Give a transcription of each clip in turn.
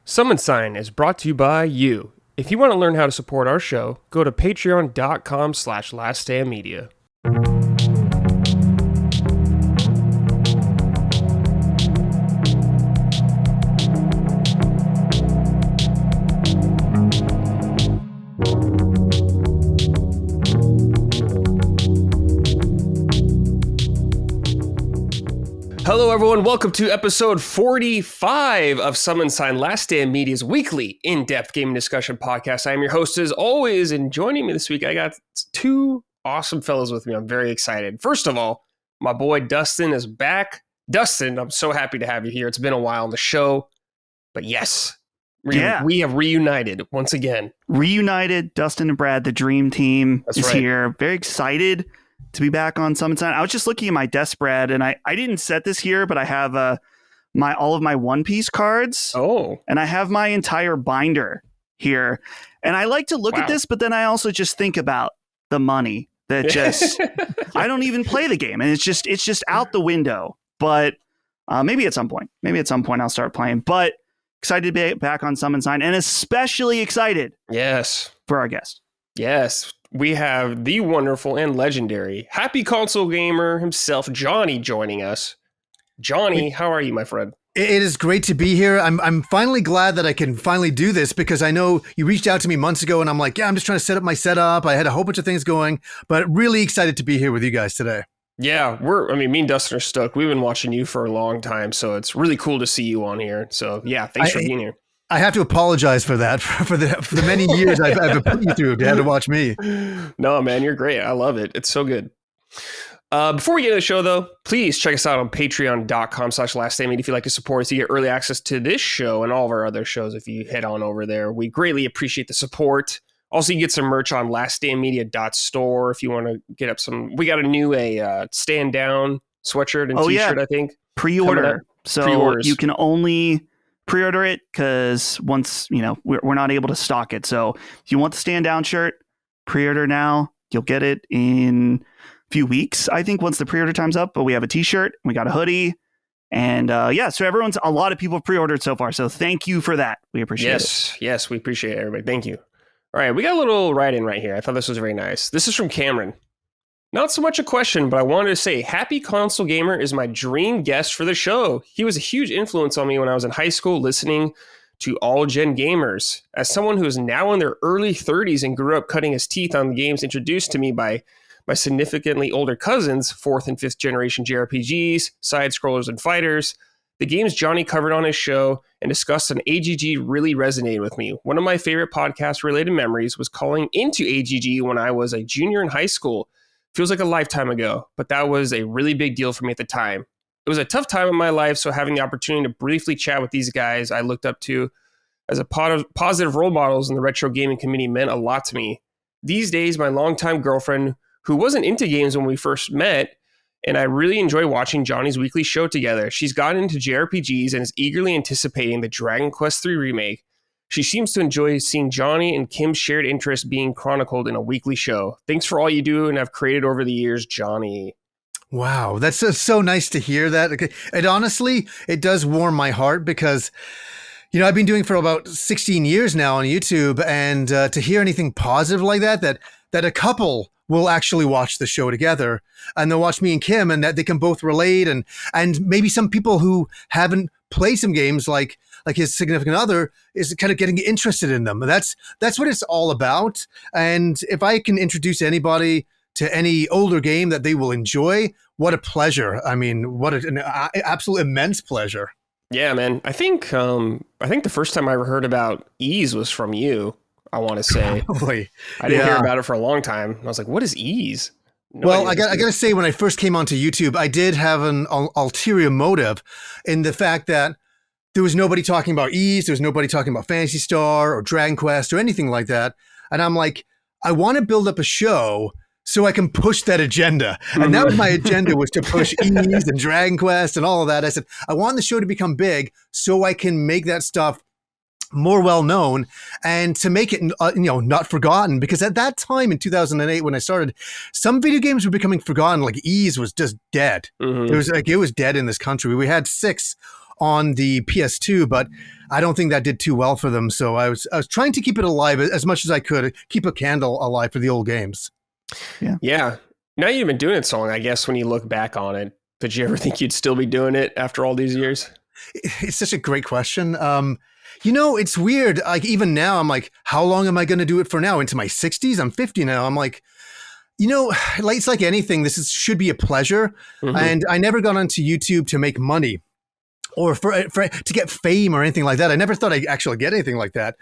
Summon Sign is brought to you by you. If you want to learn how to support our show, go to patreon.com/laststandmedia. Hello everyone, welcome to episode 45 of Summon Sign, Last Stand Media's weekly in-depth gaming discussion podcast. I am your host as always, and joining me this week, I got two awesome fellows with me. I'm very excited. First of all, my boy Dustin is back. Dustin, I'm so happy to have you here. It's been a while on the show, but yes, we have reunited once again. Reunited, Dustin and Brad, the dream team is here. Very excited to be back on Summon Sign. I was just looking at my desk, Brad, and I didn't set this here, but I have all of my One Piece cards. Oh. And I have my entire binder here. And I like to look at this, but then I also just think about the money that just I don't even play the game, and it's just out the window. But maybe at some point I'll start playing. But excited to be back on Summon Sign, and especially excited for our guest. Yes, we have the wonderful and legendary Happy Console Gamer himself, Johnny, joining us. Johnny, how are you, my friend? It is great to be here. I'm finally glad that I can finally do this, because I know you reached out to me months ago and I'm like, I'm just trying to set up my setup. I had a whole bunch of things going, but really excited to be here with you guys today. Yeah, me and Dustin are stoked. We've been watching you for a long time, so it's really cool to see you on here. So yeah, thanks for being here. I have to apologize for that, for the many years I've put you through to have to watch me. No, man, you're great. I love it. It's so good. Before we get into the show, though, please check us out on patreon.com/laststandmedia if you'd like to support us. You get early access to this show and all of our other shows if you head on over there. We greatly appreciate the support. Also, you get some merch on laststandmedia.store if you want to get up some. We got a new stand down sweatshirt and t-shirt, I think. Pre-order. So pre-orders. You can only pre-order it because once, we're not able to stock it. So if you want the stand down shirt, pre-order now. You'll get it in a few weeks, I think, once the pre-order time's up. But we have a t-shirt, we got a hoodie, and so a lot of people have pre-ordered so far. So thank you for that. We appreciate it. Yes, we appreciate it, everybody. Thank you. All right, we got a little write-in right here. I thought this was very nice. This is from Cameron. Not so much a question, but I wanted to say Happy Console Gamer is my dream guest for the show. He was a huge influence on me when I was in high school listening to All Gen Gamers. As someone who is now in their early 30s and grew up cutting his teeth on the games introduced to me by my significantly older cousins, 4th and 5th generation JRPGs, side-scrollers, and fighters, the games Johnny covered on his show and discussed on AGG really resonated with me. One of my favorite podcast-related memories was calling into AGG when I was a junior in high school. Feels like a lifetime ago, but that was a really big deal for me at the time. It was a tough time in my life, so having the opportunity to briefly chat with these guys I looked up to as a positive role models in the retro gaming community meant a lot to me. These days, my longtime girlfriend, who wasn't into games when we first met, and I really enjoy watching Johnny's weekly show together. She's gotten into JRPGs and is eagerly anticipating the Dragon Quest III remake. She seems to enjoy seeing Johnny and Kim's shared interest being chronicled in a weekly show. Thanks for all you do and have created over the years, Johnny. Wow, that's so nice to hear that. And honestly, it does warm my heart because, I've been doing for about 16 years now on YouTube, and to hear anything positive like that a couple will actually watch the show together, and they'll watch me and Kim, and that they can both relate, and maybe some people who haven't played some games like his significant other is kind of getting interested in them. That's what it's all about. And if I can introduce anybody to any older game that they will enjoy, what a pleasure. I mean, what an absolute immense pleasure. Yeah, man. I think the first time I ever heard about Ease was from you, I want to say. Probably. I didn't hear about it for a long time. I was like, what is Ease? Well, I got to say, when I first came onto YouTube, I did have an ulterior motive in the fact that there was nobody talking about Ease. There was nobody talking about Phantasy Star or Dragon Quest or anything like that. And I'm like, I want to build up a show so I can push that agenda. And that was my agenda, was to push Ease and Dragon Quest and all of that. I said, I want the show to become big so I can make that stuff more well-known and to make it, not forgotten. Because at that time in 2008, when I started, some video games were becoming forgotten. Like Ease was just dead. Mm-hmm. It was dead in this country. We had 6 on the PS2, but I don't think that did too well for them. So I was trying to keep it alive as much as I could, keep a candle alive for the old games. Yeah. Now you've been doing it so long, I guess when you look back on it, did you ever think you'd still be doing it after all these years? It's such a great question. It's weird. Like even now, I'm like, how long am I going to do it for now? Into my 60s? I'm 50 now. I'm like, it's like anything. Should be a pleasure. Mm-hmm. And I never got onto YouTube to make money or for to get fame or anything like that. I never thought I'd actually get anything like that.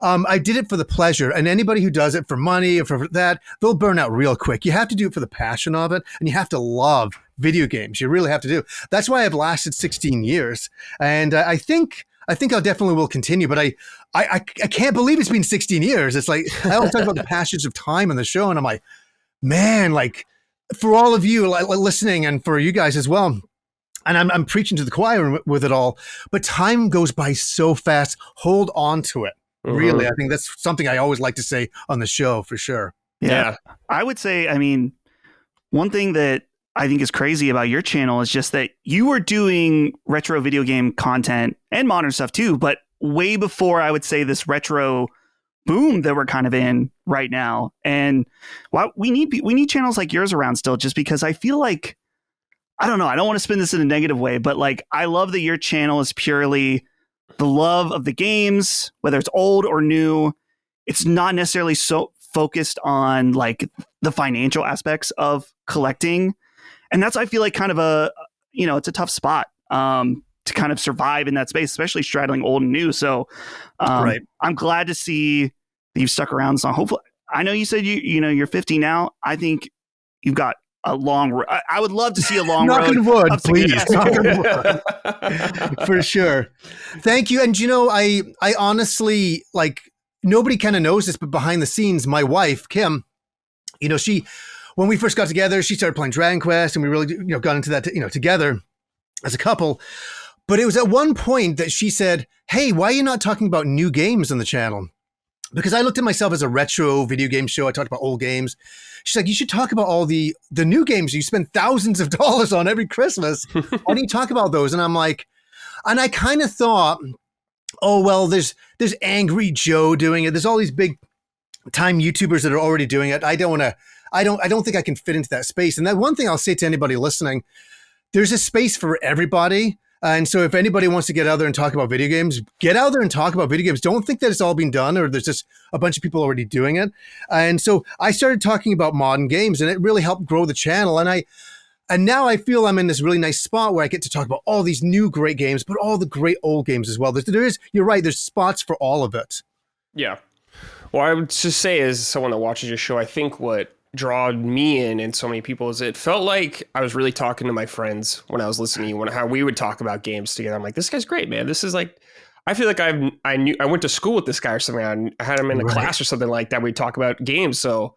I did it for the pleasure. And anybody who does it for money or for that, they'll burn out real quick. You have to do it for the passion of it, and you have to love video games. You really have to do. That's why I've lasted 16 years. And I think I definitely will continue, but I can't believe it's been 16 years. It's like, I always talk about the passage of time on the show, and I'm like, man, like for all of you listening and for you guys as well, and I'm preaching to the choir with it all, but time goes by so fast. Hold on to it. Mm-hmm. Really, I think that's something I always like to say on the show for sure. Yeah. I would say, I mean, one thing that I think is crazy about your channel is just that you were doing retro video game content and modern stuff too, but way before I would say this retro boom that we're kind of in right now. And we need channels like yours around still, just because I feel like, I don't know, I don't want to spin this in a negative way, but like, I love that your channel is purely the love of the games, whether it's old or new. It's not necessarily so focused on like the financial aspects of collecting. And that's, I feel like, kind of it's a tough spot to kind of survive in that space, especially straddling old and new. So right. I'm glad to see that you've stuck around. So hopefully, I know you said you're 50 now. I think you've got a long. I would love to see a long knock road. On wood, please. Knock on wood. For sure. Thank you. And I honestly, like, nobody kind of knows this, but behind the scenes, my wife Kim, when we first got together, she started playing Dragon Quest, and we really got into that together as a couple. But it was at one point that she said, "Hey, why are you not talking about new games on the channel?" Because I looked at myself as a retro video game show. I talked about old games. She's like, "You should talk about all the new games you spend thousands of dollars on every Christmas. Why don't you talk about those?" And I'm like, and I kind of thought, oh, well, there's Angry Joe doing it. There's all these big time YouTubers that are already doing it. I don't think I can fit into that space. And that one thing I'll say to anybody listening, there's a space for everybody. And so if anybody wants to get out there and talk about video games, get out there and talk about video games. Don't think that it's all been done or there's just a bunch of people already doing it. And so I started talking about modern games, and it really helped grow the channel. And now I feel I'm in this really nice spot where I get to talk about all these new great games, but all the great old games as well. You're right, there's spots for all of it. Yeah. Well, I would just say, as someone that watches your show, I think what drawed me in and so many people is it felt like I was really talking to my friends when I was listening, how we would talk about games together. I'm like, this guy's great, man. This is like, I feel like I went to school with this guy or something. I had him in a class or something like that. We'd talk about games. So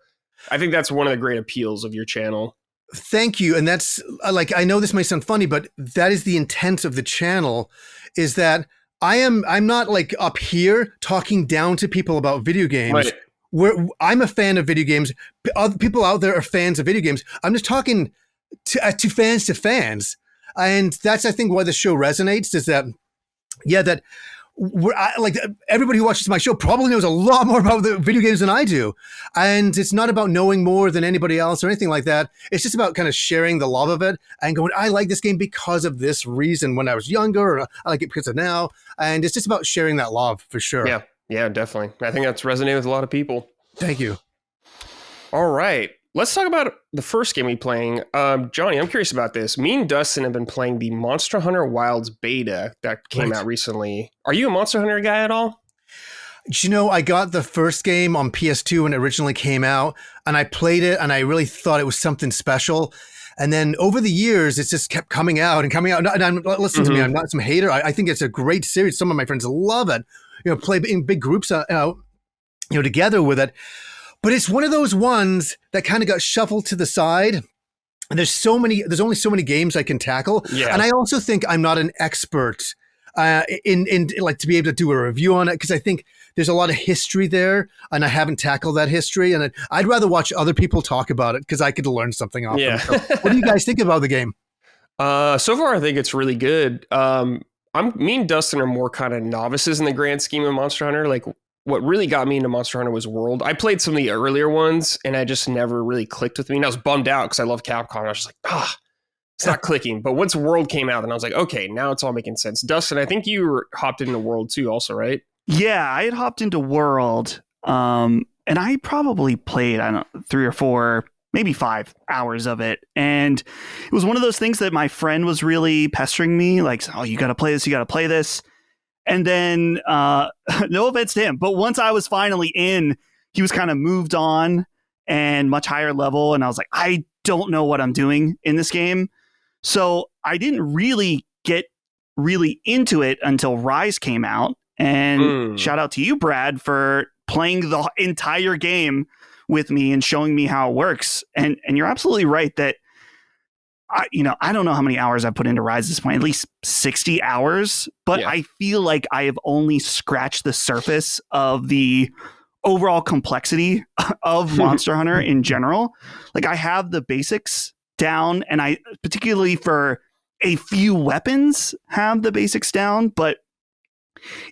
I think that's one of the great appeals of your channel. Thank you. And that's like, I know this may sound funny, but that is the intent of the channel, is that I'm not like up here talking down to people about video games. Right. I'm a fan of video games. Other people out there are fans of video games. I'm just talking to fans. And that's, I think, why the show resonates, is that, that like everybody who watches my show probably knows a lot more about the video games than I do. And it's not about knowing more than anybody else or anything like that. It's just about kind of sharing the love of it and going, I like this game because of this reason when I was younger, or I like it because of now. And it's just about sharing that love for sure. Yeah, definitely. I think that's resonated with a lot of people. Thank you. All right. Let's talk about the first game we're playing. Johnny, I'm curious about this. Me and Dustin have been playing the Monster Hunter Wilds beta that came out recently. Are you a Monster Hunter guy at all? I got the first game on PS2 when it originally came out, and I played it, and I really thought it was something special. And then over the years, it's just kept coming out. And listen to me, I'm not some hater. I think it's a great series. Some of my friends love it. Play in big groups, together with it. But it's one of those ones that kind of got shuffled to the side. And there's only so many games I can tackle. Yeah. And I also think I'm not an expert in like to be able to do a review on it, because I think there's a lot of history there, and I haven't tackled that history. And I'd rather watch other people talk about it because I could learn something off them. So what do you guys think about the game? So far, I think it's really good. me and Dustin are more kind of novices in the grand scheme of Monster Hunter. Like, what really got me into Monster Hunter was World. I played some of the earlier ones, and I just never really clicked with me. And I was bummed out because I love Capcom. I was just like, it's not clicking. But once World came out, then I was like, okay, now it's all making sense. Dustin, I think you hopped into World too also, right? Yeah, I had hopped into World, and I probably played, I don't know, 3 or 4, maybe 5 hours of it. And it was one of those things that my friend was really pestering me, like, oh, you got to play this, you got to play this. And then, no offense to him, but once I was finally in, he was kind of moved on and much higher level. And I was like, I don't know what I'm doing in this game. So I didn't really get really into it until Rise came out. And shout out to you, Brad, for playing the entire game with me and showing me how it works. And you're absolutely right that I don't know how many hours I put into Rise at this point, at least 60 hours, but yeah. I feel like I have only scratched the surface of the overall complexity of Monster Hunter in general. Like, I have the basics down, and I, particularly for a few weapons, have the basics down, but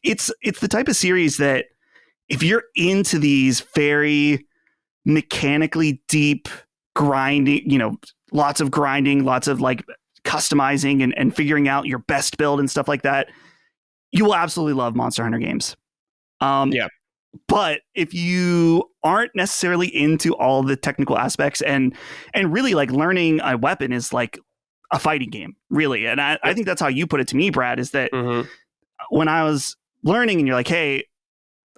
it's the type of series that if you're into these very mechanically deep grinding, lots of grinding, lots of like customizing and figuring out your best build and stuff like that, you will absolutely love Monster Hunter games. Yeah. But if you aren't necessarily into all the technical aspects and really like learning a weapon is like a fighting game, really. And I think that's how you put it to me, Brad, is that when I was learning and you're like, hey,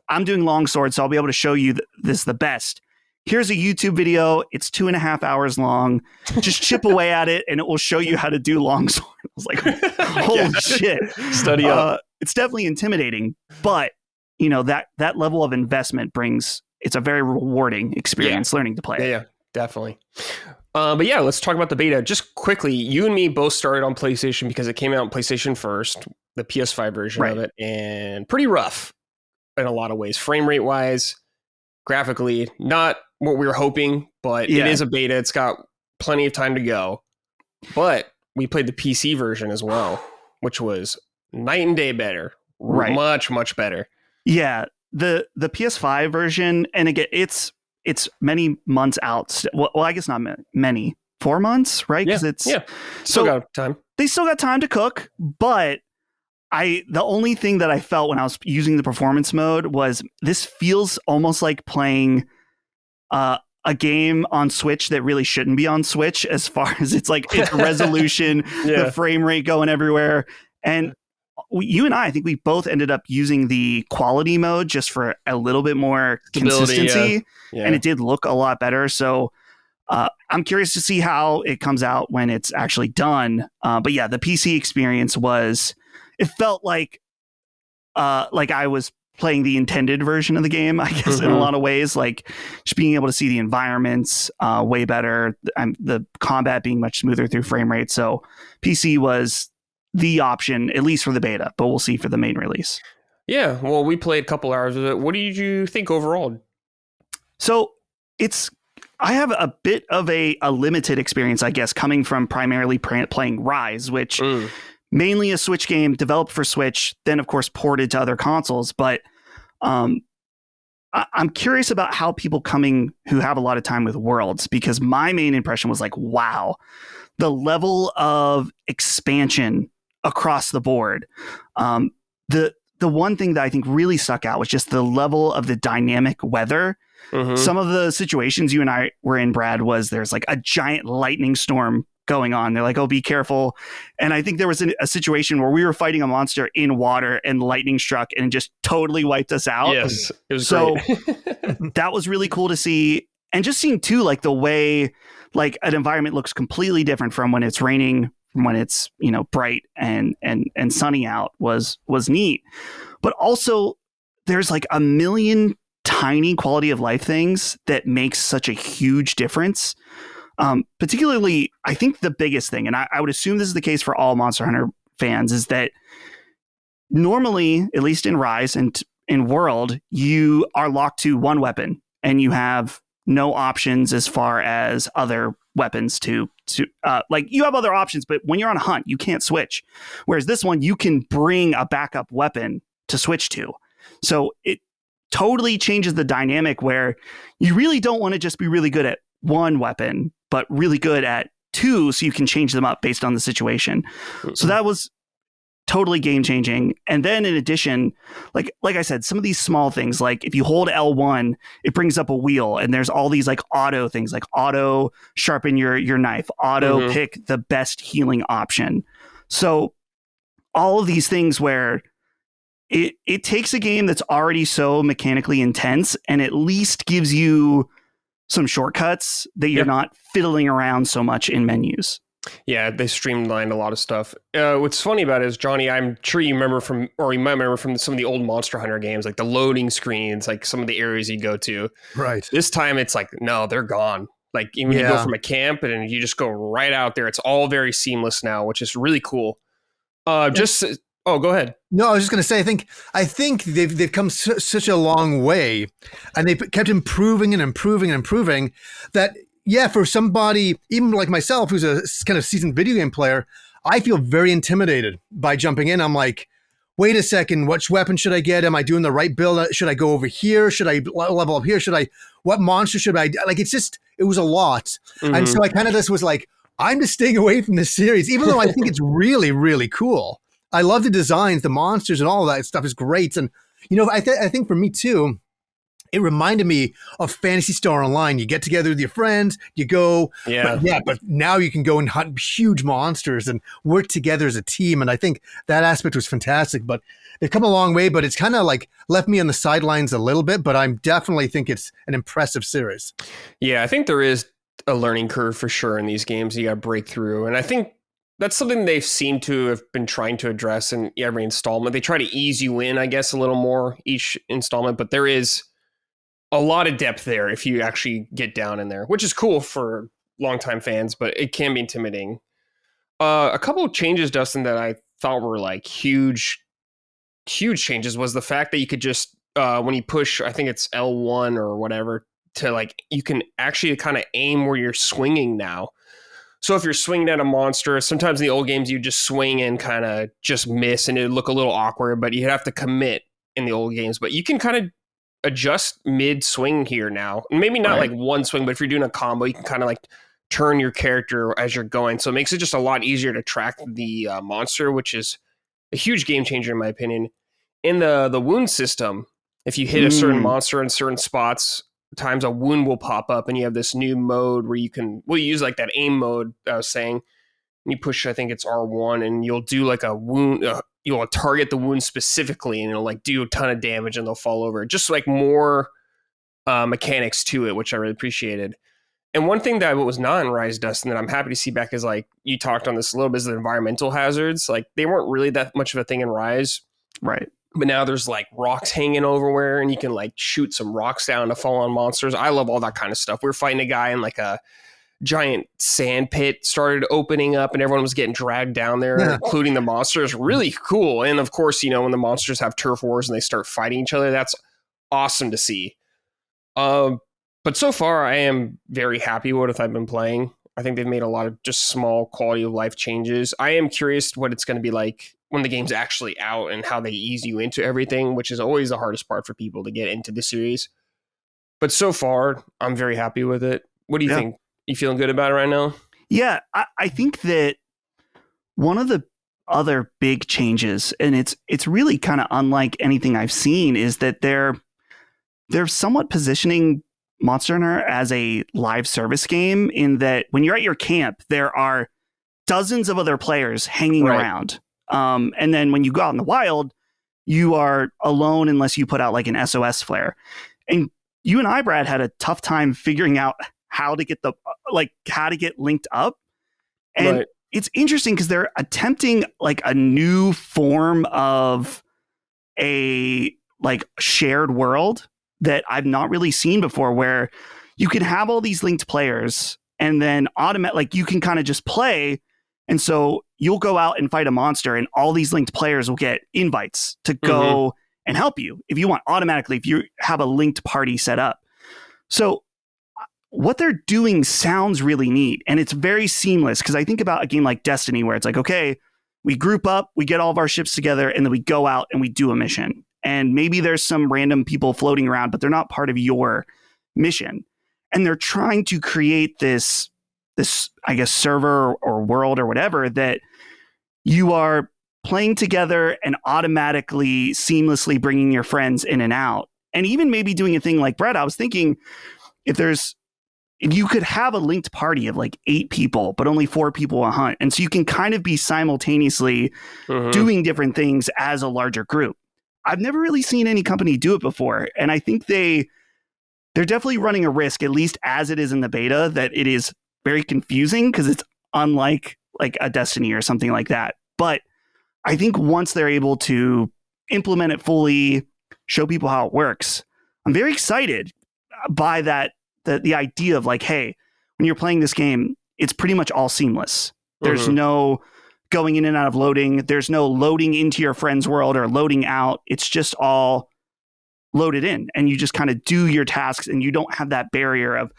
I'm doing longsword, so I'll be able to show you this the best. Here's a YouTube video. It's 2.5 hours long. Just chip away at it and it will show you how to do longsword. I was like, holy shit. Study up. It's definitely intimidating, but that level of investment it's a very rewarding experience learning to play it. Yeah, definitely. But yeah, let's talk about the beta. Just quickly, you and me both started on PlayStation because it came out on PlayStation first, the PS5 version of it, and pretty rough in a lot of ways. Frame rate wise, graphically, not what we were hoping, but it is a beta. It's got plenty of time to go. But we played the PC version as well, which was night and day better. Right. Much, much better. Yeah. The PS5 version, and again, it's many months out. Well, I guess not many. 4 months, right? Yeah. Still got time. They still got time to cook, but the only thing that I felt when I was using the performance mode was this feels almost like playing a game on Switch that really shouldn't be on Switch, as far as its resolution, the frame rate going everywhere. And you and I think we both ended up using the quality mode just for a little bit more consistency, and it did look a lot better. So I'm curious to see how it comes out when it's actually done. But yeah, the PC experience it felt like I was playing the intended version of the game, I guess, in a lot of ways, like just being able to see the environments way better, the combat being much smoother through frame rate. So PC was the option, at least for the beta, but we'll see for the main release. Yeah, well, we played a couple hours of it. What did you think overall? So I have a bit of a limited experience, I guess, coming from primarily playing Rise, which mainly a Switch game developed for Switch, then of course ported to other consoles. But I'm curious about how people who have a lot of time with Worlds, because my main impression was like, wow, the level of expansion across the board. The one thing that I think really stuck out was just the level of the dynamic weather. Some of the situations you and I were in, Brad, there's like a giant lightning storm going on. They're like, oh, be careful. And I think there was a situation where we were fighting a monster in water and lightning struck and just totally wiped us out. Yes, it was great. That was really cool to see. And just seeing too, like the way like an environment looks completely different from when it's raining, from when it's, bright and sunny out was neat. But also there's like a million tiny quality of life things that makes such a huge difference. Particularly, I think the biggest thing, and I would assume this is the case for all Monster Hunter fans, is that normally, at least in Rise and in World, you are locked to one weapon and you have no options as far as other weapons to like you have other options, but when you're on a hunt, you can't switch. Whereas this one, you can bring a backup weapon to switch to. So it totally changes the dynamic where you really don't want to just be really good at one weapon, but really good at two, so you can change them up based on the situation. So that was totally game changing. And then in addition, like I said, some of these small things, like if you hold L1, it brings up a wheel and there's all these like auto things, like auto sharpen your knife, auto pick the best healing option. So all of these things where it takes a game that's already so mechanically intense and at least gives you some shortcuts that you're not fiddling around so much in menus. Yeah, they streamlined a lot of stuff. What's funny about it is, Johnny, I'm sure you remember from, or you might remember from some of the old Monster Hunter games, like the loading screens, like some of the areas you go to. Right. This time it's like, no, they're gone. Like even you go from a camp and you just go right out there. It's all very seamless now, which is really cool. Oh, go ahead. No, I was just going to say, I think they've come such a long way, and they kept improving and improving and improving that. Yeah, for somebody, even like myself, who's a kind of seasoned video game player, I feel very intimidated by jumping in. I'm like, wait a second, which weapon should I get? Am I doing the right build? Should I go over here? Should I level up here? What monster should I, like, it was a lot. And so I kind of just was like, I'm just staying away from this series, even though I think it's really, really cool. I love the designs, the monsters and all of that stuff is great. And, I think for me too, it reminded me of Phantasy Star Online. You get together with your friends, you go, but now you can go and hunt huge monsters and work together as a team. And I think that aspect was fantastic, but they've come a long way, but it's kind of like left me on the sidelines a little bit, but I definitely think it's an impressive series. Yeah, I think there is a learning curve for sure in these games. You got to break through. And I think that's something they've seemed to have been trying to address in every installment. They try to ease you in, I guess, a little more each installment, but there is a lot of depth there if you actually get down in there, which is cool for longtime fans, but it can be intimidating. A couple of changes, Dustin, that I thought were like huge changes was the fact that you could just, when you push, I think it's L1 or whatever, to like, you can actually kind of aim where you're swinging now. So if you're swinging at a monster, sometimes in the old games, you just swing and kind of just miss and it would look a little awkward, but you'd have to commit in the old games. But you can kind of adjust mid swing here now. Maybe not like one swing, but if you're doing a combo, you can kind of like turn your character as you're going. So it makes it just a lot easier to track the monster, which is a huge game changer in my opinion. In the wound system, if you hit a certain monster in certain spots, times a wound will pop up and you have this new mode where you can, you use like that aim mode I was saying. And you push, I think it's R1 and you'll do like a wound, you'll target the wound specifically and it'll like do a ton of damage and they'll fall over. Just like more mechanics to it, which I really appreciated. And one thing that was not in Rise, Dustin, that I'm happy to see back is like, you talked on this a little bit, is the environmental hazards. Like they weren't really that much of a thing in Rise. Right. But now there's like rocks hanging everywhere and you can like shoot some rocks down to fall on monsters. I love all that kind of stuff. We were fighting a guy in like a giant sand pit started opening up and everyone was getting dragged down there, including the monsters. Really cool. And of course, when the monsters have turf wars and they start fighting each other, that's awesome to see. But so far, I am very happy with what I've been playing. I think they've made a lot of just small quality of life changes. I am curious what it's going to be like when the game's actually out and how they ease you into everything, which is always the hardest part for people to get into the series. But so far, I'm very happy with it. What do you think? You feeling good about it right now? Yeah, I think that one of the other big changes, and it's really kind of unlike anything I've seen, is that they're somewhat positioning Monster Hunter as a live service game in that when you're at your camp, there are dozens of other players hanging around. And then when you go out in the wild, you are alone unless you put out like an SOS flare. And you and I, Brad, had a tough time figuring out how to get linked up. And it's interesting because they're attempting like a new form of a like shared world that I've not really seen before, where you can have all these linked players and then like you can kind of just play. And so you'll go out and fight a monster and all these linked players will get invites to go and help you if you want automatically, if you have a linked party set up. So what they're doing sounds really neat, and it's very seamless, because I think about a game like Destiny where it's like, okay, we group up, we get all of our ships together, and then we go out and we do a mission. And maybe there's some random people floating around, but they're not part of your mission. And they're trying to create this, I guess, server or world or whatever that you are playing together and automatically, seamlessly bringing your friends in and out. And even maybe doing a thing like Brett, I was thinking if you could have a linked party of like 8 people, but only 4 people will hunt. And so you can kind of be simultaneously doing different things as a larger group. I've never really seen any company do it before. And I think they're definitely running a risk, at least as it is in the beta, that it is very confusing because it's unlike like a Destiny or something like that. But I think once they're able to implement it fully, show people how it works, I'm very excited by that, the idea of like, hey, when you're playing this game, it's pretty much all seamless. There's no going in and out of loading. There's no loading into your friend's world or loading out. It's just all loaded in, and you just kind of do your tasks, and you don't have that barrier of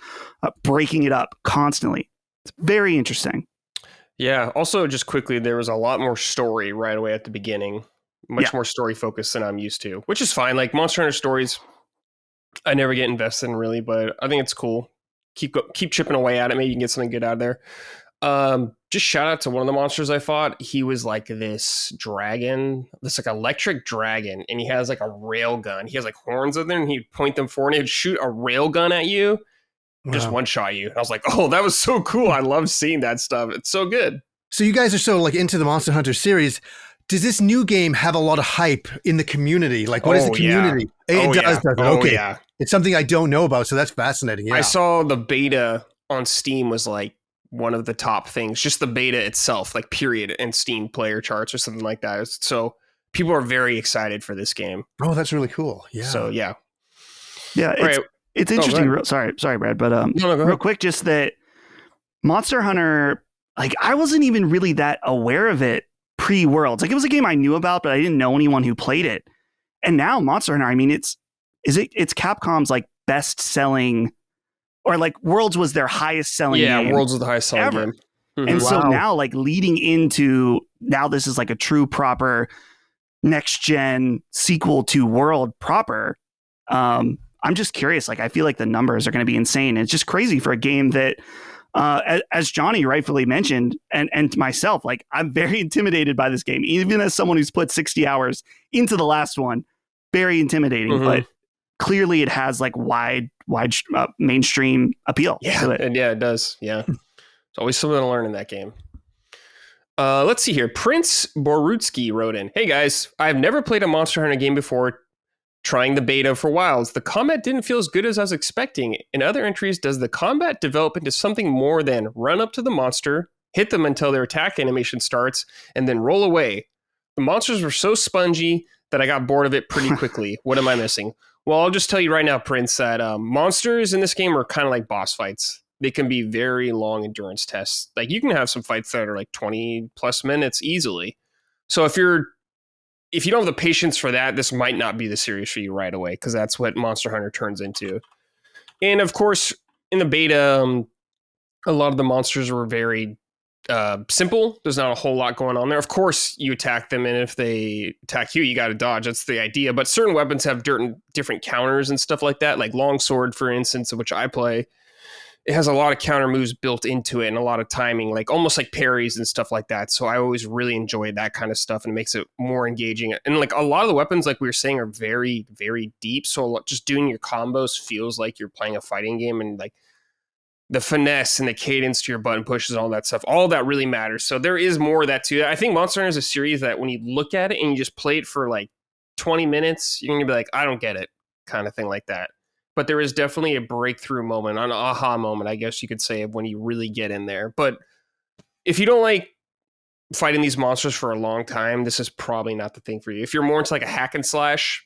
breaking it up constantly. It's very interesting. Yeah. Also, just quickly, there was a lot more story right away at the beginning. Much more story focused than I'm used to, which is fine. Like Monster Hunter stories, I never get invested in really, but I think it's cool. Keep chipping away at it. Maybe you can get something good out of there. Just shout out to one of the monsters I fought. He was like this dragon, this like electric dragon, and he has like a rail gun. He has like horns in there, and he'd point them forward, and he'd shoot a rail gun at you, just one shot you. And I was like, oh, that was so cool. I love seeing that stuff. It's so good. So you guys are so like into the Monster Hunter series. Does this new game have a lot of hype in the community? Like, what is the community? Yeah. It does. Okay. Yeah. It's something I don't know about, so that's fascinating. Yeah. I saw the beta on Steam was like one of the top things, just the beta itself, like period, and Steam player charts or something like that. So people are very excited for this game. Oh, that's really cool. Yeah. So yeah. It's interesting. Sorry, Brad, but real quick, just that Monster Hunter, like I wasn't even really that aware of it pre-Worlds. Like it was a game I knew about, but I didn't know anyone who played it. And now Monster Hunter, I mean, it's Capcom's like best selling, or like Worlds was their highest selling game. Yeah, Worlds was the highest selling game. Mm-hmm. And so now, like leading into now, this is like a true proper next gen sequel to World proper. I'm just curious. Like I feel like the numbers are going to be insane. It's just crazy for a game that, as Johnny rightfully mentioned, and myself, like I'm very intimidated by this game, even as someone who's put 60 hours into the last one. Very intimidating, but clearly it has like wide mainstream appeal. Yeah, to it. And yeah, it does. Yeah, there's always something to learn in that game. Let's see here. Prince Borutsky wrote in, "Hey guys, I've never played a Monster Hunter game before. Trying the beta for Wilds, the combat didn't feel as good as I was expecting. In other entries, does the combat develop into something more than run up to the monster, hit them until their attack animation starts, and then roll away? The monsters were so spongy that I got bored of it pretty quickly. What am I missing?" Well, I'll just tell you right now, Prince, that monsters in this game are kind of like boss fights. They can be very long endurance tests. Like you can have some fights that are like 20 plus minutes easily. So if you don't have the patience for that, this might not be the series for you right away, because that's what Monster Hunter turns into. And of course, in the beta, a lot of the monsters were very simple. There's not a whole lot going on there. Of course, you attack them, and if they attack you, you got to dodge. That's the idea. But certain weapons have different counters and stuff like that, like Longsword, for instance, which I play. It has a lot of counter moves built into it and a lot of timing, like almost like parries and stuff like that. So I always really enjoy that kind of stuff, and it makes it more engaging. And like a lot of the weapons, like we were saying, are very, very deep. So just doing your combos feels like you're playing a fighting game, and like the finesse and the cadence to your button pushes and all that stuff, all that really matters. So there is more of that too. I think Monster Hunter is a series that when you look at it and you just play it for like 20 minutes, you're going to be like, I don't get it, kind of thing like that. But there is definitely a breakthrough moment, an aha moment, I guess you could say, when you really get in there. But if you don't like fighting these monsters for a long time, this is probably not the thing for you. If you're more into like a hack and slash,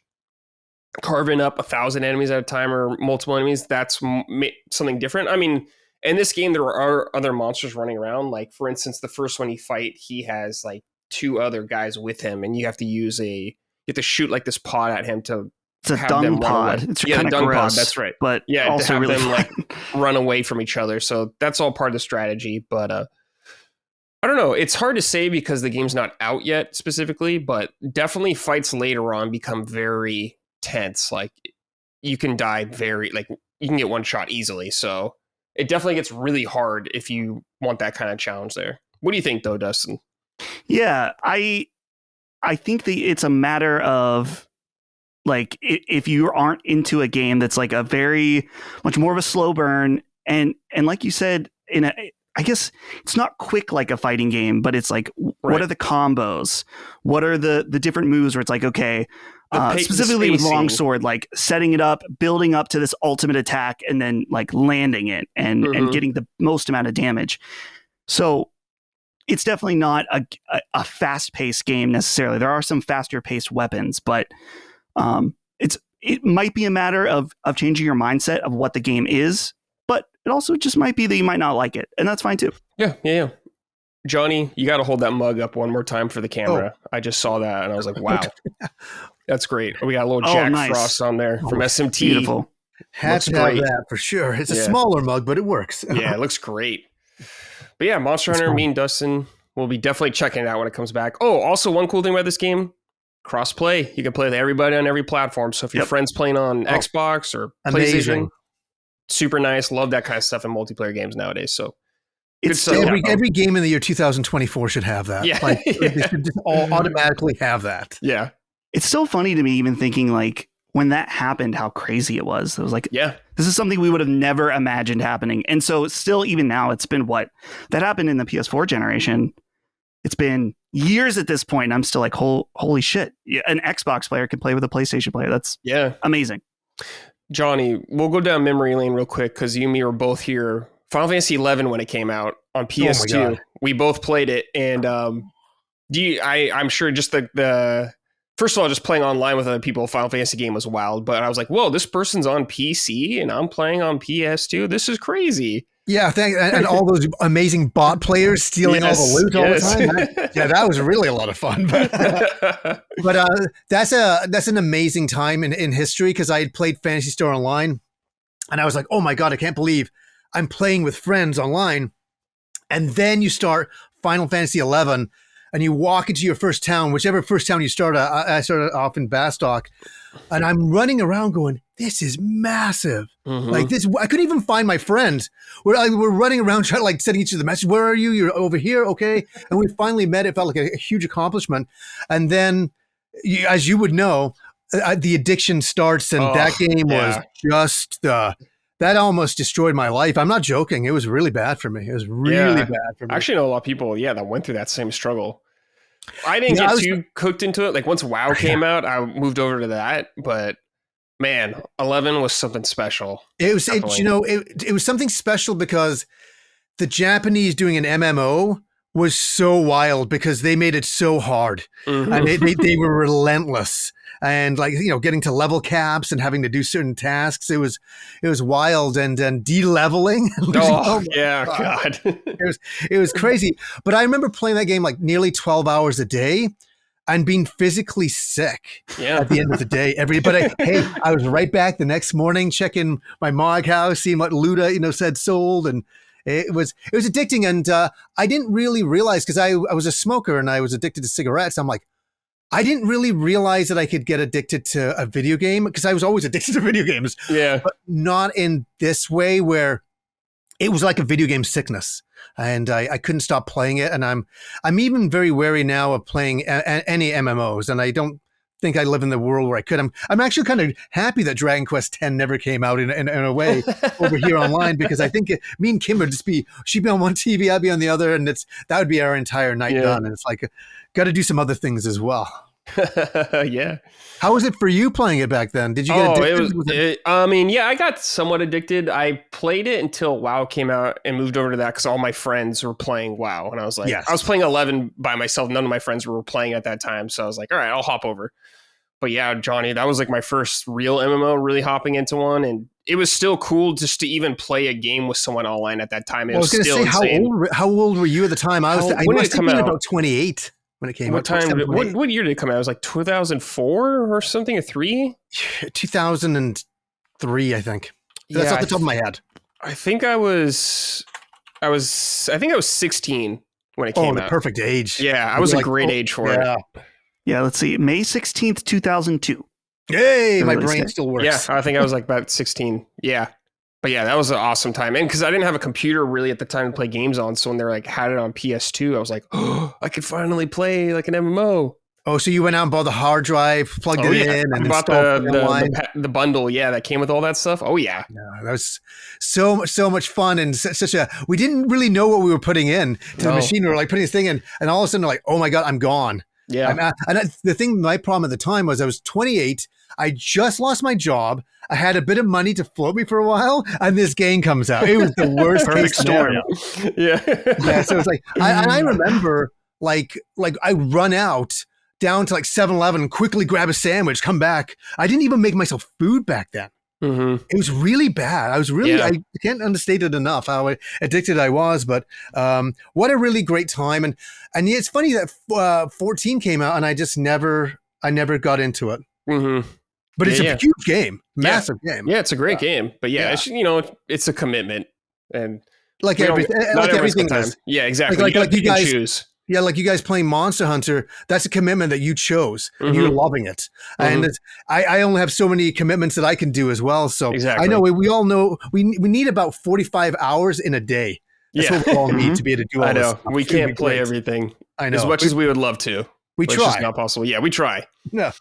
carving up 1,000 enemies at a time or multiple enemies, that's something different. I mean, in this game, there are other monsters running around. Like, for instance, the first one you fight, he has like 2 other guys with him, and you have to shoot like this pod at him to It's a dung pod. It's kind of dung gross. pod. That's right. But yeah, also to have really them fun. like run away from each other. So that's all part of the strategy. But I don't know. It's hard to say because the game's not out yet specifically, but definitely fights later on become very tense. Like you can die you can get one shot easily. So it definitely gets really hard if you want that kind of challenge there. What do you think though, Dustin? Yeah, I think it's a matter of like if you aren't into a game that's like a very much more of a slow burn and like you said I guess it's not quick like a fighting game, but it's like what are the combos? What are the different moves where it's like, okay, specifically with longsword, like setting it up, building up to this ultimate attack and then like landing it and getting the most amount of damage. So it's definitely not a fast-paced game necessarily. There are some faster-paced weapons, but it might be a matter of changing your mindset of what the game is, but it also just might be that you might not like it, and that's fine too. Yeah. Johnny, you got to hold that mug up one more time for the camera. Oh. I just saw that, and I was like, wow. That's great. We got a little Jack Frost on there from SMT. Beautiful. Had to have that for sure. It's a smaller mug, but it works. Yeah, it looks great. But yeah, Monster Hunter, me and Dustin will be definitely checking it out when it comes back. Oh, also one cool thing about this game, cross-play. You can play with everybody on every platform. So if your friend's playing on Xbox or PlayStation, super nice. Love that kind of stuff in multiplayer games nowadays. So it's every game in the year 2024 should have that. Yeah. Like, they should just all automatically have that. Yeah. It's so funny to me even thinking like when that happened, how crazy it was. It was like, this is something we would have never imagined happening. And so still, even now, it's been that happened in the PS4 generation. It's been years at this point, and I'm still like, holy shit. An Xbox player can play with a PlayStation player. That's amazing. Johnny, we'll go down memory lane real quick because you and me were both here. Final Fantasy 11 when it came out on PS2. We both played it. And I'm sure just the first of all, just playing online with other people, Final Fantasy game was wild. But I was like, whoa, this person's on PC and I'm playing on PS2. This is crazy. Yeah, and all those amazing bot players stealing all the loot all the time. That was really a lot of fun. But that's an amazing time in history because I had played Phantasy Star Online, and I was like, oh my god, I can't believe I'm playing with friends online. And then you start Final Fantasy 11. And you walk into your first town, whichever first town you start at. I started off in Bastock, and I'm running around going, this is massive. Mm-hmm. Like this, I couldn't even find my friends. We're running around trying to like sending each other the message. Where are you? You're over here. Okay. And we finally met. It felt like a huge accomplishment. And then as you would know, the addiction starts and that game was just that almost destroyed my life. I'm not joking. It was really bad for me. It was really bad for me. I actually know a lot of people, that went through that same struggle. I didn't get too cooked into it. Like once WoW came out, I moved over to that. But man, 11 was something special. It was something special because the Japanese doing an MMO was so wild because they made it so hard. Mm-hmm. And they were relentless. And like, getting to level caps and having to do certain tasks. It was wild and de-leveling. God. It was crazy. But I remember playing that game like nearly 12 hours a day and being physically sick at the end of the day. I was right back the next morning, checking my Mog house, seeing what Luda, said sold. And it was addicting. And I didn't really realize because I was a smoker and I was addicted to cigarettes. I'm like, I didn't really realize that I could get addicted to a video game because I was always addicted to video games. Yeah. But not in this way where it was like a video game sickness and I couldn't stop playing it. And I'm even very wary now of playing any MMOs. And I don't think I live in the world where I could. I'm actually kind of happy that Dragon Quest X never came out in a way over here online because I think me and Kim would she'd be on one TV, I'd be on the other. And that would be our entire night done. And it's like, got to do some other things as well. Yeah. How was it for you playing it back then? Did you get addicted? I got somewhat addicted. I played it until WoW came out and moved over to that because all my friends were playing WoW. And I was like, I was playing 11 by myself. None of my friends were playing at that time. So I was like, all right, I'll hop over. But yeah, Johnny, that was like my first real MMO, really hopping into one. And it was still cool just to even play a game with someone online at that time. I was going to say, how old were you at the time? I was about 28. when it came What out. time? What year did it come out? It was like 2004 or something, or 3? 2003, I think. That's off the top of my head. I think I was 16 when it came out. Oh, the perfect age. Yeah, I was a great age for it. Yeah, let's see. May 16th, 2002. Yay, my brain still works. Yeah, I think I was like about 16. Yeah. But yeah, that was an awesome time. And because I didn't have a computer really at the time to play games on. So when they were like had it on PS2, I was like, oh, I could finally play like an MMO. Oh, so you went out and bought the hard drive, plugged it in, and bought the bundle, that came with all that stuff. Oh yeah, that was so much fun, and we didn't really know what we were putting in to the machine. We were like putting this thing in, and all of a sudden, like, oh my god, I'm gone. Yeah, my problem at the time was I was 28. I just lost my job. I had a bit of money to float me for a while, and this game comes out. It was the worst perfect storm. Yeah, So it's like, I remember like I run out down to like 7-Eleven and quickly grab a sandwich, come back. I didn't even make myself food back then. Mm-hmm. It was really bad. I can't understate it enough how addicted I was, but what a really great time. And yeah, it's funny that 14 came out and I never got into it. Mm-hmm. But it's a huge game, massive game. Yeah, it's a great game, but it's a commitment, and like everything is. Yeah, exactly. Like you guys choose. Yeah, like you guys playing Monster Hunter, that's a commitment that you chose, and you're loving it. Mm-hmm. And I only have so many commitments that I can do as well. So I know we all know we need about 45 hours in a day. That's what we all need to be able to do all this. I know. We can't play everything as much as we would love to. We try. It's not possible. Yeah, we try. Yeah.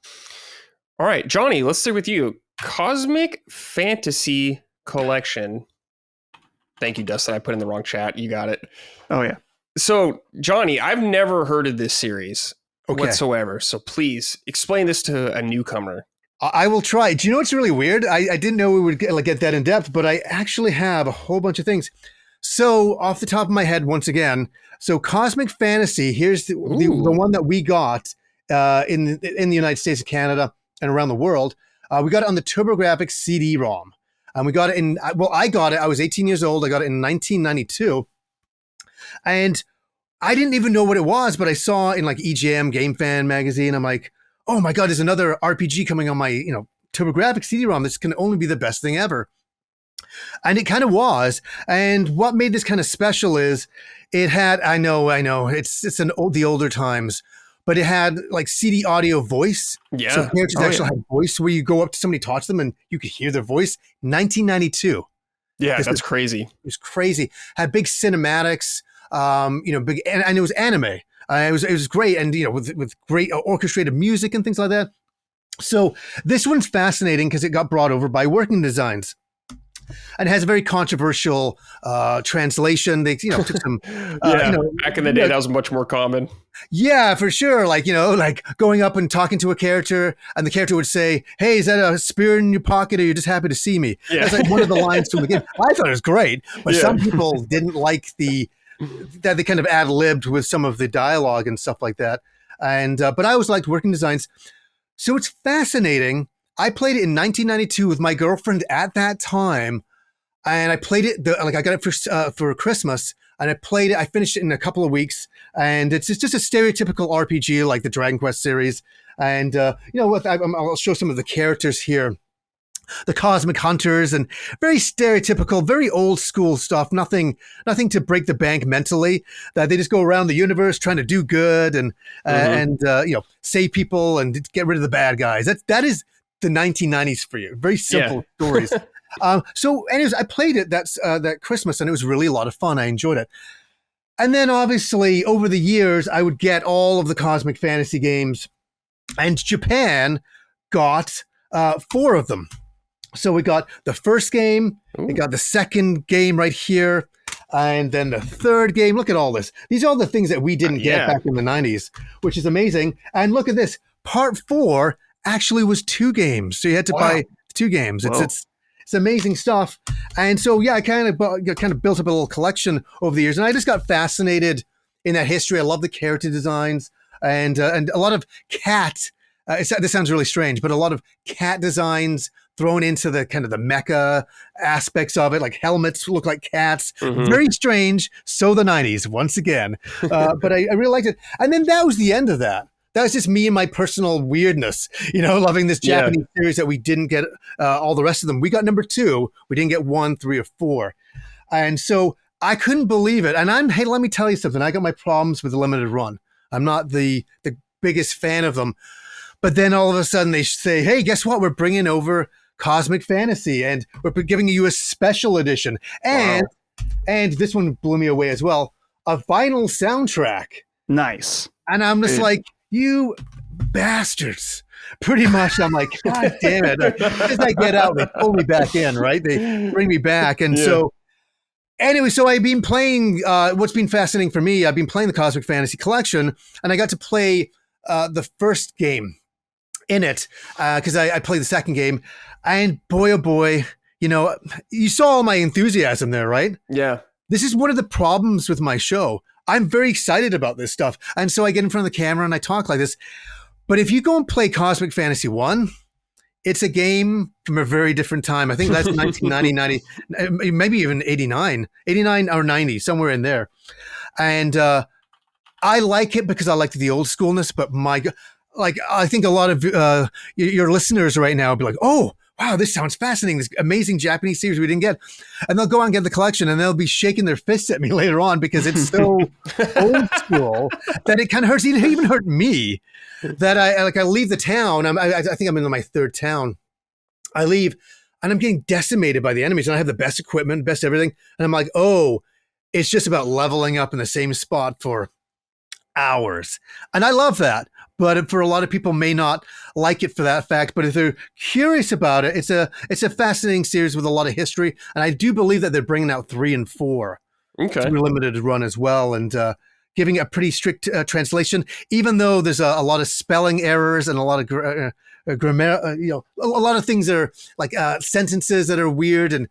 All right, Johnny, let's start with you. Cosmic Fantasy Collection. Thank you, Dustin. I put in the wrong chat. You got it. Oh, yeah. So, Johnny, I've never heard of this series whatsoever. So please explain this to a newcomer. I will try. Do you know what's really weird? I didn't know we would get that in depth, but I actually have a whole bunch of things. So off the top of my head, once again, so Cosmic Fantasy, here's the one that we got in the United States and Canada and around the world. We got it on the TurboGrafx CD-ROM. And we got it I got it. I was 18 years old. I got it in 1992. And I didn't even know what it was, but I saw in like EGM Game Fan magazine. I'm like, oh my God, there's another RPG coming on my, TurboGrafx CD-ROM. This can only be the best thing ever. And it kind of was. And what made this kind of special is it had, I know, it's the older times, but it had like CD audio voice. Yeah. So characters actually had voice where you go up to somebody, talk to them, and you could hear their voice. 1992. Yeah, that's crazy. It was crazy. Had big cinematics, big, and it was anime. It was great, and with great orchestrated music and things like that. So this one's fascinating because it got brought over by Working Designs. And it has a very controversial translation. They, took some. Back in the day, that was much more common. Yeah, for sure. Like going up and talking to a character, and the character would say, "Hey, is that a spear in your pocket, or you're just happy to see me?" Yeah. That's like one of the lines from the game. I thought it was great, but some people didn't like that they kind of ad-libbed with some of the dialogue and stuff like that. And but I always liked Working Designs, so it's fascinating. I played it in 1992 with my girlfriend at that time, and I played it. I got it for Christmas, and I played it. I finished it in a couple of weeks, and it's just a stereotypical RPG like the Dragon Quest series. And I'll show some of the characters here. The Cosmic Hunters, and very stereotypical, very old school stuff. Nothing to break the bank mentally. That they just go around the universe trying to do good and save people and get rid of the bad guys. That is the 1990s for you. Very simple stories. So anyways, I played it that Christmas, and it was really a lot of fun. I enjoyed it. And then obviously over the years, I would get all of the Cosmic Fantasy games, and Japan got 4 of them. So we got the first game, we got the second game right here, and then the third game. Look at all this. These are all the things that we didn't get back in the 90s, which is amazing. And look at this. Part 4 actually was 2 games. So you had to buy 2 games. It's amazing stuff. And so, I kind of built up a little collection over the years. And I just got fascinated in that history. I love the character designs and a lot of cat. This sounds really strange, but a lot of cat designs, thrown into the kind of the mecha aspects of it, like helmets look like cats. Mhm. Very strange. So the 90s, once again. But I really liked it. And then that was the end of that. That was just me and my personal weirdness, loving this Japanese series that we didn't get all the rest of them. We got number 2. We didn't get 1, 3, or 4. And so I couldn't believe it. And hey, let me tell you something. I got my problems with the limited run. I'm not the biggest fan of them. But then all of a sudden they say, hey, guess what? We're bringing over Cosmic Fantasy, and we're giving you a special edition. And this one blew me away as well. A vinyl soundtrack. Nice. And I'm just like, you bastards. Pretty much, I'm like, God damn it. As I get out, they pull me back in, right? They bring me back. And so anyway, so I've been playing, what's been fascinating for me, I've been playing the Cosmic Fantasy Collection, and I got to play the first game in it, because I played the second game. And boy, oh boy, you saw all my enthusiasm there, right? Yeah. This is one of the problems with my show. I'm very excited about this stuff. And so I get in front of the camera and I talk like this. But if you go and play Cosmic Fantasy 1, it's a game from a very different time. I think that's 1990, 90, maybe even 89 or 90, somewhere in there. And I like it because I like the old schoolness, but I think a lot of your listeners right now will be like, oh, wow, this sounds fascinating. This amazing Japanese series we didn't get. And they'll go out and get the collection and they'll be shaking their fists at me later on because it's so old school that it kind of hurts. It even hurt me that I leave the town. I think I'm in my third town. I leave and I'm getting decimated by the enemies and I have the best equipment, best everything. And I'm like, oh, it's just about leveling up in the same spot for hours. And I love that. But for a lot of people may not like it for that fact. But if they're curious about it, it's a fascinating series with a lot of history. And I do believe that they're bringing out 3 and 4 through limited run as well, and giving it a pretty strict translation. Even though there's a lot of spelling errors and a lot of grammar, a lot of things that are like sentences that are weird. And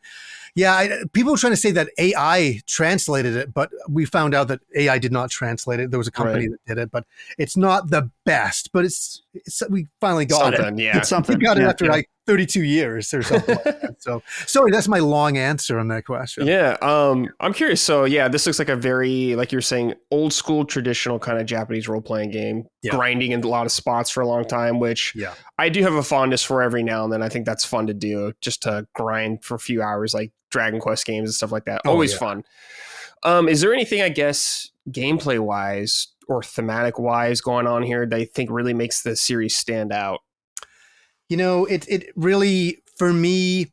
people were trying to say that AI translated it, but we found out that AI did not translate it. There was a company that did it, but it's not the best. But it's we finally got it. Yeah, it's something. We got it after like 32 years or something like that. So sorry, that's my long answer on that question. Yeah, I'm curious. So this looks like a very, like you're saying, old school, traditional kind of Japanese role playing game, grinding in a lot of spots for a long time, which I do have a fondness for every now and then. I think that's fun to do, just to grind for a few hours, like Dragon Quest games and stuff like that. Always fun. Is there anything, I guess, gameplay wise or thematic wise going on here that I think really makes the series stand out? It really, for me,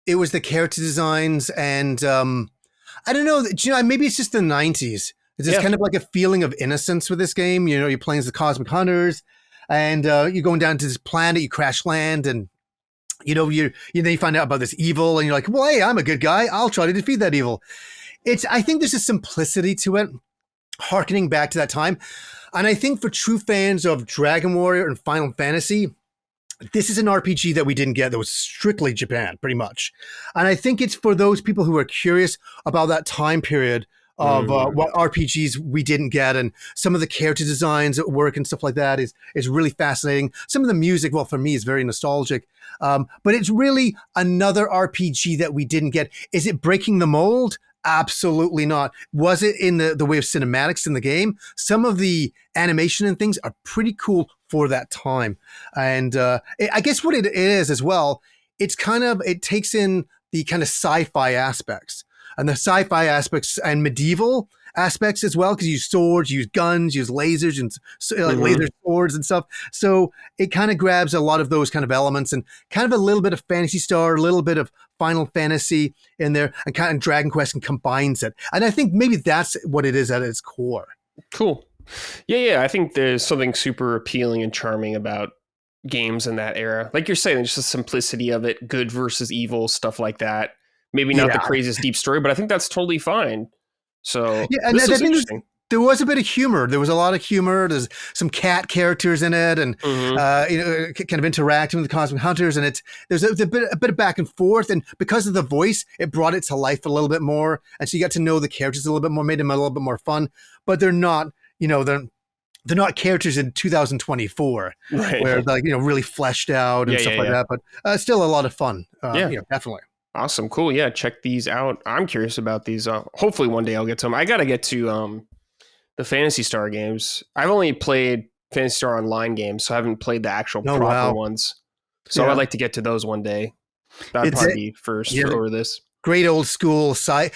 it was the character designs, and I don't know, maybe it's just the 90s. It's just kind of like a feeling of innocence with this game. You're playing as the Cosmic Hunters, and you're going down to this planet, you crash land, and you find out about this evil, and you're like, well, hey, I'm a good guy. I'll try to defeat that evil. I think there's a simplicity to it, harkening back to that time. And I think for true fans of Dragon Warrior and Final Fantasy, this is an RPG that we didn't get that was strictly Japan, pretty much. And I think it's for those people who are curious about that time period of what RPGs we didn't get, and some of the character designs at work and stuff like that is really fascinating. Some of the music, well, for me, is very nostalgic. But it's really another RPG that we didn't get. Is it breaking the mold? Absolutely not. Was it in the way of cinematics in the game? Some of the animation and things are pretty cool for that time. And I guess what it is as well, it takes in the kind of sci-fi aspects. And the sci-fi aspects and medieval aspects as well, because you use swords, use guns, use lasers and laser swords and stuff. So it kind of grabs a lot of those kind of elements and kind of a little bit of Phantasy Star, a little bit of Final Fantasy in there, and kind of Dragon Quest, and combines it. And I think maybe that's what it is at its core. Cool. Yeah. I think there's something super appealing and charming about games in that era. Like you're saying, just the simplicity of it, good versus evil, stuff like that. Maybe not the craziest deep story, but I think that's totally fine. So and this is interesting. There was a bit of humor. There was a lot of humor. There's some cat characters in it, and kind of interacting with the Cosmic Hunters. And there's a bit of back and forth. And because of the voice, it brought it to life a little bit more. And so you got to know the characters a little bit more, made them a little bit more fun. But they're not, they're they're not characters in 2024, Right. where like really fleshed out and stuff like that. But still a lot of fun. Definitely. Awesome, cool. Yeah, check these out. I'm curious about these. Hopefully one day I'll get to them. I gotta get to the Phantasy Star games. I've only played Phantasy Star Online games, so I haven't played the actual proper ones. So I'd like to get to those one day. That'd probably be first over this. Great old school sci-fi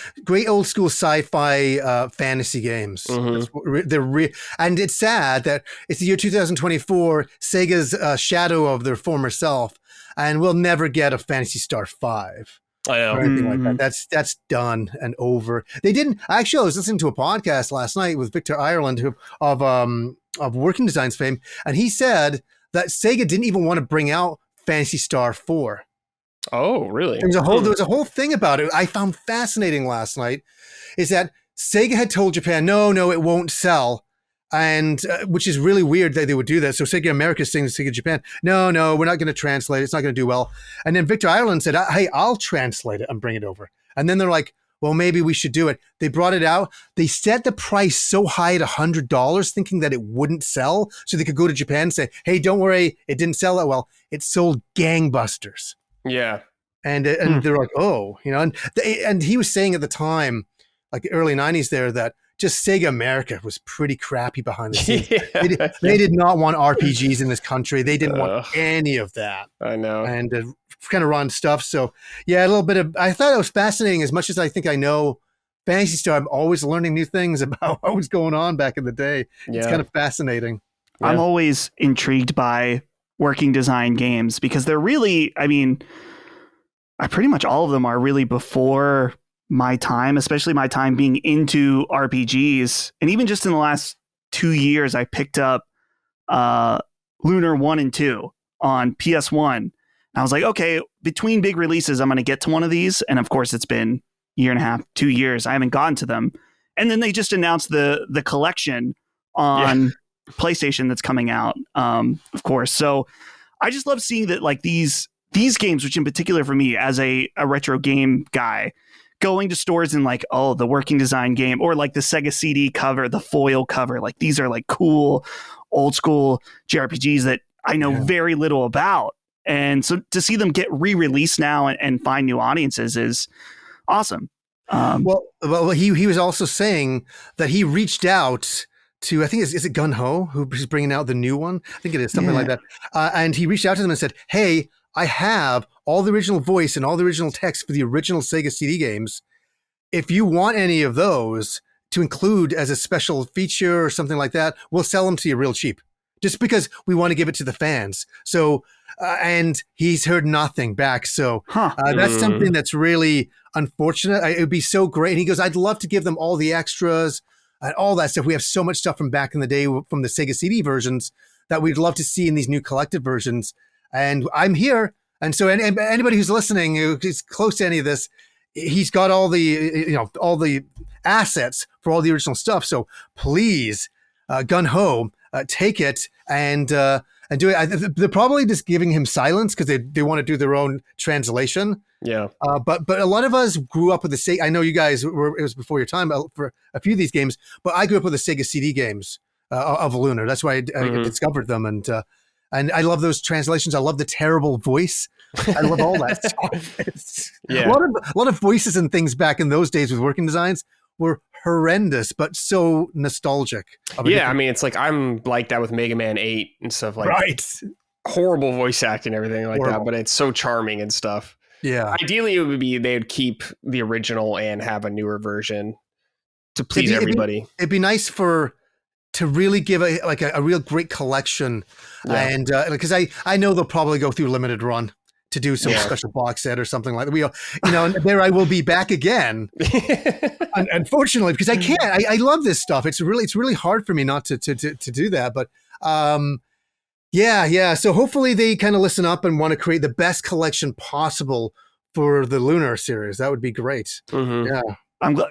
fantasy games. And it's sad that it's the year 2024. Sega's shadow of their former self, and we'll never get a Phantasy Star 5. I know. Or anything like that. That's done and over. They didn't actually. I was listening to a podcast last night with Victor Ireland of Working Designs fame, and he said that Sega didn't even want to bring out Phantasy Star 4. Oh, really? There was a whole thing about it I found fascinating last night, is that Sega had told Japan, no, it won't sell. And which is really weird that they would do that. So Sega America is saying to Sega Japan, no, we're not going to translate it. It's not going to do well. And then Victor Ireland said, hey, I'll translate it and bring it over. And then they're like, well, maybe we should do it. They brought it out. They set the price so high at $100, thinking that it wouldn't sell. So they could go to Japan and say, hey, don't worry, it didn't sell that well. It sold gangbusters. Yeah. And they're like, oh, and he was saying at the time, like the early 90s there, that just Sega America was pretty crappy behind the scenes. They did not want RPGs in this country. They didn't want any of that. I know. And kind of run stuff. So yeah, a little bit of, I thought it was fascinating. As much as I think I know Phantasy Star, I'm always learning new things about what was going on back in the day. Yeah. It's kind of fascinating. Yeah. I'm always intrigued by working design games because they're really, pretty much all of them are really before my time, especially my time being into RPGs. And even just in the last 2 years, I picked up Lunar 1 and 2 on PS1. And I was like, okay, between big releases, I'm going to get to one of these. And of course, it's been a year and a half, 2 years. I haven't gotten to them. And then they just announced the collection on PlayStation that's coming out, of course. So I just love seeing that, like, these games, which in particular for me as a retro game guy, going to stores and like, oh, the working design game, or like the Sega CD cover, the foil cover, like these are like cool old school JRPGs that I know very little about. And so to see them get re-released now and find new audiences is awesome. Well, he was also saying that he reached out to, I think, is it Gun Ho who's bringing out the new one? I think it is something like that. And he reached out to them and said, hey, I have all the original voice and all the original text for the original Sega CD games. If you want any of those to include as a special feature or something like that, we'll sell them to you real cheap, just because we want to give it to the fans. So, and he's heard nothing back. So that's something that's really unfortunate. It would be so great. And he goes, I'd love to give them all the extras and all that stuff. We have so much stuff from back in the day from the Sega CD versions that we'd love to see in these new collective versions. And I'm here. And so anybody who's listening, who is close to any of this, he's got all the assets for all the original stuff. So please, gun ho, take it and do it. They're probably just giving him silence because they want to do their own translation. Yeah. But a lot of us grew up with the Sega. I know you guys it was before your time for a few of these games, but I grew up with the Sega CD games of Lunar. That's why I discovered them. And I love those translations. I love the terrible voice. I love all that stuff. A lot of voices and things back in those days with working designs were horrendous, but so nostalgic. It's like I'm like that with Mega Man 8 and stuff like horrible voice acting and everything like that, but it's so charming and stuff. Yeah. Ideally, it would be they'd keep the original and have a newer version to please everybody. It'd be nice to really give a real great collection. And because I know they'll probably go through limited run to do some special box set or something like that. And there I will be back again. Unfortunately, because I can't. I love this stuff. It's really hard for me not to do that. But so hopefully they kind of listen up and want to create the best collection possible for the Lunar series. That would be great. Yeah.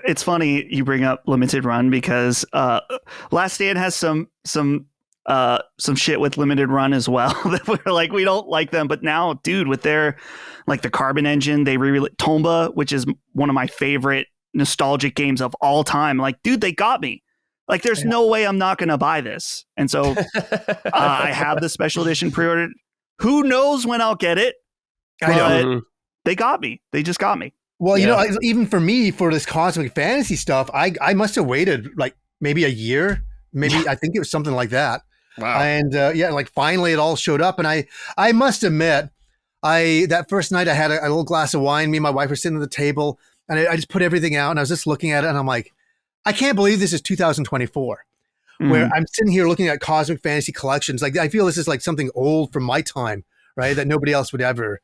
It's funny you bring up limited run because Last Stand has some shit with limited run as well that we're like, we don't like them. But now, dude, with their like the Carbon engine, they re-released Tomba, which is one of my favorite nostalgic games of all time. Like, dude, they got me. Like, there's no way I'm not going to buy this. And so I have the special edition pre-ordered. Who knows when I'll get it? I know. They got me. They just got me. Well, you know, even for me, for this cosmic fantasy stuff, I must have waited like maybe a year. Maybe I think it was something like that. Wow. And like finally it all showed up. And I must admit, that first night I had a little glass of wine. Me and my wife were sitting at the table, and I just put everything out, and I was just looking at it, and I'm like, I can't believe this is 2024, where I'm sitting here looking at cosmic fantasy collections. Like, I feel this is like something old from my time, right? That nobody else would ever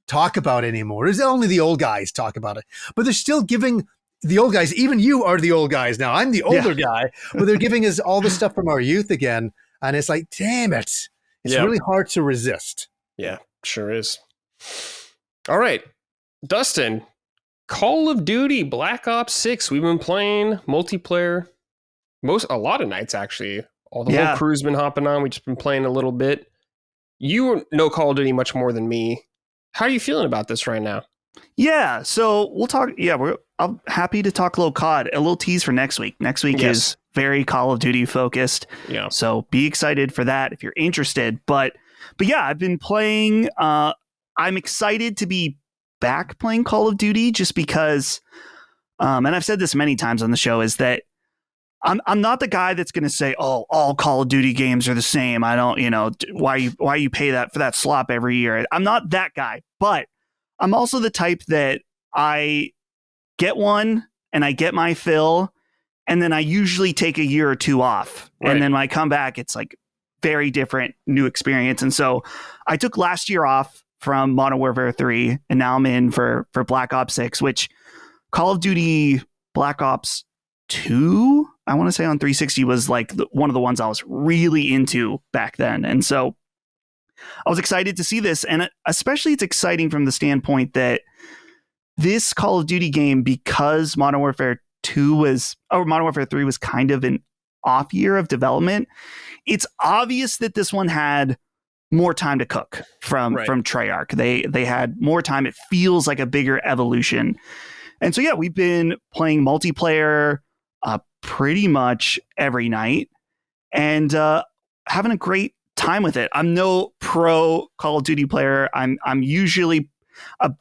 talk about anymore. It's only the old guys talk about it, but they're still giving the old guys. Even you are the old guys now. I'm the older guy, but they're giving us all this stuff from our youth again, and it's like, damn it, it's really hard to resist. Yeah, sure is. All right, Dustin. Call of Duty Black Ops 6. We've been playing multiplayer a lot of nights, actually. All the whole crew's been hopping on. We've just been playing a little bit. You know Call of Duty much more than me. How are you feeling about this right now? Yeah, so we'll talk. Yeah, I'm happy to talk a little COD. A little tease for next week. Next week is very Call of Duty focused. Yeah. So be excited for that if you're interested. But yeah, I've been playing. I'm excited to be back playing Call of Duty just because, and I've said this many times on the show, is that I'm not the guy that's going to say, oh, all Call of Duty games are the same. I don't, why you pay that for that slop every year. I'm not that guy, but I'm also the type that I get one and I get my fill, and then I usually take a year or two off. Right. And then when I come back, it's like very different new experience. And so I took last year off from Modern Warfare 3, and now I'm in for Black Ops 6, which Call of Duty Black Ops 2, I want to say on 360 was like one of the ones I was really into back then. And so I was excited to see this, and especially it's exciting from the standpoint that this Call of Duty game, because Modern Warfare 3 was kind of an off year of development, it's obvious that this one had more time to cook from Treyarch. They had more time. It feels like a bigger evolution. And so, yeah, we've been playing multiplayer pretty much every night and having a great time with it. I'm no pro Call of Duty player. I'm usually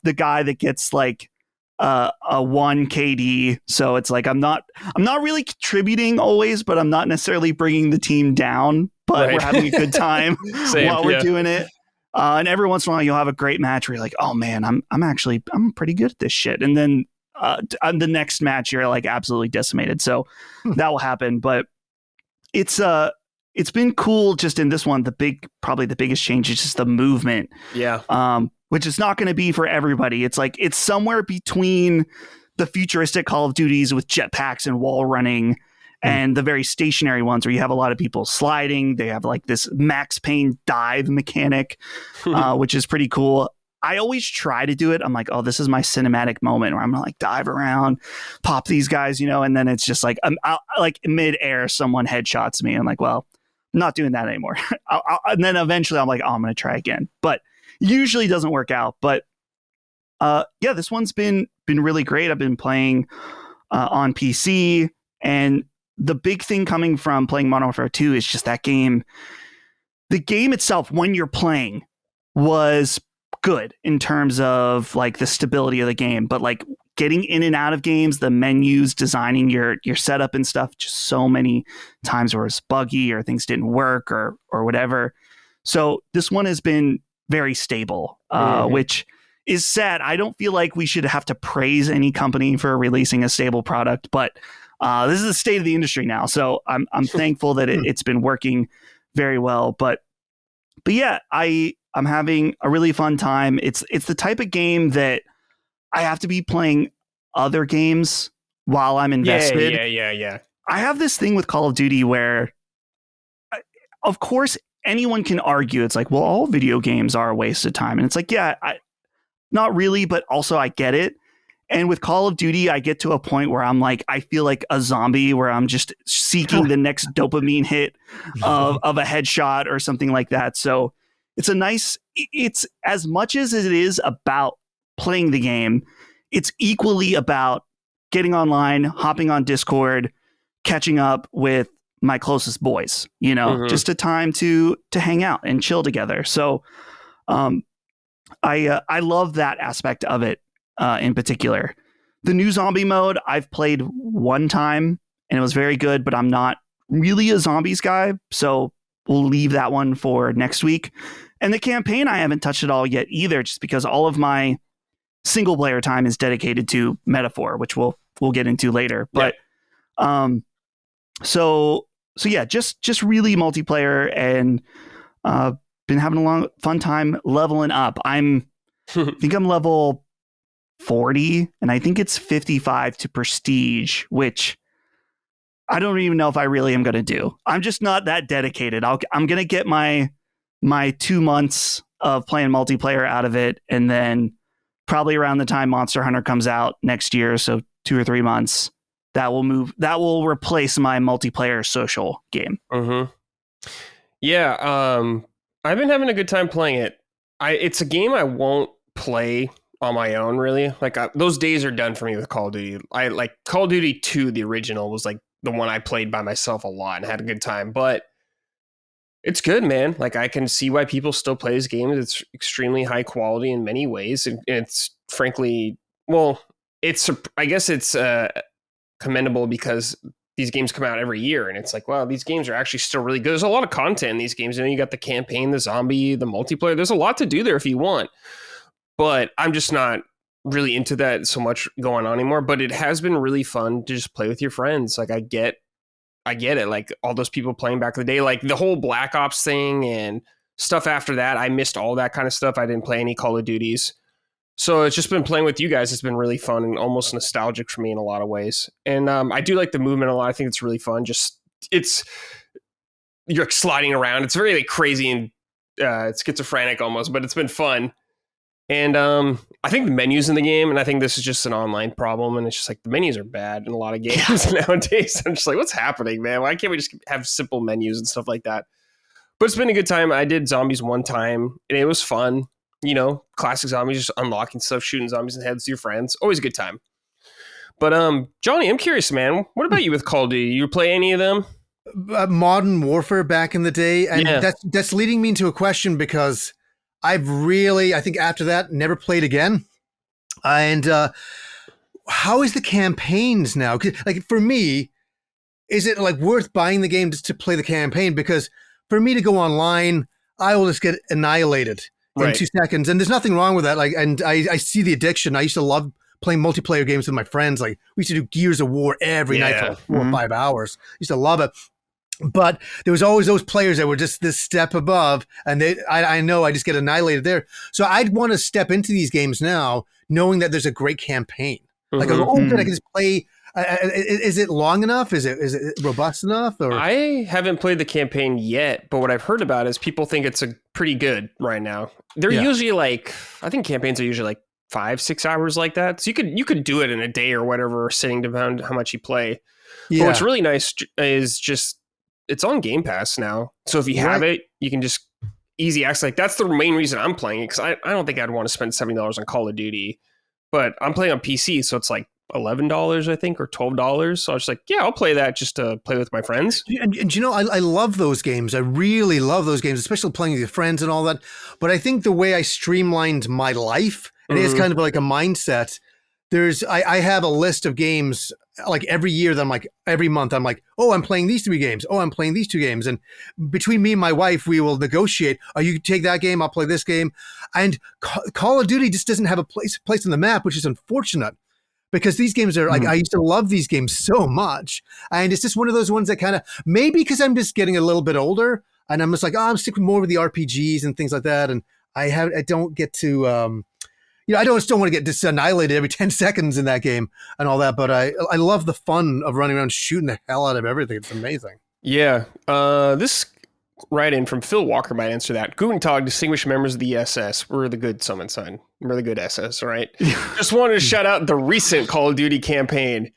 the guy that gets like a 1 KD. So it's like I'm not really contributing always, but I'm not necessarily bringing the team down. But we're having a good time while we're doing it. And every once in a while, you'll have a great match where you're like, oh man, I'm pretty good at this shit. And then on the next match, you're like absolutely decimated. So that will happen. But it's been cool just in this one. Probably the biggest change is just the movement. Yeah. Which is not going to be for everybody. It's like, it's somewhere between the futuristic Call of Duties with jetpacks and wall running and the very stationary ones where you have a lot of people sliding. They have like this Max Payne dive mechanic, which is pretty cool. I always try to do it. I'm like, oh, this is my cinematic moment where I'm gonna like dive around, pop these guys, and then it's just like, like midair, someone headshots me. I'm like, well, I'm not doing that anymore. And then eventually I'm like, oh, I'm going to try again, but usually doesn't work out. But yeah, this one's been really great. I've been playing on PC, and the big thing coming from playing Modern Warfare 2 is just that game. The game itself, when you're playing, was good in terms of like the stability of the game, but like getting in and out of games, the menus, designing your setup and stuff, just so many times where it's buggy or things didn't work or whatever. So this one has been very stable, which is sad. I don't feel like we should have to praise any company for releasing a stable product, but this is the state of the industry now. So I'm thankful that it's been working very well. But yeah, I'm having a really fun time. It's the type of game that I have to be playing other games while I'm invested. Yeah. I have this thing with Call of Duty where, of course, anyone can argue. It's like, well, all video games are a waste of time. And it's like, yeah, not really, but also I get it. And with Call of Duty, I get to a point where I'm like, I feel like a zombie where I'm just seeking the next dopamine hit of a headshot or something like that. So it's as much as it is about playing the game, it's equally about getting online, hopping on Discord, catching up with my closest boys, just a time to hang out and chill together. So I love that aspect of it in particular. The new zombie mode I've played one time and it was very good, but I'm not really a zombies guy. So we'll leave that one for next week. And the campaign, I haven't touched it all yet either, just because all of my single player time is dedicated to Metaphor, which we'll get into later. But so yeah, just really multiplayer, and been having a fun time leveling up. I think I'm level 40, and I think it's 55 to prestige, which I don't even know if I really am going to do. I'm just not that dedicated. I'm going to get my 2 months of playing multiplayer out of it, and then probably around the time Monster Hunter comes out next year, so 2 or 3 months, that will replace my multiplayer social game. Yeah, I've been having a good time playing it. It's a game I won't play on my own, really. Like those days are done for me with Call of Duty. I like Call of Duty 2, the original, was like the one I played by myself a lot and had a good time. But it's good, man. Like I can see why people still play this game. It's extremely high quality in many ways, and it's frankly, well, I guess it's commendable because these games come out every year, and it's like, wow, these games are actually still really good. There's a lot of content in these games. You got the campaign, the zombie, the multiplayer. There's a lot to do there if you want. But I'm just not really into that so much going on anymore. But it has been really fun to just play with your friends. Like I get it. Like all those people playing back in the day, like the whole Black Ops thing and stuff after that. I missed all that kind of stuff. I didn't play any Call of Duties. So it's just been playing with you guys. It's been really fun and almost nostalgic for me in a lot of ways. And I do like the movement a lot. I think it's really fun. You're sliding around. It's very like crazy and schizophrenic almost, but it's been fun. And I think the menus in the game, and I think this is just an online problem, and it's just like the menus are bad in a lot of games nowadays. I'm just like, what's happening, man? Why can't we just have simple menus and stuff like that? But it's been a good time. I did zombies one time, and it was fun. Classic zombies, just unlocking stuff, shooting zombies in the heads to your friends. Always a good time. But Johnny, I'm curious, man. What about you with Call of Duty? You play any of them? Modern Warfare back in the day, and that's leading me into a question because I think after that, never played again. And how is the campaigns now? Like for me, is it like worth buying the game just to play the campaign? Because for me to go online, I will just get annihilated in 2 seconds. And there's nothing wrong with that. Like, and I see the addiction. I used to love playing multiplayer games with my friends. Like we used to do Gears of War every night for like 4 or 5 hours. I used to love it. But there was always those players that were just this step above, and I know I just get annihilated there. So I'd want to step into these games now, knowing that there's a great campaign. Like, good, I can just play. Is it long enough? Is it robust enough? Or I haven't played the campaign yet, but what I've heard about is people think it's a pretty good right now. They're usually like, I think campaigns are usually like 5-6 hours like that. So you could do it in a day or whatever, sitting depending on how much you play. Yeah. But what's really nice is just it's on Game Pass now. So if you have it, you can just easy access. Like that's the main reason I'm playing it, because I don't think I'd want to spend $70 on Call of Duty, but I'm playing on PC, so it's like $11, I think, or $12. So I was like, yeah, I'll play that just to play with my friends. And you know, I love those games. I really love those games, especially playing with your friends and all that. But I think the way I streamlined my life, it is kind of like a mindset. I have a list of games like every year that I'm like, every month I'm like, oh, I'm playing these 3 games. Oh, I'm playing these 2 games. And between me and my wife, we will negotiate. Oh, you take that game, I'll play this game. And Call of Duty just doesn't have a place on the map, which is unfortunate. Because these games are like, I used to love these games so much. And it's just one of those ones that kind of, maybe because I'm just getting a little bit older and I'm just like, oh, I'm sticking more with the RPGs and things like that. And I don't get to, I just don't want to get just annihilated every 10 seconds in that game and all that. But I love the fun of running around shooting the hell out of everything. It's amazing. Yeah. This write-in from Phil Walker might answer that. Guten Tag, distinguished members of the SS. We're the good summon sign. We're the good SS, all right? Just wanted to shout out the recent Call of Duty campaign.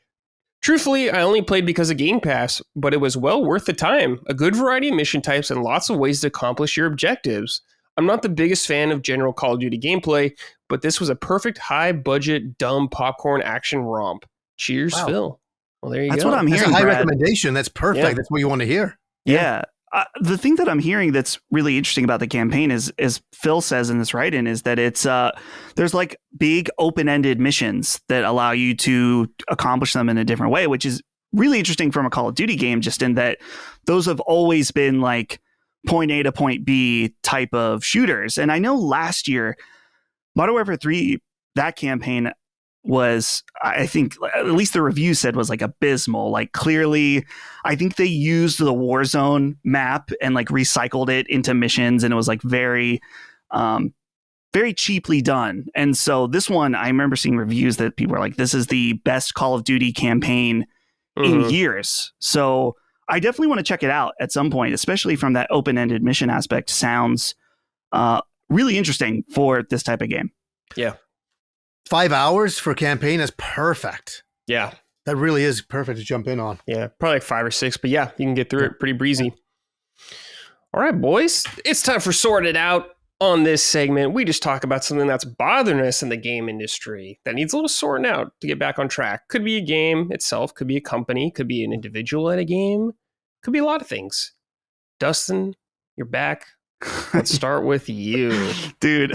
Truthfully, I only played because of Game Pass, but it was well worth the time. A good variety of mission types and lots of ways to accomplish your objectives. I'm not the biggest fan of general Call of Duty gameplay, but this was a perfect high-budget, dumb popcorn action romp. Cheers, Phil. Well, there you That's go. what I'm hearing. That's a high Brad. recommendation. That's perfect. Yeah. That's what you want to hear. Yeah. The thing that I'm hearing that's really interesting about the campaign is, as Phil says in this write-in, is that it's there's like big open-ended missions that allow you to accomplish them in a different way, which is really interesting from a Call of Duty game, just in that those have always been like point A to point B type of shooters. And I know last year, Modern Warfare 3, that campaign was, I think, at least the review said, was like abysmal. Like, clearly, I think they used the Warzone map and like recycled it into missions, and it was like very cheaply done. And so this one, I remember seeing reviews that people were like, this is the best Call of Duty campaign in years. So I definitely want to check it out at some point, especially from that open-ended mission aspect. Sounds really interesting for this type of game. Yeah. 5 hours for a campaign is perfect. Yeah. That really is perfect to jump in on. Yeah. Probably like 5 or 6, but yeah, you can get through it pretty breezy. All right, boys. It's time for Sort It Out. On this segment, we just talk about something that's bothering us in the game industry that needs a little sorting out to get back on track. Could be a game itself, could be a company, could be an individual at a game, could be a lot of things. Dustin, you're back. Let's start with you. Dude.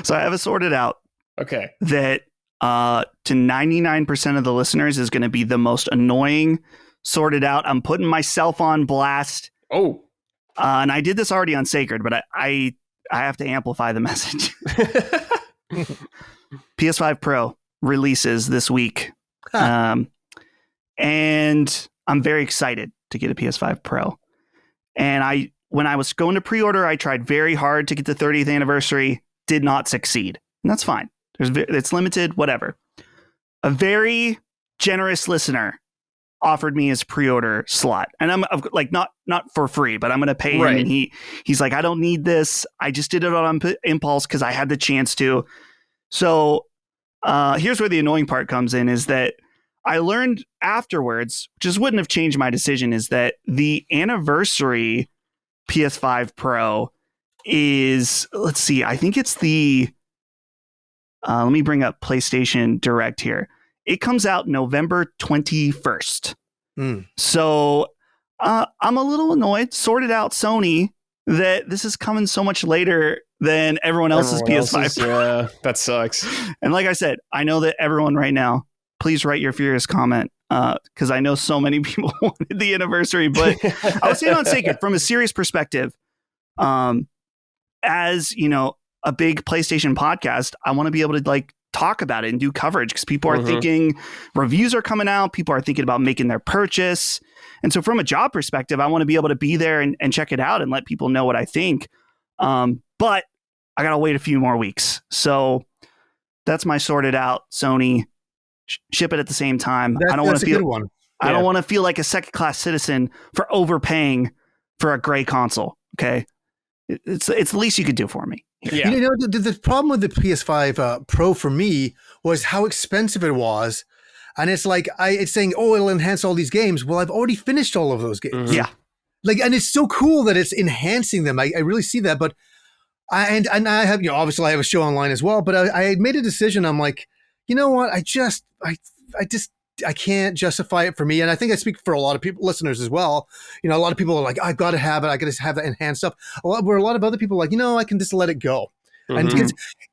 So I have it sorted out. Okay. That to 99% of the listeners is going to be the most annoying sorted out. I'm putting myself on blast. Oh. And I did this already on Sacred, but I have to amplify the message. PS5 Pro releases this week. And I'm very excited to get a PS5 Pro. And when I was going to pre-order, I tried very hard to get the 30th anniversary, did not succeed. And that's fine. It's limited, whatever. A very generous listener offered me his pre-order slot, and I'm like not for free, but I'm going to pay him. Right. And he's like, I don't need this. I just did it on impulse because I had the chance to. So here's where the annoying part comes in: is that I learned afterwards, which just wouldn't have changed my decision, is that the anniversary PS5 Pro is, let's see, I think it's the. Let me bring up PlayStation Direct here. It comes out November 21st. So I'm a little annoyed, sorted out Sony, that this is coming so much later than everyone else's PS5. Yeah, that sucks. And like I said, I know that everyone right now, please write your furious comment, because I know so many people wanted the anniversary. But I was saying on Sacred, from a serious perspective, as you know, a big PlayStation podcast, I want to be able to like talk about it and do coverage, because people are thinking reviews are coming out. People are thinking about making their purchase. And so from a job perspective, I want to be able to be there and check it out and let people know what I think. But I got to wait a few more weeks. So that's my sorted out. Sony, ship it at the same time. I don't want to feel one. I don't want to feel like a second class citizen for overpaying for a gray console. Okay. It's the least you could do for me. Yeah. You know, the problem with the PS5 Pro for me was how expensive it was. And it's like, it's saying, oh, it'll enhance all these games. Well, I've already finished all of those games. Yeah. Like, and it's so cool that it's enhancing them. I really see that. But I have, you know, obviously I have a show online as well, but I made a decision. I'm like, you know what? I can't justify it for me. And I think I speak for a lot of people, listeners as well. You know, a lot of people are like, I've got to have it. I got to have that enhanced stuff. Where a lot of other people are like, you know, I can just let it go. And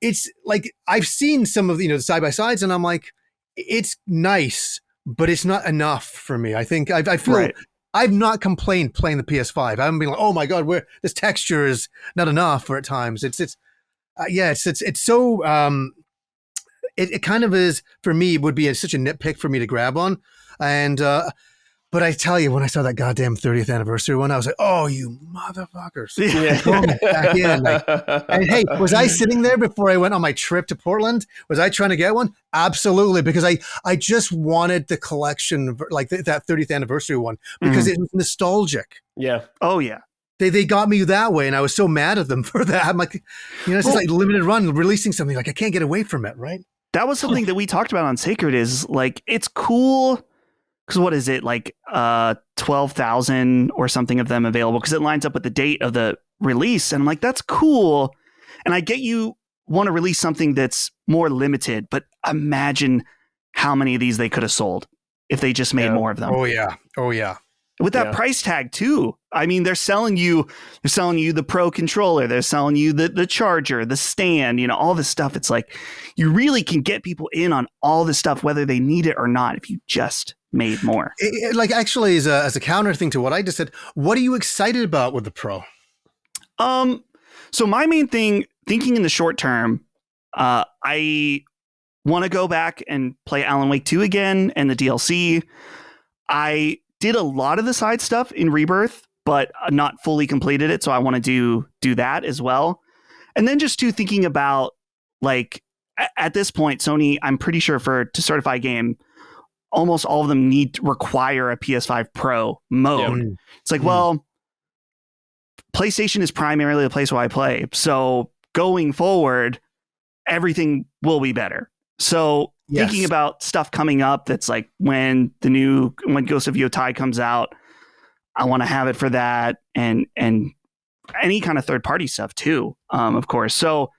it's like, I've seen some of, you know, the side by sides, and I'm like, it's nice, but it's not enough for me. I think I feel I've not complained playing the PS5. I haven't been like, oh my God, this texture is not enough for at times. It's so, it kind of is, for me, would be such a nitpick for me to grab on. And, but I tell you, when I saw that goddamn 30th anniversary one, I was like, oh, you motherfuckers. Yeah. Back in. Like, and hey, was I sitting there before I went on my trip to Portland? Was I trying to get one? Absolutely. Because I just wanted the collection, like that 30th anniversary one, because it was nostalgic. Yeah. Oh, yeah. They got me that way, and I was so mad at them for that. I'm like, you know, it's just like limited run, releasing something, like I can't get away from it, right? That was something that we talked about on Sacred, is like, it's cool. Because what is it, like 12,000 or something of them available, because it lines up with the date of the release. And I'm like, that's cool. And I get you want to release something that's more limited, but imagine how many of these they could have sold. if they just made more of them. Oh yeah. With that price tag too. I mean, they're selling you the Pro controller, they're selling you the charger, the stand, all this stuff. It's like you really can get people in on all this stuff, whether they need it or not, if you just made more. Like actually, as a counter thing to what I just said, what are you excited about with the Pro? So my main thing, thinking in the short term, I want to go back and play Alan Wake 2 again and the DLC. I did a lot of the side stuff in Rebirth, but not fully completed it. So I want to do that as well. And then just thinking about, like, at this point, Sony, I'm pretty sure to certify a game, almost all of them require a PS5 Pro mode. Yep. It's like, well, PlayStation is primarily the place where I play. So going forward, everything will be better. So thinking about stuff coming up, that's like when Ghost of Yotai comes out, I want to have it for that, and any kind of third party stuff too, of course. So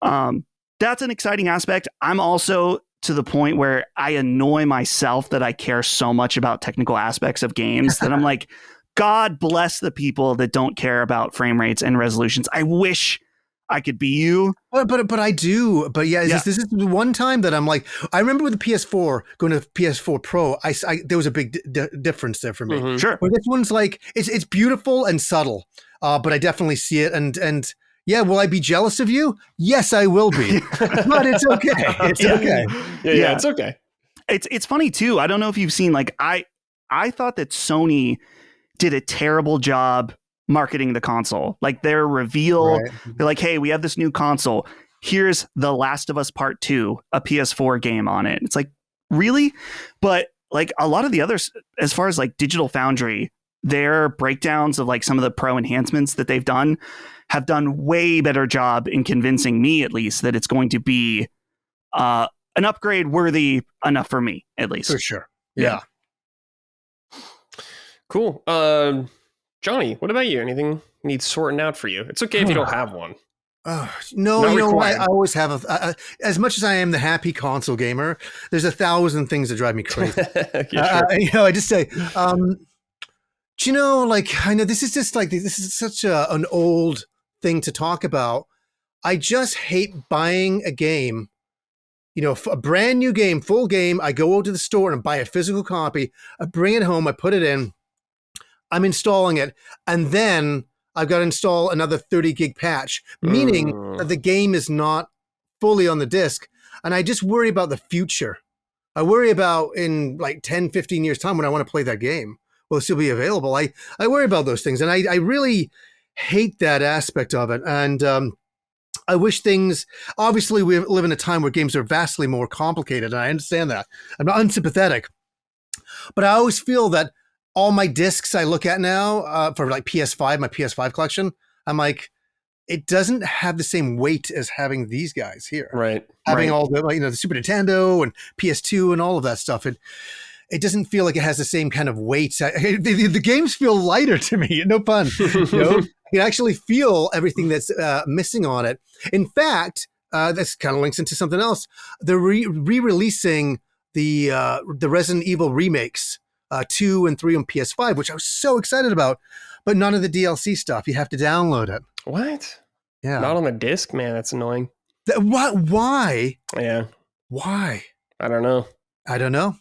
that's an exciting aspect. I'm also to the point where I annoy myself that I care so much about technical aspects of games that I'm like, God bless the people that don't care about frame rates and resolutions. I wish I could be you. But I do. But this is the one time that I'm like, I remember with the PS4 going to PS4 Pro, I there was a big difference there for me. Mm-hmm. Sure. But this one's like, it's beautiful and subtle, but I definitely see it. And yeah, will I be jealous of you? Yes, I will be. But it's okay. It's okay. Yeah, it's okay. It's funny too. I don't know if you've seen, like, I thought that Sony did a terrible job marketing the console. Like, their reveal, they're like, hey, we have this new console. Here's The Last of Us Part 2, a PS4 game on it. It's like, really? But like a lot of the others, as far as like Digital Foundry, their breakdowns of like some of the Pro enhancements that they've done have done way better job in convincing me, at least, that it's going to be an upgrade worthy enough for me, at least. For sure. Yeah. Cool. Johnny, what about you? Anything needs sorting out for you? It's okay if you don't have one. No, I always have as much as I am the happy console gamer, there's 1,000 things that drive me crazy. Sure. I just say, like, I know this is such an old thing to talk about. I just hate buying a game, a brand new game, full game. I go out to the store and buy a physical copy. I bring it home. I put it in. I'm installing it. And then I've got to install another 30 gig patch, meaning that the game is not fully on the disc. And I just worry about the future. I worry about in like 10, 15 years time when I want to play that game, will it still be available? I worry about those things. And I really hate that aspect of it. And I wish things, obviously we live in a time where games are vastly more complicated. And I understand that. I'm not unsympathetic, but I always feel that all my discs I look at now for like PS5, my PS5 collection, I'm like, it doesn't have the same weight as having these guys here. Right. Having all the, the Super Nintendo and PS2 and all of that stuff. It doesn't feel like it has the same kind of weight. The games feel lighter to me. No pun. You actually feel everything that's missing on it. In fact, this kind of links into something else. They're re-releasing the Resident Evil remakes, 2 and 3 on PS5, which I was so excited about, but none of the DLC stuff. You have to download it. What? Yeah. Not on the disc? Man, that's annoying. What? Why? Yeah. Why? I don't know.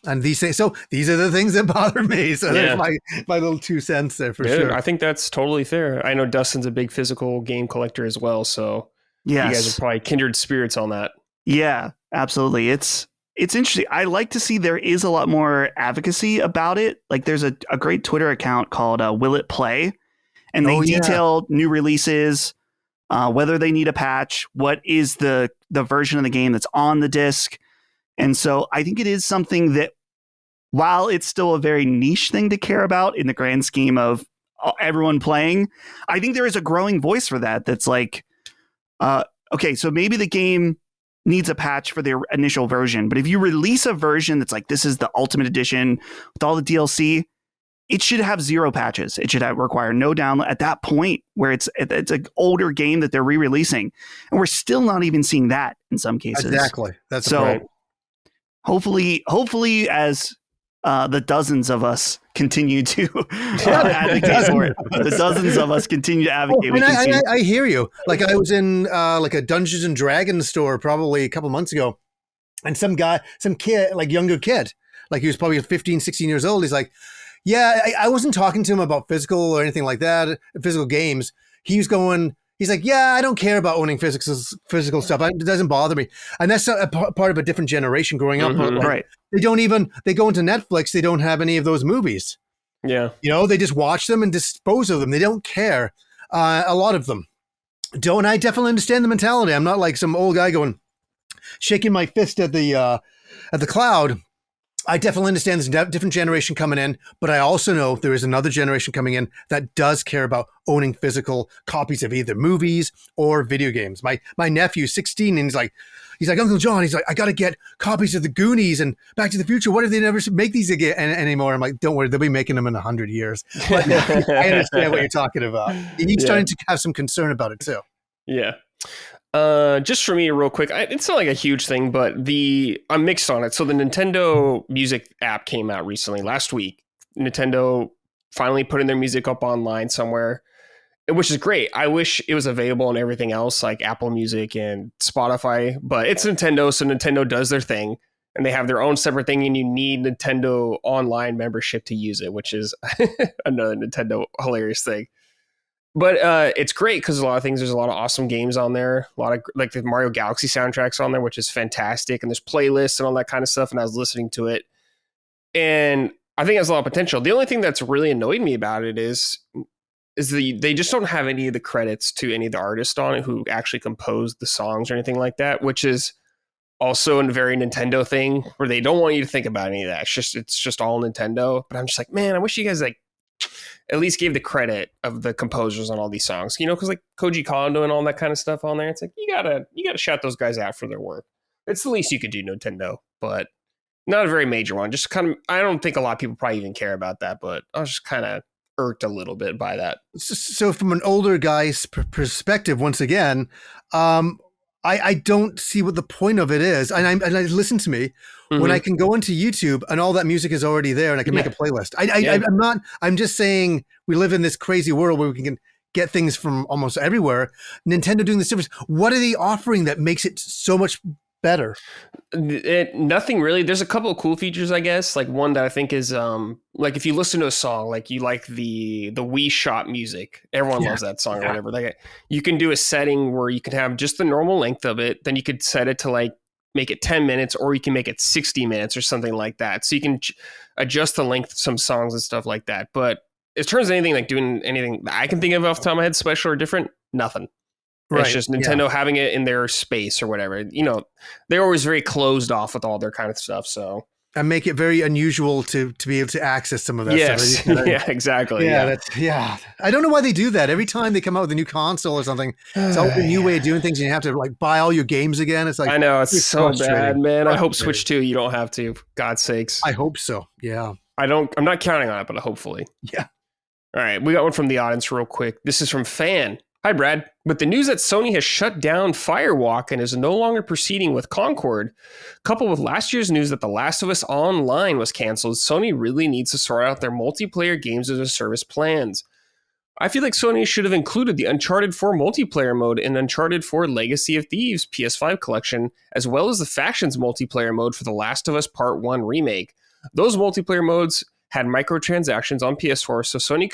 And these are the things that bother me. So there's my little 2 cents there for sure. I think that's totally fair. I know Dustin's a big physical game collector as well. So you guys are probably kindred spirits on that. Yeah, absolutely. It's interesting. I like to see there is a lot more advocacy about it. Like, there's a great Twitter account called Will It Play? And they detail new releases, whether they need a patch, what is the version of the game that's on the disc. And so I think it is something that, while it's still a very niche thing to care about in the grand scheme of everyone playing, I think there is a growing voice for that. That's like, okay, so maybe the game needs a patch for the initial version, but if you release a version that's like, this is the ultimate edition with all the DLC, it should have 0 patches. It should require no download at that point, where it's an older game that they're re-releasing, and we're still not even seeing that in some cases. Exactly. That's so. Hopefully, as the dozens of us continue to advocate for it. The dozens of us continue to advocate. I hear you. Like I was in like a Dungeons and Dragons store probably a couple months ago, and some kid, like younger kid, like he was probably 15, 16 years old. He's like, yeah, I wasn't talking to him about physical or anything like that, physical games. He's like, yeah, I don't care about owning physical stuff. It doesn't bother me. And that's a part of a different generation growing up. Mm-hmm, like, right. They go into Netflix. They don't have any of those movies. Yeah. They just watch them and dispose of them. They don't care. A lot of them don't. I definitely understand the mentality. I'm not like some old guy shaking my fist at the cloud. I definitely understand there's a different generation coming in, but I also know there is another generation coming in that does care about owning physical copies of either movies or video games. My nephew's 16 and he's like, Uncle John, he's like, I got to get copies of the Goonies and Back to the Future. What if they never make these again anymore? I'm like, don't worry, they'll be making them in 100 years. But I understand what you're talking about. And he's starting to have some concern about it too. Yeah. Just for me real quick, it's not like a huge thing, but I'm mixed on it. So the Nintendo Music app came out recently, last week. Nintendo finally putting their music up online somewhere, which is great. I wish it was available on everything else like Apple Music and Spotify, but it's Nintendo, so Nintendo does their thing and they have their own separate thing, and you need Nintendo online membership to use it, which is another Nintendo hilarious thing. But it's great because there's a lot of awesome games on there. A lot of like the Mario Galaxy soundtracks on there, which is fantastic. And there's playlists and all that kind of stuff. And I was listening to it. And I think it has a lot of potential. The only thing that's really annoyed me about it is they just don't have any of the credits to any of the artists on it who actually composed the songs or anything like that, which is also a very Nintendo thing where they don't want you to think about any of that. It's just all Nintendo. But I'm just like, man, I wish you guys at least gave the credit of the composers on all these songs, because like Koji Kondo and all that kind of stuff on there, it's like you gotta shout those guys out for their work. It's the least you could do, Nintendo, but not a very major one. Just kind of, I don't think a lot of people probably even care about that, but I was just kind of irked a little bit by that. So from an older guy's perspective, once again, I don't see what the point of it is. And I listen to me when I can go into YouTube and all that music is already there and I can make a playlist. I'm just saying we live in this crazy world where we can get things from almost everywhere. Nintendo doing the service. What are they offering that makes it so much better? Nothing really. There's a couple of cool features, I guess. Like one that I think is like if you listen to a song, like you like the Wii Shop music, everyone loves that song or whatever. Like you can do a setting where you can have just the normal length of it. Then you could set it to like make it 10 minutes or you can make it 60 minutes or something like that. So you can adjust the length of some songs and stuff like that. But in terms of anything like doing anything I can think of off the top of my head, special or different, nothing. Right. It's just Nintendo having it in their space or whatever. They're always very closed off with all their kind of stuff. So and make it very unusual to be able to access some of that stuff. Yeah, exactly. Yeah. I don't know why they do that. Every time they come out with a new console or something, it's always a new way of doing things, and you have to like buy all your games again. It's like I know it's so bad, man. I hope Switch 2 you don't have to. God's sakes. I hope so. Yeah. I'm not counting on it, but hopefully. Yeah. All right, we got one from the audience real quick. This is from Fan. Hi, Brad. With the news that Sony has shut down Firewalk and is no longer proceeding with Concord, coupled with last year's news that The Last of Us Online was canceled, Sony really needs to sort out their multiplayer games as a service plans. I feel like Sony should have included the Uncharted 4 multiplayer mode in Uncharted 4 Legacy of Thieves PS5 collection, as well as the Factions multiplayer mode for The Last of Us Part 1 Remake. Those multiplayer modes had microtransactions on PS4, so Sony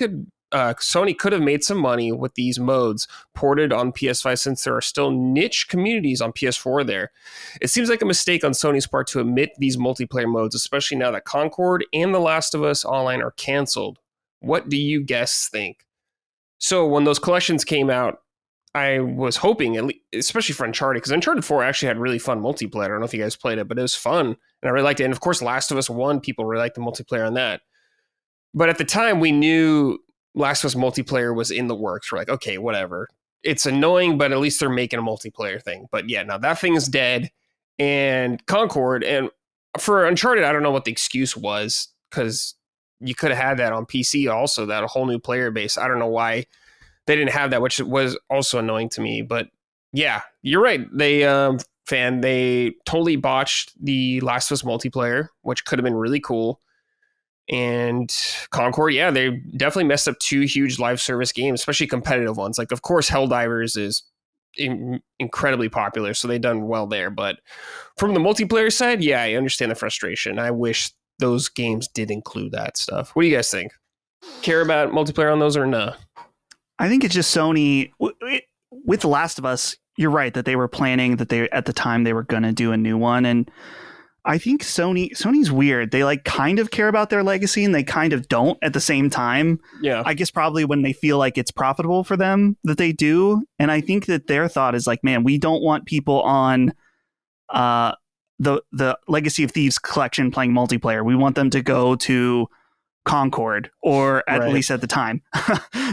could have made some money with these modes ported on PS5 since there are still niche communities on PS4 there. It seems like a mistake on Sony's part to omit these multiplayer modes, especially now that Concord and The Last of Us Online are canceled. What do you guys think? So when those collections came out, I was hoping, especially for Uncharted, because Uncharted 4 actually had really fun multiplayer. I don't know if you guys played it, but it was fun, and I really liked it. And of course, Last of Us 1, people really liked the multiplayer on that. But at the time, we knew Last of Us multiplayer was in the works. We're like, okay, whatever. It's annoying, but at least they're making a multiplayer thing. But yeah, now that thing is dead. And Concord, and for Uncharted, I don't know what the excuse was, because you could have had that on PC also, that a whole new player base. I don't know why they didn't have that, which was also annoying to me. But yeah, you're right. They totally botched the Last of Us multiplayer, which could have been really cool. And Concord, yeah, they definitely messed up 2 huge live service games, especially competitive ones. Like, of course, Helldivers is incredibly popular, so they've done well there. But from the multiplayer side, yeah, I understand the frustration. I wish those games did include that stuff. What do you guys think? Care about multiplayer on those or no? I think it's just Sony with The Last of Us. You're right that they were planning that at the time they were going to do a new one. And I think Sony's weird. They like kind of care about their legacy and they kind of don't at the same time. Yeah. I guess probably when they feel like it's profitable for them that they do. And I think that their thought is like, man, we don't want people on the Legacy of Thieves collection playing multiplayer. We want them to go to Concord, or at least at the time,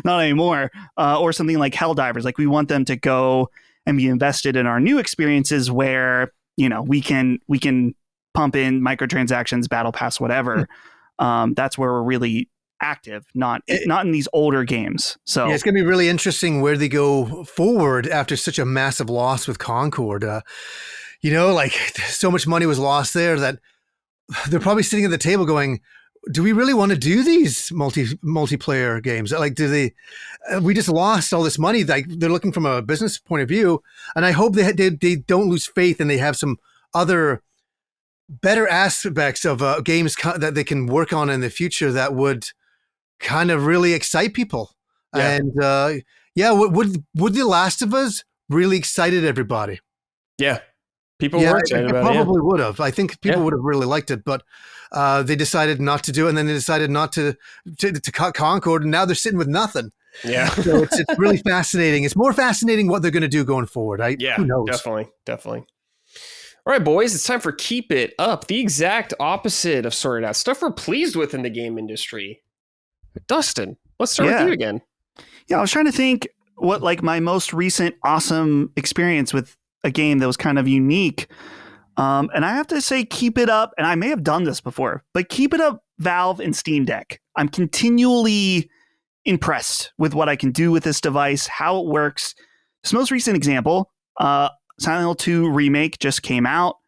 not anymore, or something like Helldivers. Like we want them to go and be invested in our new experiences where, you know, we can pump in microtransactions, battle pass, whatever. That's where we're really active, not in these older games. So yeah, it's going to be really interesting where they go forward after such a massive loss with Concord. You know, like so much money was lost there that they're probably sitting at the table going, do we really want to do these multiplayer games? Like, we just lost all this money. Like, they're looking from a business point of view, and I hope they don't lose faith and they have some other better aspects of games that they can work on in the future that would kind of really excite people. Yeah. And would The Last of Us really excited everybody? Yeah. People were excited about it. Probably would have. I think people would have really liked it, but they decided not to do it, and then they decided not to cut Concord, and now they're sitting with nothing. Yeah. So it's really fascinating. It's more fascinating what they're going to do going forward. Who knows? Definitely. All right, boys, it's time for Keep It Up, the exact opposite of Sorted Out, stuff we're pleased with in the game industry. Dustin, let's start with you again. Yeah, I was trying to think what like my most recent awesome experience with a game that was kind of unique. And I have to say, keep it up. And I may have done this before, but keep it up, Valve and Steam Deck. I'm continually impressed with what I can do with this device, how it works. This most recent example, Silent Hill 2 Remake just came out,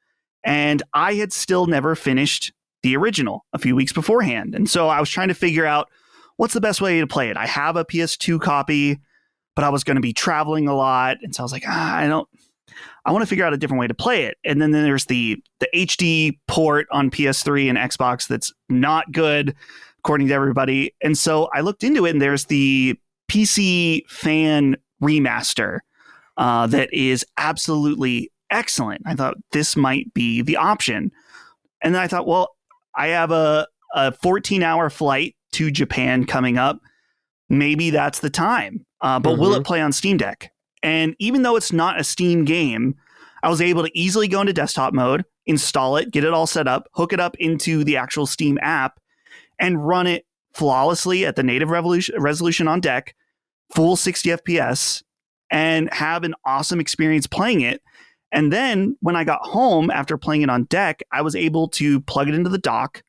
and I had still never finished the original a few weeks beforehand. And so I was trying to figure out what's the best way to play it. I have a PS2 copy, but I was going to be traveling a lot. And so I was like, I want to figure out a different way to play it. And then there's the HD port on PS3 and Xbox that's not good, according to everybody. And so I looked into it, and there's the PC Fan Remaster that is absolutely excellent. I thought this might be the option. And then I thought, well, I have a 14-hour flight to Japan coming up. Maybe that's the time. But will it play on Steam Deck? And even though it's not a Steam game, I was able to easily go into desktop mode, install it, get it all set up, hook it up into the actual Steam app, and run it flawlessly at the native resolution on deck, full 60 FPS, and have an awesome experience playing it. And then when I got home after playing it on deck, I was able to plug it into the dock,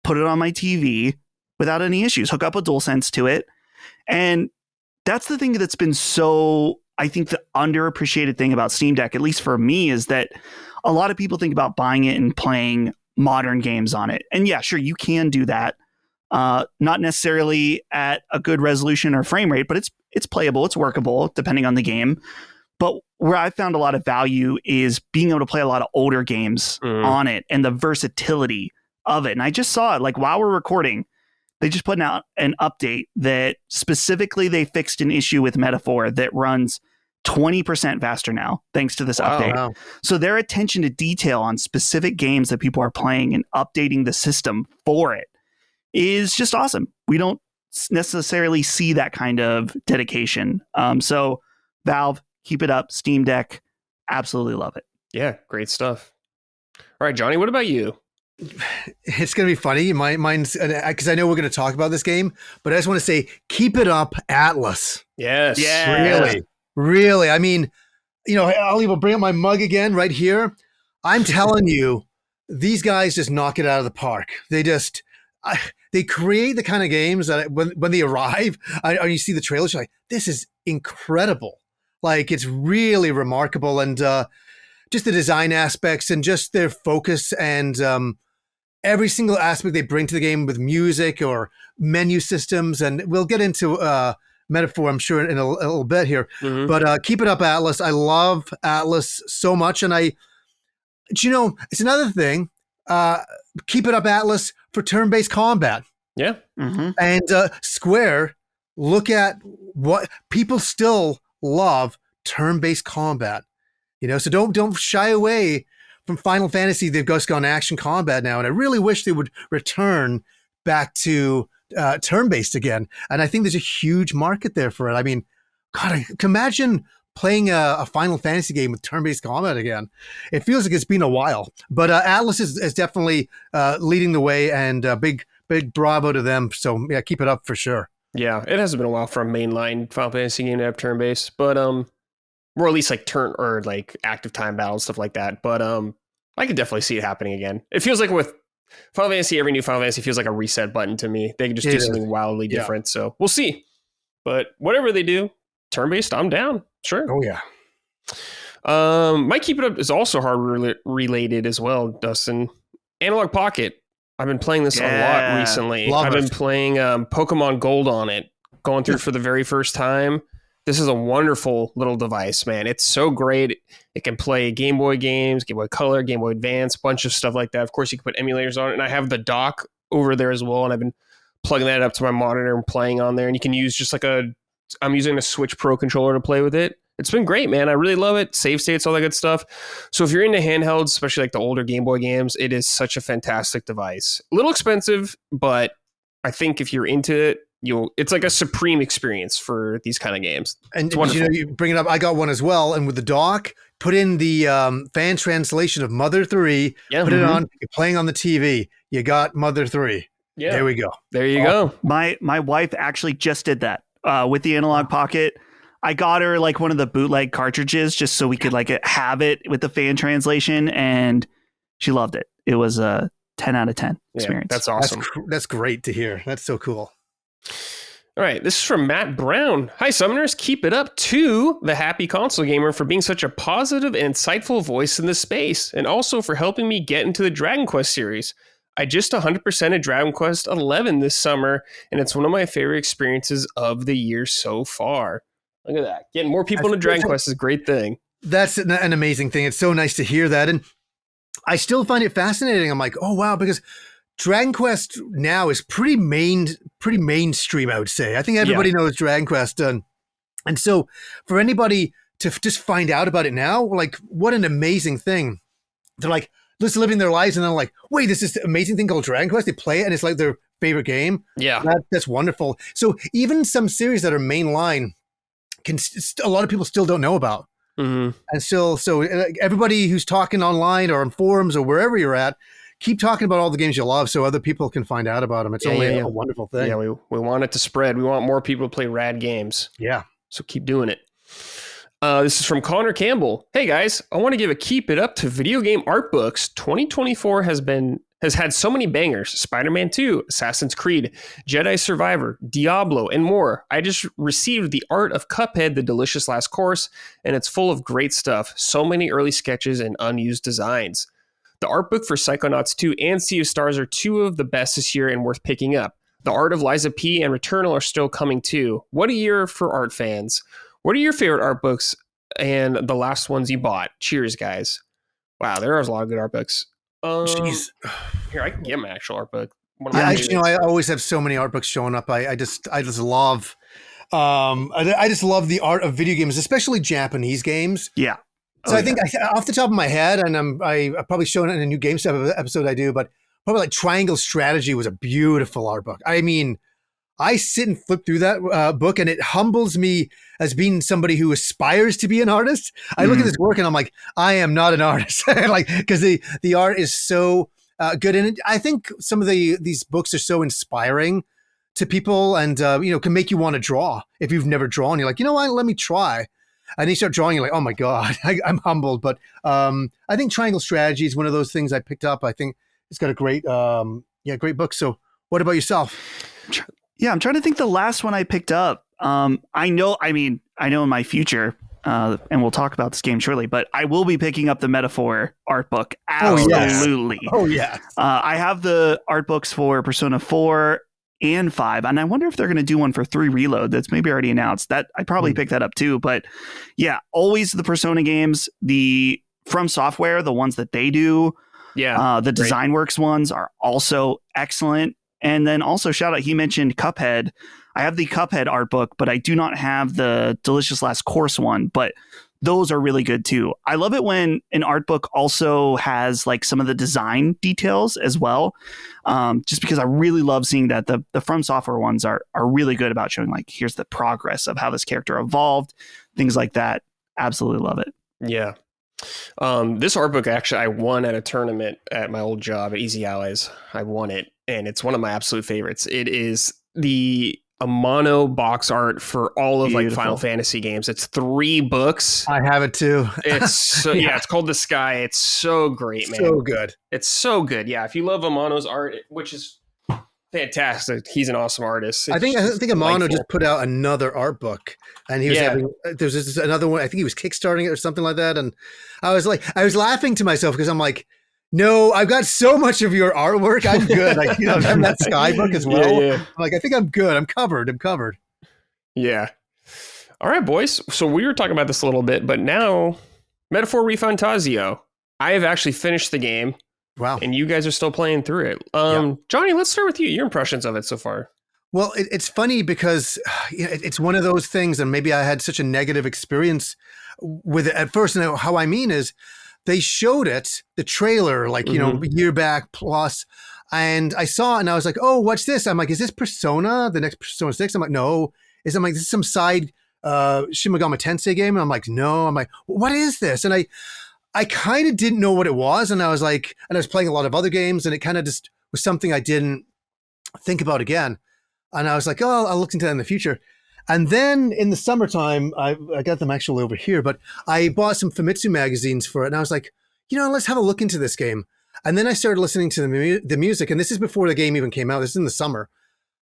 put it on my TV without any issues, hook up a DualSense to it. And that's the thing that's been so, I think the underappreciated thing about Steam Deck, at least for me, is that a lot of people think about buying it and playing modern games on it. And yeah, sure, you can do that. Not necessarily at a good resolution or frame rate, but it's playable, it's workable, depending on the game. But where I found a lot of value is being able to play a lot of older games on it and the versatility of it. And I just saw it, like while we're recording, they just put out an update that specifically they fixed an issue with Metaphor that runs 20% faster now, thanks to this update. Wow. So their attention to detail on specific games that people are playing and updating the system for it is just awesome. We don't necessarily see that kind of dedication. So Valve, keep it up. Steam Deck, absolutely love it. Yeah, great stuff. All right, Johnny, what about you? It's going to be funny. Mine's because I know we're going to talk about this game, but I just want to say, keep it up, Atlas. Yes. Really. I mean, I'll even bring up my mug again right here. I'm telling you, these guys just knock it out of the park. They create the kind of games that when they arrive, and you see the trailers, you're like, this is incredible. Like, it's really remarkable. And just the design aspects and just their focus and every single aspect they bring to the game with music or menu systems. And we'll get into metaphor, I'm sure, in a little bit here. Mm-hmm. But keep it up, Atlas. I love Atlas so much. And it's another thing. Keep it up, Atlas, for turn-based combat. Yeah. Mm-hmm. And Square, look at what people still love turn-based combat. So don't shy away from Final Fantasy. They've just gone action combat now, and I really wish they would return back to turn-based again. And I think there's a huge market there for it. I mean, God, I can imagine playing a Final Fantasy game with turn-based combat again. It feels like it's been a while, but Atlas is definitely leading the way, and big bravo to them. So yeah, keep it up for sure. Yeah, it hasn't been a while for a mainline Final Fantasy game to have turn-based, but or at least like turn or like active time battles, stuff like that. But I could definitely see it happening again. It feels like with Final Fantasy, every new Final Fantasy feels like a reset button to me. They can just do something wildly different. So we'll see. But whatever they do, turn-based, I'm down. Sure. Oh yeah. My Keep It Up is also hard related as well, Dustin. Analog Pocket. I've been playing this a lot recently. I've been playing Pokemon Gold on it, going through it for the very first time. This is a wonderful little device, man. It's so great. It can play Game Boy games, Game Boy Color, Game Boy Advance, bunch of stuff like that. Of course, you can put emulators on it. And I have the dock over there as well. And I've been plugging that up to my monitor and playing on there. And you can use just I'm using a Switch Pro controller to play with it. It's been great, man. I really love it. Save states, all that good stuff. So if you're into handhelds, especially like the older Game Boy games, it is such a fantastic device. A little expensive, but I think if you're into it, it's like a supreme experience for these kind of games. And you bring it up. I got one as well. And with the dock, put in the fan translation of Mother 3, put it on, you're playing on the TV. You got Mother 3. Yeah. There we go. There you go. My wife actually just did that with the Analog Pocket. I got her like one of the bootleg cartridges just so we could like have it with the fan translation, and she loved it. It was a 10 out of 10 experience. That's awesome. That's great to hear. That's so cool. All right, this is from Matt Brown. Hi, Summoners. Keep it up to the Happy Console Gamer for being such a positive and insightful voice in the space, and also for helping me get into the Dragon Quest series. I just 100%ed Dragon Quest 11 this summer, and it's one of my favorite experiences of the year so far. Look at that. Getting more people into Dragon Quest is a great thing. That's an amazing thing. It's so nice to hear that. And I still find it fascinating. I'm like, oh, wow, because Dragon Quest now is pretty mainstream, I would say. I think everybody knows Dragon Quest. And so for anybody to just find out about it now, like, what an amazing thing. They're like, just living their lives, and they're like, wait, there's this amazing thing called Dragon Quest. They play it, and it's like their favorite game. Yeah. That's wonderful. So even some series that are mainline, a lot of people still don't know about. Mm-hmm. And so everybody who's talking online or on forums or wherever you're at, keep talking about all the games you love so other people can find out about them. It's only a wonderful thing. Yeah, we want it to spread. We want more people to play rad games. Yeah. So keep doing it. This is from Connor Campbell. Hey guys, I want to give a keep it up to video game art books. 2024 has had so many bangers. Spider-Man 2, Assassin's Creed, Jedi Survivor, Diablo, and more. I just received The Art of Cuphead, The Delicious Last Course, and it's full of great stuff. So many early sketches and unused designs. The art book for Psychonauts 2 and Sea of Stars are two of the best this year and worth picking up. The Art of Liza P and Returnal are still coming too. What a year for art fans. What are your favorite art books and the last ones you bought? Cheers, guys. Wow, there are a lot of good art books. Jeez. Here, I can get my actual art book. I always have so many art books showing up. I just love I just love the art of video games, especially Japanese games. Yeah. So I think off the top of my head, and I probably shown it in a new Game Stuff episode I do, but probably like Triangle Strategy was a beautiful art book. I mean, I sit and flip through that book, and it humbles me as being somebody who aspires to be an artist. I look at this work, and I'm like, I am not an artist, like, because the art is so good, and I think some of these books are so inspiring to people, and can make you want to draw if you've never drawn. You're like, you know what? Let me try. And you start drawing, you're like, oh my God, I'm humbled. But I think Triangle Strategy is one of those things I picked up. I think it's got a great book. So what about yourself? Yeah, I'm trying to think the last one I picked up. I know in my future, and we'll talk about this game shortly, but I will be picking up the Metaphor art book. Absolutely. Oh, yeah. I have the art books for Persona 4 and 5, and I wonder if they're going to do one for 3 Reload that's maybe already announced. That I'd probably pick that up too. But yeah, always the Persona games, the From Software, the ones that they do. Yeah. The DesignWorks ones are also excellent. And then also shout out, he mentioned Cuphead. I have the Cuphead art book, but I do not have the Delicious Last Course one, but those are really good too. I love it when an art book also has like some of the design details as well. Just because I really love seeing that the From Software ones are really good about showing like, here's the progress of how this character evolved, things like that. Absolutely love it. Yeah. This art book, actually, I won at a tournament at my old job at Easy Allies. I won it, and it's one of my absolute favorites. It is a mono box art for all of like Final Fantasy games. It's 3 books. I have it too. It's so, yeah, it's called The Sky. It's so great, man. So good. It's so good. Yeah, if you love Amano's art, which is fantastic, he's an awesome artist. I think Amano just put out another art book, and he was having. There's this another one. I think he was kickstarting it or something like that, and I was laughing to myself because I'm like, no, I've got so much of your artwork. I'm good. Like, I have that Sky book as well. Yeah. I'm like, I think I'm good. I'm covered. Yeah. All right, boys. So we were talking about this a little bit, but now Metaphor ReFantazio. I have actually finished the game. Wow. And you guys are still playing through it. Johnny, let's start with you. Your impressions of it so far. Well, it's funny because it's one of those things, and maybe I had such a negative experience with it at first. And how I mean is, they showed it, the trailer, like, you know, a year back plus, and I saw it and I was like, oh, what's this? I'm like, is this Persona, the next Persona 6? I'm like, no. I'm like, this is some side Shin Megami Tensei game? And I'm like, no. I'm like, what is this? And I kind of didn't know what it was. And I was like, and I was playing a lot of other games, and it kind of just was something I didn't think about again. And I was like, oh, I'll look into that in the future. And then in the summertime, I got them actually over here, but I bought some Famitsu magazines for it. And I was like, you know, let's have a look into this game. And then I started listening to the music. And this is before the game even came out. This is in the summer.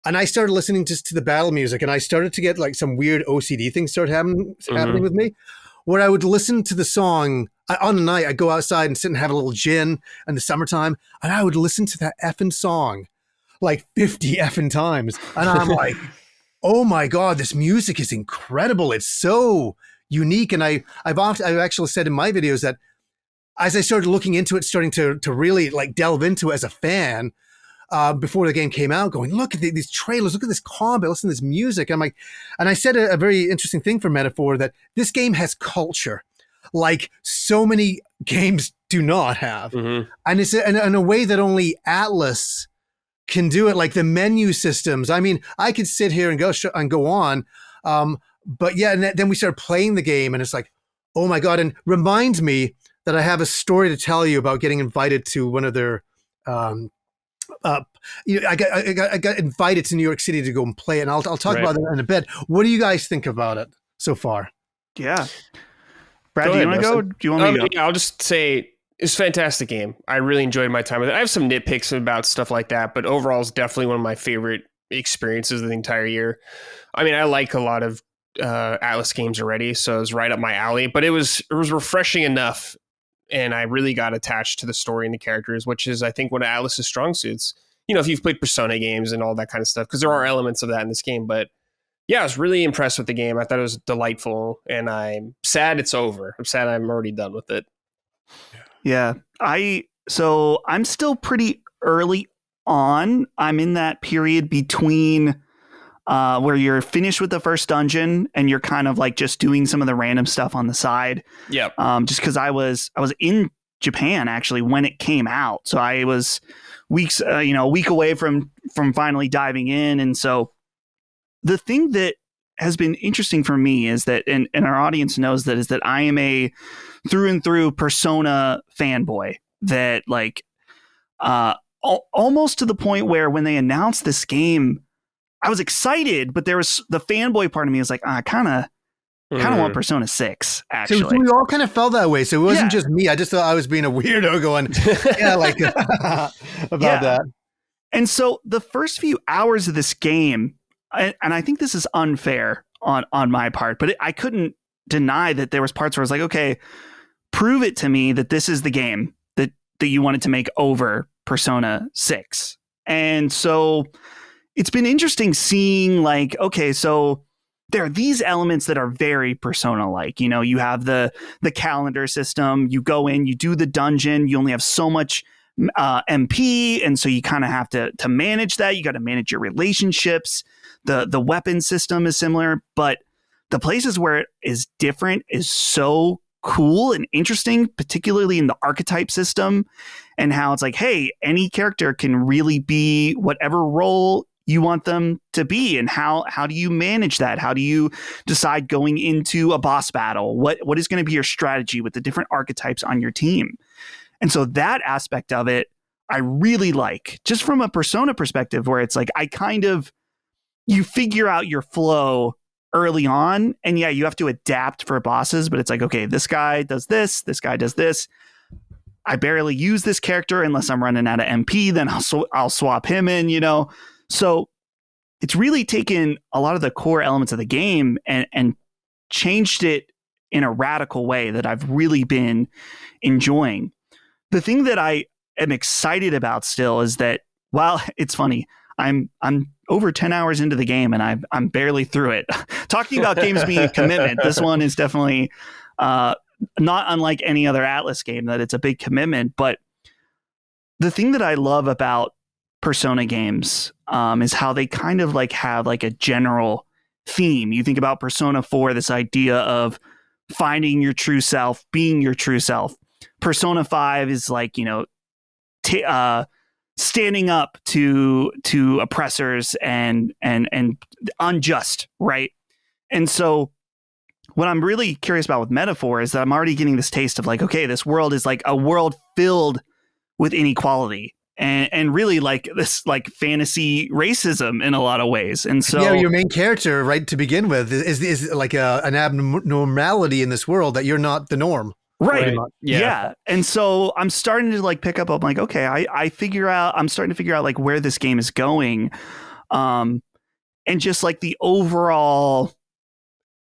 And I started listening just to the battle music. And I started to get like some weird OCD things started happening with me, where I would listen to the song on the night. I'd go outside and sit and have a little gin in the summertime. And I would listen to that effing song like 50 effing times. And I'm like, oh my God, this music is incredible. It's so unique. And I've actually said in my videos that as I started looking into it, starting to really like delve into it as a fan, before the game came out, going, look at these trailers, look at this combat, listen to this music. I'm like, and I said a very interesting thing for Metaphor, that this game has culture like so many games do not have. And it's in a way that only Atlas can do it, like the menu systems. I mean, I could sit here and go on. But yeah, and then we started playing the game, and it's like, oh my God, and reminds me that I have a story to tell you about getting invited to one of their, I got invited to New York City to go and play it, and I'll talk about that in a bit. What do you guys think about it so far? Yeah. Brad, do you want to go? Do you want me to go? Yeah, I'll just say, it's a fantastic game. I really enjoyed my time with it. I have some nitpicks about stuff like that, but overall, it's definitely one of my favorite experiences of the entire year. I mean, I like a lot of Atlas games already, so it was right up my alley, but it was refreshing enough, and I really got attached to the story and the characters, which is, I think, one of Atlas's strong suits. You know, if you've played Persona games and all that kind of stuff, because there are elements of that in this game, but yeah, I was really impressed with the game. I thought it was delightful, and I'm sad it's over. I'm sad I'm already done with it. Yeah, so I'm still pretty early on. I'm in that period between where you're finished with the first dungeon and you're kind of like just doing some of the random stuff on the side. Yep. Just because I was in Japan actually when it came out, so I was a week away from finally diving in. And so the thing that has been interesting for me is that, and our audience knows that, is that I am a through and through Persona fanboy, that like almost to the point where when they announced this game, I was excited, but there was the fanboy part of me was like, I kind of want Persona 6, actually. So we all kind of felt that way. So it wasn't just me. I just thought I was being a weirdo going, about that. And so the first few hours of this game, and I think this is unfair on my part, but I couldn't deny that there was parts where I was like, okay, prove it to me that this is the game that you wanted to make over Persona 6. And so it's been interesting seeing like, okay, so there are these elements that are very Persona-like. You know, you have the calendar system. You go in, you do the dungeon. You only have so much MP, and so you kind of have to manage that. You got to manage your relationships. The weapon system is similar, but the places where it is different is so cool and interesting, particularly in the archetype system, and how it's like, hey, any character can really be whatever role you want them to be, and how do you manage that? How do you decide going into a boss battle? What is going to be your strategy with the different archetypes on your team? And so that aspect of it, I really like, just from a Persona perspective, where it's like, you figure out your flow early on, and yeah, you have to adapt for bosses, but it's like, okay, this guy does this guy does this. I barely use this character unless I'm running out of MP, then I'll swap him in, you know? So it's really taken a lot of the core elements of the game and changed it in a radical way that I've really been enjoying. The thing that I am excited about still is that, while it's funny, I'm over 10 hours into the game and I'm barely through it. Talking about games being a commitment, this one is definitely not unlike any other Atlas game, that it's a big commitment. But the thing that I love about Persona games is how they kind of like have like a general theme. You think about Persona 4, this idea of finding your true self, being your true self. Persona 5 is like, you know, standing up to oppressors and unjust, right? And so what I'm really curious about with Metaphor is that I'm already getting this taste of like, okay, this world is like a world filled with inequality and really like this like fantasy racism in a lot of ways. And so yeah, your main character, right, to begin with, is like an abnormality in this world, that you're not the norm. Right. Yeah. And so I'm starting to like pick up. I'm like, okay, I'm starting to figure out like where this game is going. And just like the overall,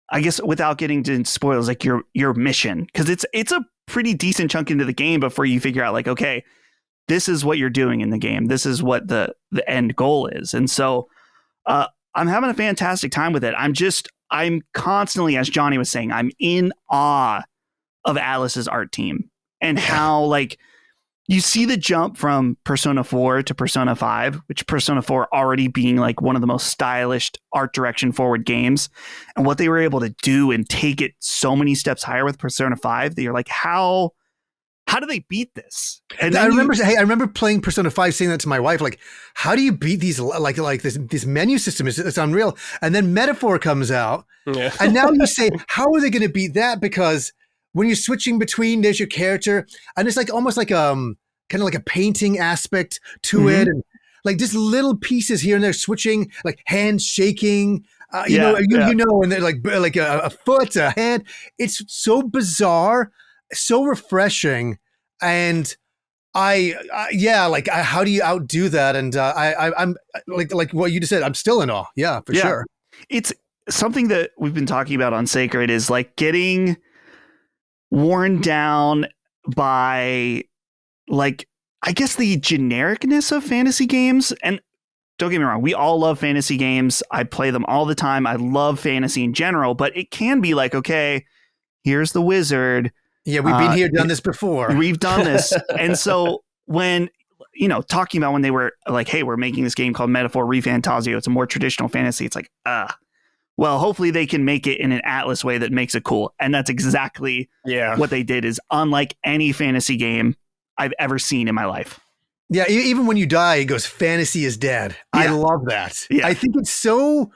I guess, without getting to spoilers, like your mission, because it's a pretty decent chunk into the game before you figure out like, okay, this is what you're doing in the game. This is what the end goal is. And so I'm having a fantastic time with it. I'm constantly, as Johnny was saying, I'm in awe of Atlas's art team and how like you see the jump from Persona 4 to Persona 5, which Persona 4 already being like one of the most stylish art direction forward games, and what they were able to do and take it so many steps higher with Persona 5 that you're like, how do they beat this? And I remember playing Persona 5, saying that to my wife, like, how do you beat these, like this menu system it's unreal. And then Metaphor comes out, and now you say, how are they going to beat that? Because when you're switching between, there's your character, and it's like almost like kind of like a painting aspect to it, and like just little pieces here and there switching, like hands shaking, you know, and they're like a foot, a hand. It's so bizarre, so refreshing, and how do you outdo that? And I'm like what you just said, I'm still in awe. Yeah, for sure. It's something that we've been talking about on Sacred, is like getting worn down by like, I guess, the genericness of fantasy games. And don't get me wrong, we all love fantasy games. I play them all the time. I love fantasy in general, but it can be like, okay, here's the wizard. Yeah, we've been here, done this before. We've done this. And so when, you know, talking about when they were like, hey, we're making this game called Metaphor ReFantazio, it's a more traditional fantasy. It's like, well, hopefully they can make it in an Atlas way that makes it cool. And that's exactly what they did, is unlike any fantasy game I've ever seen in my life. Yeah, even when you die, it goes, fantasy is dead. Yeah. I love that. Yeah. I think it's so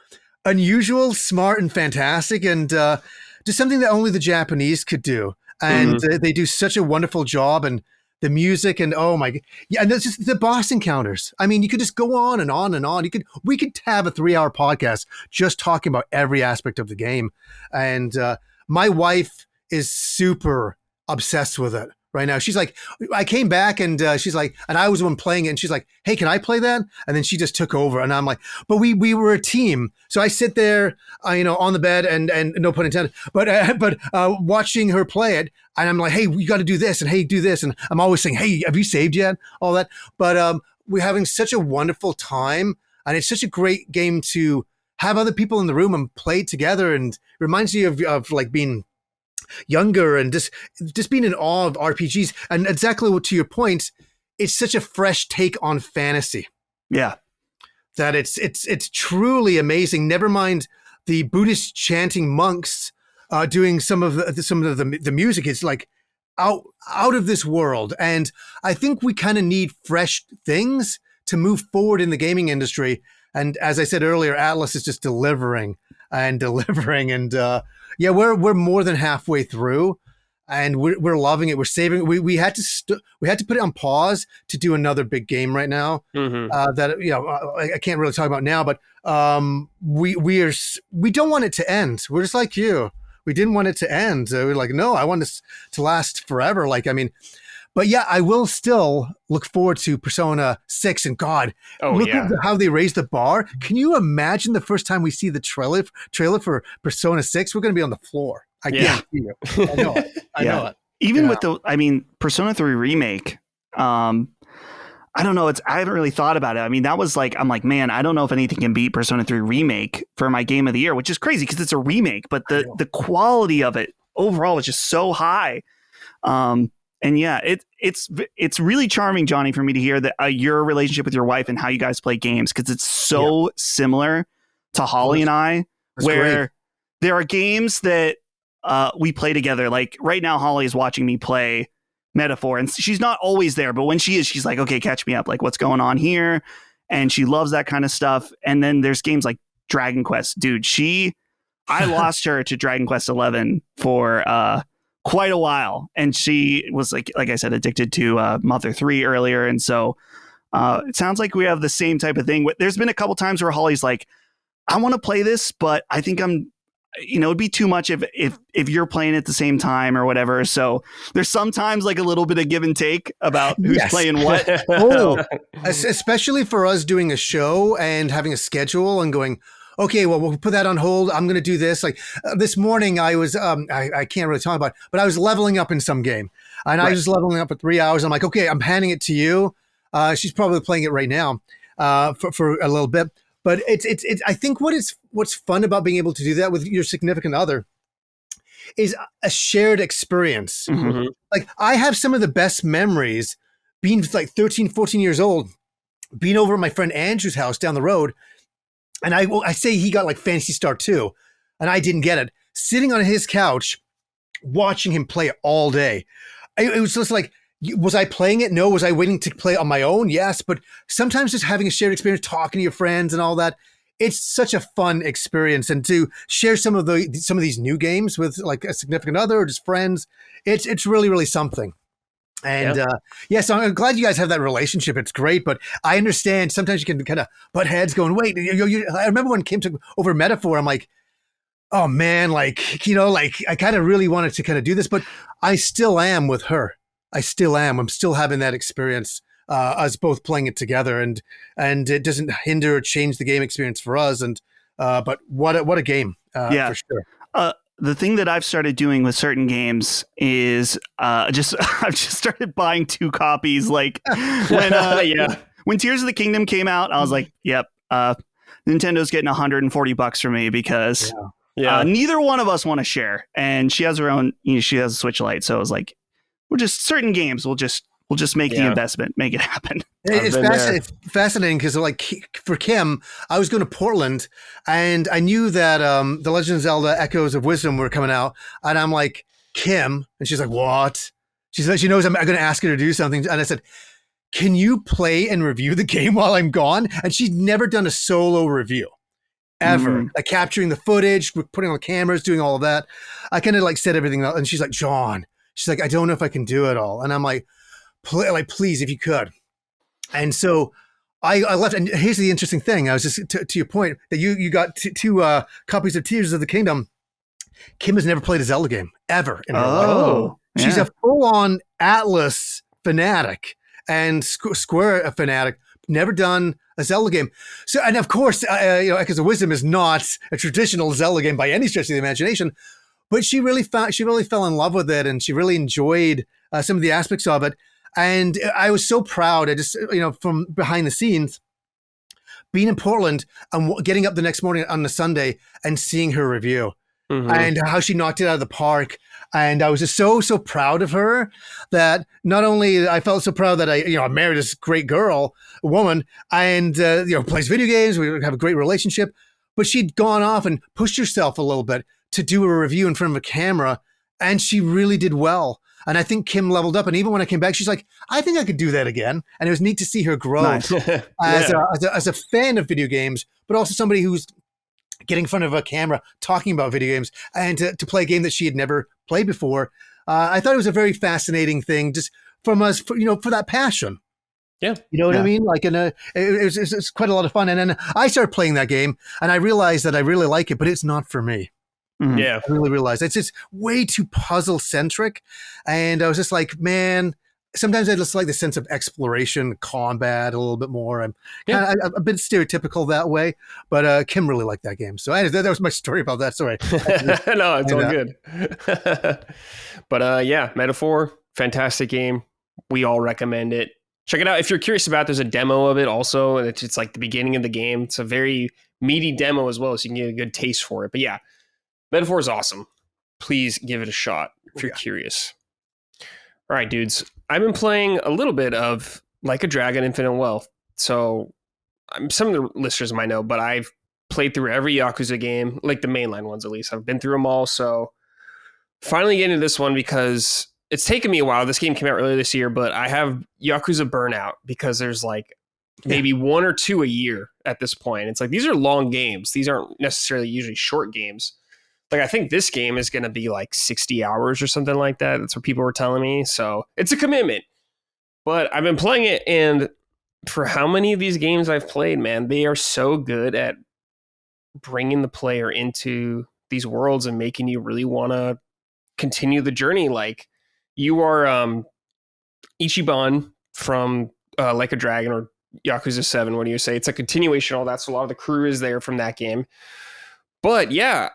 unusual, smart, and fantastic, and just something that only the Japanese could do. And they do such a wonderful job, and the music, and oh my, yeah, and there's just the boss encounters. I mean, you could just go on and on and on. We could have a 3-hour podcast just talking about every aspect of the game. And my wife is super obsessed with it right now. She's like, I came back and she's like, and I was the one playing it. And she's like, hey, can I play that? And then she just took over. And I'm like, but we were a team. So I sit there, on the bed and no pun intended, but watching her play it. And I'm like, hey, we got to do this. And hey, do this. And I'm always saying, hey, have you saved yet? All that. But we're having such a wonderful time. And it's such a great game to have other people in the room and play together. And it reminds you of like being younger and just being in awe of RPGs. And exactly to your point, it's such a fresh take on fantasy. Yeah. That it's truly amazing. Never mind the Buddhist chanting monks doing some of the music. It's like out of this world. And I think we kind of need fresh things to move forward in the gaming industry. And as I said earlier, Atlas is just delivering. And we're more than halfway through, and we're loving it. We're saving it. We had to put it on pause to do another big game right now. Mm-hmm. I can't really talk about now, but we don't want it to end. We're just like you. We didn't want it to end. So we're like, no, I want this to last forever. But yeah, I will still look forward to Persona 6. And God, look at how they raised the bar. Can you imagine the first time we see the trailer for Persona 6? We're going to be on the floor. I guarantee you. I know it. I know it. Even with Persona 3 Remake, I don't know. I haven't really thought about it. I mean, that was like, I'm like, man, I don't know if anything can beat Persona 3 Remake for my game of the year, which is crazy because it's a remake, but the quality of it overall is just so high. And yeah, it's really charming, Johnny, for me to hear that your relationship with your wife and how you guys play games, because it's so similar to Holly and I, where there are games that we play together. Like right now, Holly is watching me play Metaphor, and she's not always there, but when she is, she's like, okay, catch me up. Like, what's going on here? And she loves that kind of stuff. And then there's games like Dragon Quest. Dude, I lost her to Dragon Quest 11 for quite a while, and she was like I said, addicted to Mother 3 earlier, and so it sounds like we have the same type of thing. There's been a couple times where Holly's like, I want to play this, but I think it'd be too much if you're playing at the same time or whatever. So there's sometimes like a little bit of give and take about who's playing what. Especially for us doing a show and having a schedule and going, okay, well, we'll put that on hold. I'm going to do this. Like this morning, I was, I can't really talk about it, but I was leveling up in some game. And I was leveling up for 3 hours. I'm like, okay, I'm handing it to you. She's probably playing it right now for a little bit. But it's I think what's fun about being able to do that with your significant other is a shared experience. Mm-hmm. Like I have some of the best memories being like 13, 14 years old, being over at my friend Andrew's house down the road. And I say he got like Phantasy Star 2, and I didn't get it. Sitting on his couch, watching him play it all day. It was just like, was I playing it? No. Was I waiting to play on my own? Yes. But sometimes just having a shared experience, talking to your friends and all that, it's such a fun experience. And to share some of these new games with like a significant other or just friends, it's really, really something. And so I'm glad you guys have that relationship. It's great, but I understand sometimes you can kind of butt heads going, wait, I remember when Kim took over Metaphor, I'm like, oh man, like I kind of really wanted to kind of do this, but I still am with her. I still am. I'm still having that experience, us both playing it together, and it doesn't hinder or change the game experience for us. And but what a game, for sure. The thing that I've started doing with certain games is I've just started buying 2 copies. Like when Tears of the Kingdom came out, I was like, yep, Nintendo's getting $140 from me because neither one of us want to share. And she has her own, she has a Switch Lite. So it was like, we're just certain games. We'll just make the investment, make it happen. It's fascinating because like for Kim, I was going to Portland and I knew that the Legend of Zelda Echoes of Wisdom were coming out. And I'm like, Kim, and she's like, what? She said she knows I'm going to ask her to do something. And I said, can you play and review the game while I'm gone? And she'd never done a solo review ever. Like capturing the footage, putting on the cameras, doing all of that. I kind of like said everything. And she's like, John, she's like, I don't know if I can do it all. And I'm like, please, if you could. And so I left. And here's the interesting thing. I was just to your point that you got two copies of Tears of the Kingdom. Kim has never played a Zelda game ever in her life. She's a full-on Atlas fanatic and Square fanatic. Never done a Zelda game. So, and of course, Echoes of Wisdom is not a traditional Zelda game by any stretch of the imagination, but she really fell in love with it, and she really enjoyed some of the aspects of it. And I was so proud. I just, from behind the scenes, being in Portland and getting up the next morning on the Sunday and seeing her review and how she knocked it out of the park. And I was just so proud of her that not only I felt so proud that I married this great woman, and plays video games. We have a great relationship, but she'd gone off and pushed herself a little bit to do a review in front of a camera, and she really did well. And I think Kim leveled up. And even when I came back, she's like, I think I could do that again. And it was neat to see her grow as a fan of video games, but also somebody who's getting in front of a camera, talking about video games, and to play a game that she had never played before. I thought it was a very fascinating thing, just from us, for that passion. Yeah. You know what I mean? Like, it's quite a lot of fun. And then I started playing that game, and I realized that I really like it, but it's not for me. Mm-hmm. Yeah. I really realized it's just way too puzzle centric. And I was just like, man, sometimes I just like the sense of exploration, combat a little bit more. I'm a bit stereotypical that way, but Kim really liked that game. So that was my story about that. Sorry. No, it's all good. But Metaphor, fantastic game. We all recommend it. Check it out. If you're curious about it, there's a demo of it also. And it's like the beginning of the game. It's a very meaty demo as well, so you can get a good taste for it. But yeah, Metaphor is awesome. Please give it a shot if you're curious. All right, dudes. I've been playing a little bit of Like a Dragon Infinite Wealth. So some of the listeners might know, but I've played through every Yakuza game, like the mainline ones at least. I've been through them all. So finally getting to this one because it's taken me a while. This game came out earlier this year, but I have Yakuza burnout because there's like maybe one or two a year at this point. It's like, these are long games. These aren't necessarily usually short games. Like, I think this game is going to be like 60 hours or something like that. That's what people were telling me. So it's a commitment. But I've been playing it, and for how many of these games I've played, man, they are so good at bringing the player into these worlds and making you really want to continue the journey. Like, you are Ichiban from Like a Dragon or Yakuza 7. What do you say? It's a continuation of all that. So a lot of the crew is there from that game. But yeah,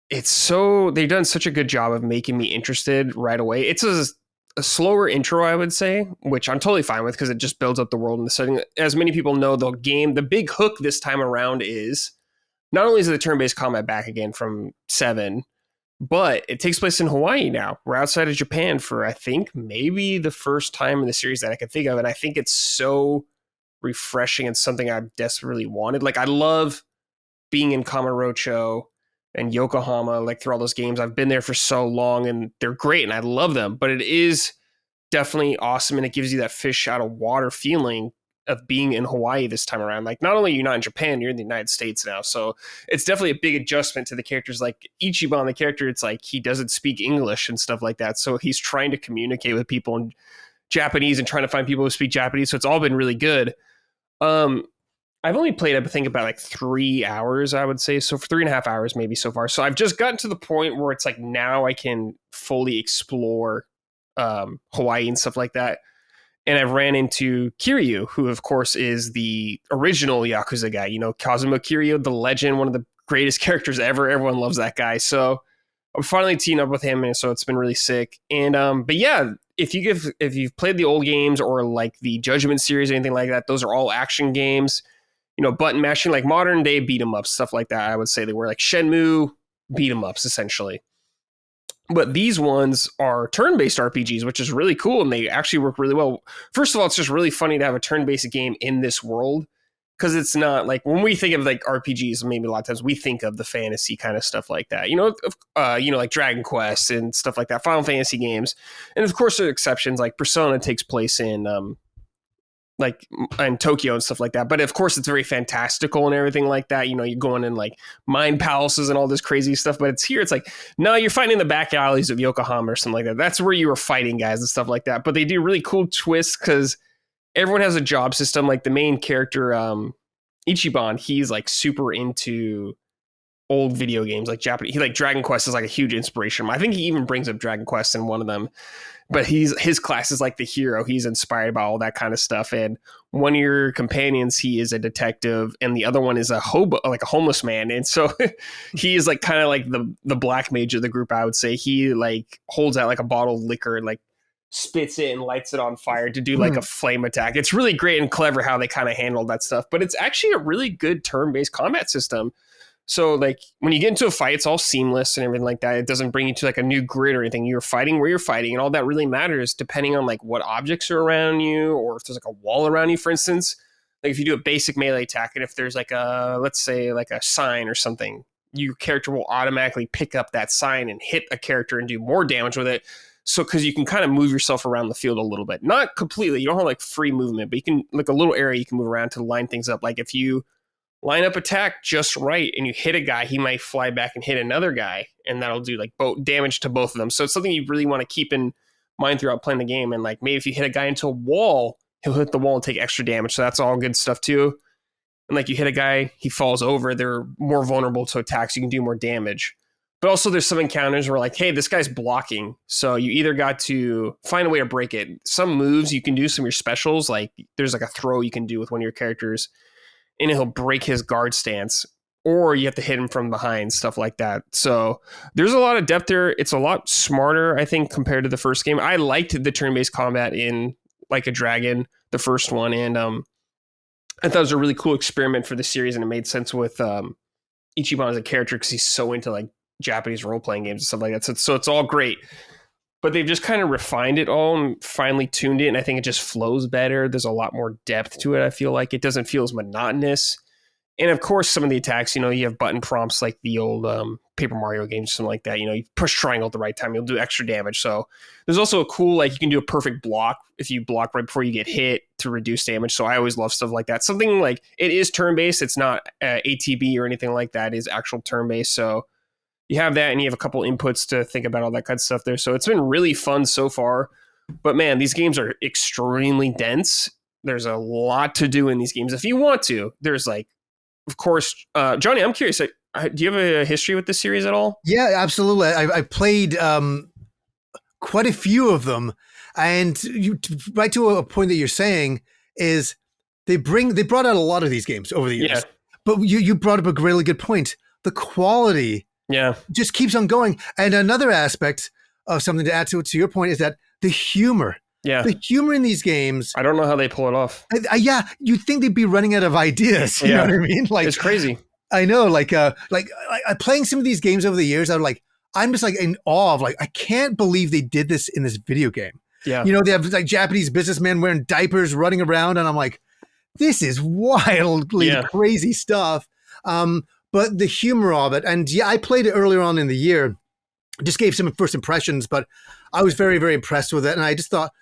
they've done such a good job of making me interested right away. It's a slower intro, I would say, which I'm totally fine with because it just builds up the world and the setting. As many people know, the big hook this time around is not only is the turn-based combat back again from 7, but it takes place in Hawaii now. We're outside of Japan for, I think, maybe the first time in the series that I can think of. And I think it's so refreshing and something I've desperately wanted. Like, I love being in Kamurocho and Yokohama, like through all those games. I've been there for so long and they're great and I love them, but it is definitely awesome. And it gives you that fish out of water feeling of being in Hawaii this time around. Like, not only are you not in Japan, you're in the United States now. So it's definitely a big adjustment to the characters. Like Ichiban, the character, it's like he doesn't speak English and stuff like that. So he's trying to communicate with people in Japanese and trying to find people who speak Japanese. So it's all been really good. I've only played, I think, about like 3 hours, I would say. So for 3.5 hours, maybe so far. So I've just gotten to the point where it's like, now I can fully explore Hawaii and stuff like that. And I've ran into Kiryu, who of course is the original Yakuza guy, Kazuma Kiryu, the legend, one of the greatest characters ever. Everyone loves that guy. So I'm finally teamed up with him. And so it's been really sick. And, but yeah, if you've played the old games or like the Judgment series, or anything like that, those are all action games. Button mashing, like modern day beat 'em ups, stuff like that. I would say they were like Shenmue beat 'em ups essentially. But these ones are turn-based RPGs, which is really cool, and they actually work really well. First of all, it's just really funny to have a turn-based game in this world, because it's not like, when we think of like RPGs, maybe a lot of times we think of the fantasy kind of stuff like that, like Dragon Quest and stuff like that, Final Fantasy games, and of course there are exceptions, like Persona takes place in Tokyo and stuff like that. But of course it's very fantastical and everything like that. You're going in like mind palaces and all this crazy stuff, but it's here. It's like, no, you're fighting in the back alleys of Yokohama or something like that. That's where you were fighting guys and stuff like that. But they do really cool twists because everyone has a job system. Like the main character, Ichiban, he's like super into old video games, like Japanese. He like Dragon Quest is like a huge inspiration. I think he even brings up Dragon Quest in one of them. But his class is like the hero. He's inspired by all that kind of stuff. And one of your companions, he is a detective, and the other one is a hobo, like a homeless man. And so he is like kind of like the black mage of the group, I would say. He like holds out like a bottle of liquor and like spits it and lights it on fire to do like a flame attack. It's really great and clever how they kind of handled that stuff. But it's actually a really good turn-based combat system. So like when you get into a fight, it's all seamless and everything like that. It doesn't bring you to like a new grid or anything. You're fighting where you're fighting, and all that really matters depending on like what objects are around you, or if there's like a wall around you, for instance. Like if you do a basic melee attack, and if there's like a, let's say like a sign or something, your character will automatically pick up that sign and hit a character and do more damage with it. So because you can kind of move yourself around the field a little bit. Not completely. You don't have like free movement, but you can like a little area you can move around to line things up. Like if you line up attack just right and you hit a guy, he might fly back and hit another guy, and that'll do like damage to both of them. So it's something you really want to keep in mind throughout playing the game. And like maybe if you hit a guy into a wall, he'll hit the wall and take extra damage. So that's all good stuff too. And like you hit a guy, he falls over, they're more vulnerable to attacks. You can do more damage. But also there's some encounters where like, hey, this guy's blocking. So you either got to find a way to break it. Some moves you can do, some of your specials, like there's like a throw you can do with one of your characters, and he'll break his guard stance, or you have to hit him from behind, stuff like that. So there's a lot of depth there. It's a lot smarter, I think, compared to the first game. I liked the turn-based combat in Like a Dragon, the first one, and I thought it was a really cool experiment for the series, and it made sense with Ichiban as a character because he's so into like Japanese role-playing games and stuff like that. So it's all great. But they've just kind of refined it all and finally tuned it, and I think it just flows better. There's a lot more depth to it, I feel like. It doesn't feel as monotonous. And of course, some of the attacks, you have button prompts like the old Paper Mario games, something like that. You push triangle at the right time, you'll do extra damage. So there's also a cool, like you can do a perfect block if you block right before you get hit to reduce damage. So I always love stuff like that. Something like, it is turn-based. It's not ATB or anything like that. It is actual turn-based. So you have that, and you have a couple inputs to think about all that kind of stuff there. So it's been really fun so far. But man, these games are extremely dense. There's a lot to do in these games. If you want to, there's like, of course, Johnny, I'm curious. Do you have a history with this series at all? Yeah, absolutely. I played quite a few of them. And right to a point that you're saying is they brought out a lot of these games over the years. Yeah. But you brought up a really good point. The quality just keeps on going. And another aspect of something to add to your point is that the humor. Yeah. The humor in these games. I don't know how they pull it off. Yeah. You'd think they'd be running out of ideas. You know what I mean? Like, it's crazy. I know. Like playing some of these games over the years, I'm just like in awe of like, I can't believe they did this in this video game. Yeah. They have like Japanese businessmen wearing diapers running around, and I'm like, this is wildly crazy stuff. But the humor of it, and I played it earlier on in the year, just gave some first impressions, but I was very, very impressed with it. And I just thought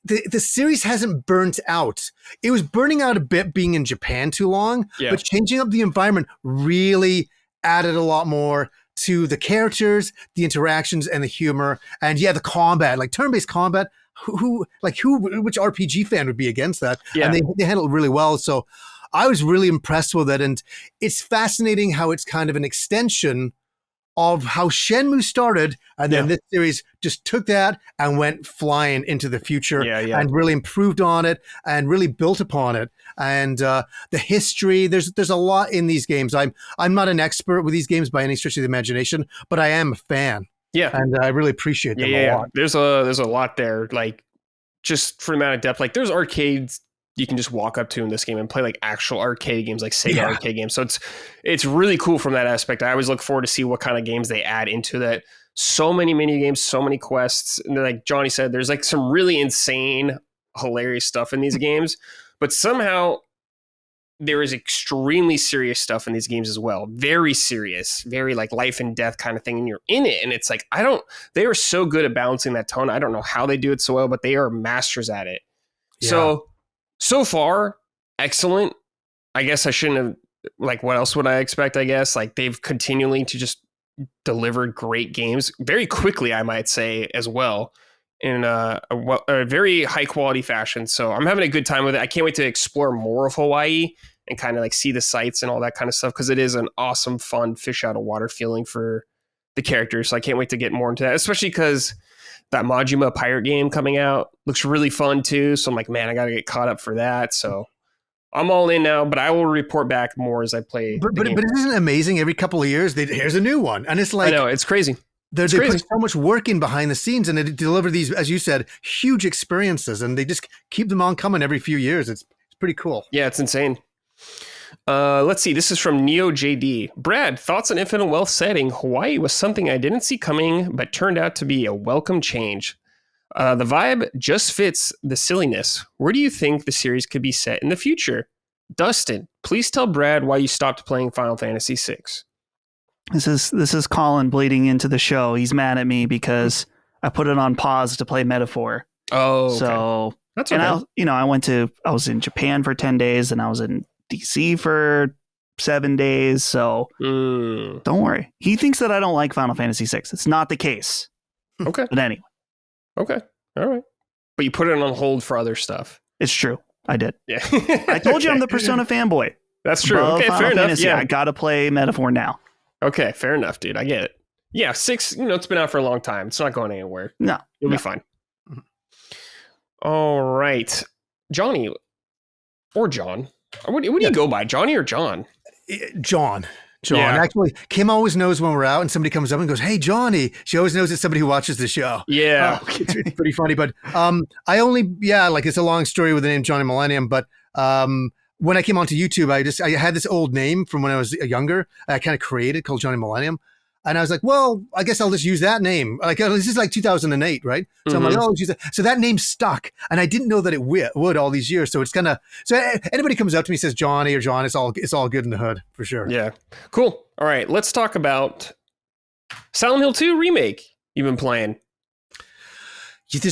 the series hasn't burnt out. It was burning out a bit being in Japan too long, but changing up the environment really added a lot more to the characters, the interactions, and the humor. And the combat, like turn-based combat, which RPG fan would be against that? Yeah. And they handled it really well. So I was really impressed with it. And it's fascinating how it's kind of an extension of how Shenmue started. And then this series just took that and went flying into the future and really improved on it and really built upon it. And the history, there's a lot in these games. I'm not an expert with these games by any stretch of the imagination, but I am a fan. Yeah. And I really appreciate them a lot. There's a lot there. Like just for the amount of depth, like there's arcades you can just walk up to in this game and play like actual arcade games, like Sega arcade games. So it's really cool from that aspect. I always look forward to see what kind of games they add into that. So many mini games, so many quests. And like Johnny said, there's like some really insane, hilarious stuff in these games, but somehow there is extremely serious stuff in these games as well. Very serious, very like life and death kind of thing. And you're in it. And it's like, they are so good at balancing that tone. I don't know how they do it so well, but they are masters at it. Yeah. So far, excellent. I guess I shouldn't have, like, what else would I expect, I guess? Like, they've continually to just delivered great games very quickly, I might say, as well, in a very high-quality fashion. So I'm having a good time with it. I can't wait to explore more of Hawaii and kind of like see the sights and all that kind of stuff, because it is an awesome, fun fish out of water feeling for the characters. So I can't wait to get more into that, especially because that Majima pirate game coming out looks really fun too. So I'm like, man, I got to get caught up for that. So I'm all in now, but I will report back more as I play. But it isn't amazing? Every couple of years, here's a new one, and it's like, I know, it's crazy. They put so much work in behind the scenes, and they deliver these, as you said, huge experiences, and they just keep them on coming every few years. It's pretty cool. Yeah, it's insane. Let's see. This is from Neo JD. Brad, thoughts on Infinite Wealth setting? Hawaii was something I didn't see coming, but turned out to be a welcome change. The vibe just fits the silliness. Where do you think the series could be set in the future? Dustin, please tell Brad why you stopped playing Final Fantasy VI. This is Colin bleeding into the show. He's mad at me because I put it on pause to play Metaphor. Oh, okay. So that's okay. And I was in Japan for 10 days and I was in DC for 7 days. So don't worry. He thinks that I don't like Final Fantasy VI. It's not the case. Okay. But anyway. Okay. All right. But you put it on hold for other stuff. It's true. I did. Yeah. I told you I'm the Persona fanboy. That's true. Okay, fair enough. Fantasy, Yeah. I got to play Metaphor now. Okay, fair enough, dude. I get it. Yeah, 6, it's been out for a long time. It's not going anywhere. No. You'll be fine. All right. Johnny or John. What do you go by? Johnny or John? John. Yeah. Actually, Kim always knows when we're out and somebody comes up and goes, "Hey, Johnny." She always knows it's somebody who watches the show. Yeah. It's pretty funny. But it's a long story with the name Johnny Millennium. But when I came onto YouTube, I had this old name from when I was younger. I kind of created called Johnny Millennium. And I was like, well, I guess I'll just use that name. Like, this is like 2008, right? So I'm like, oh, I'll use that. So that name stuck. And I didn't know that it would all these years. So it's kind of, so anybody comes up to me and says Johnny or John, it's all good in the hood for sure. Yeah. Cool. All right. Let's talk about Silent Hill 2 remake you've been playing. This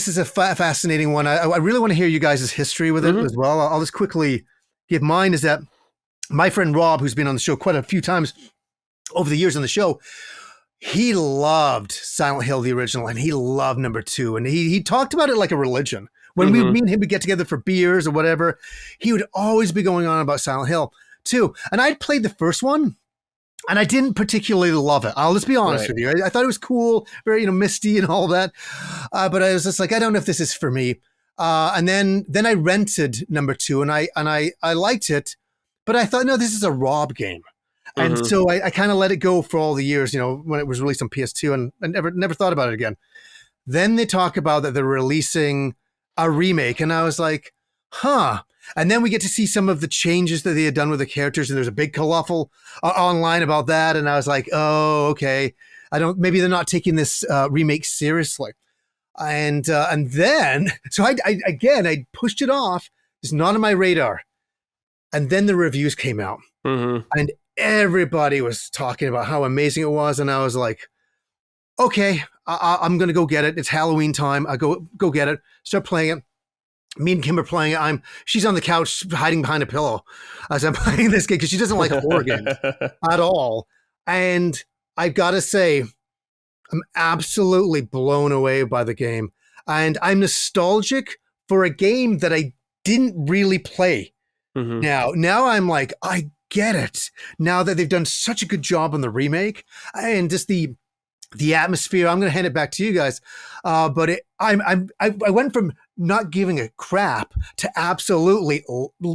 is a fascinating one. I really want to hear you guys' history with it as well. I'll just quickly give mine. Is that my friend Rob, who's been on the show quite a few times over the years on the show, he loved Silent Hill, the original, and he loved number 2. And he talked about it like a religion. When me and him would get together for beers or whatever, he would always be going on about Silent Hill 2. And I'd played the first one, and I didn't particularly love it. I'll just be honest with you. I thought it was cool, very misty and all that. But I was just like, I don't know if this is for me. And then I rented number 2, and I liked it, but I thought, no, this is a Rob game. And so I kind of let it go for all the years, when it was released on PS2, and I never thought about it again. Then they talk about that they're releasing a remake, and I was like, huh. And then we get to see some of the changes that they had done with the characters, and there's a big kerfuffle online about that. And I was like, oh, okay. Maybe they're not taking this remake seriously. And then, so I pushed it off. It's not on my radar. And then the reviews came out, and everybody was talking about how amazing it was. And I was like, okay, I'm going to go get it. It's Halloween time. I go get it, start playing it. Me and Kim are playing it. She's on the couch hiding behind a pillow as I'm playing this game because she doesn't like horror games at all. And I've got to say, I'm absolutely blown away by the game. And I'm nostalgic for a game that I didn't really play. Now I'm like, I get it. Now that they've done such a good job on the remake and just the atmosphere, I'm going to hand it back to you guys. But I went from not giving a crap to absolutely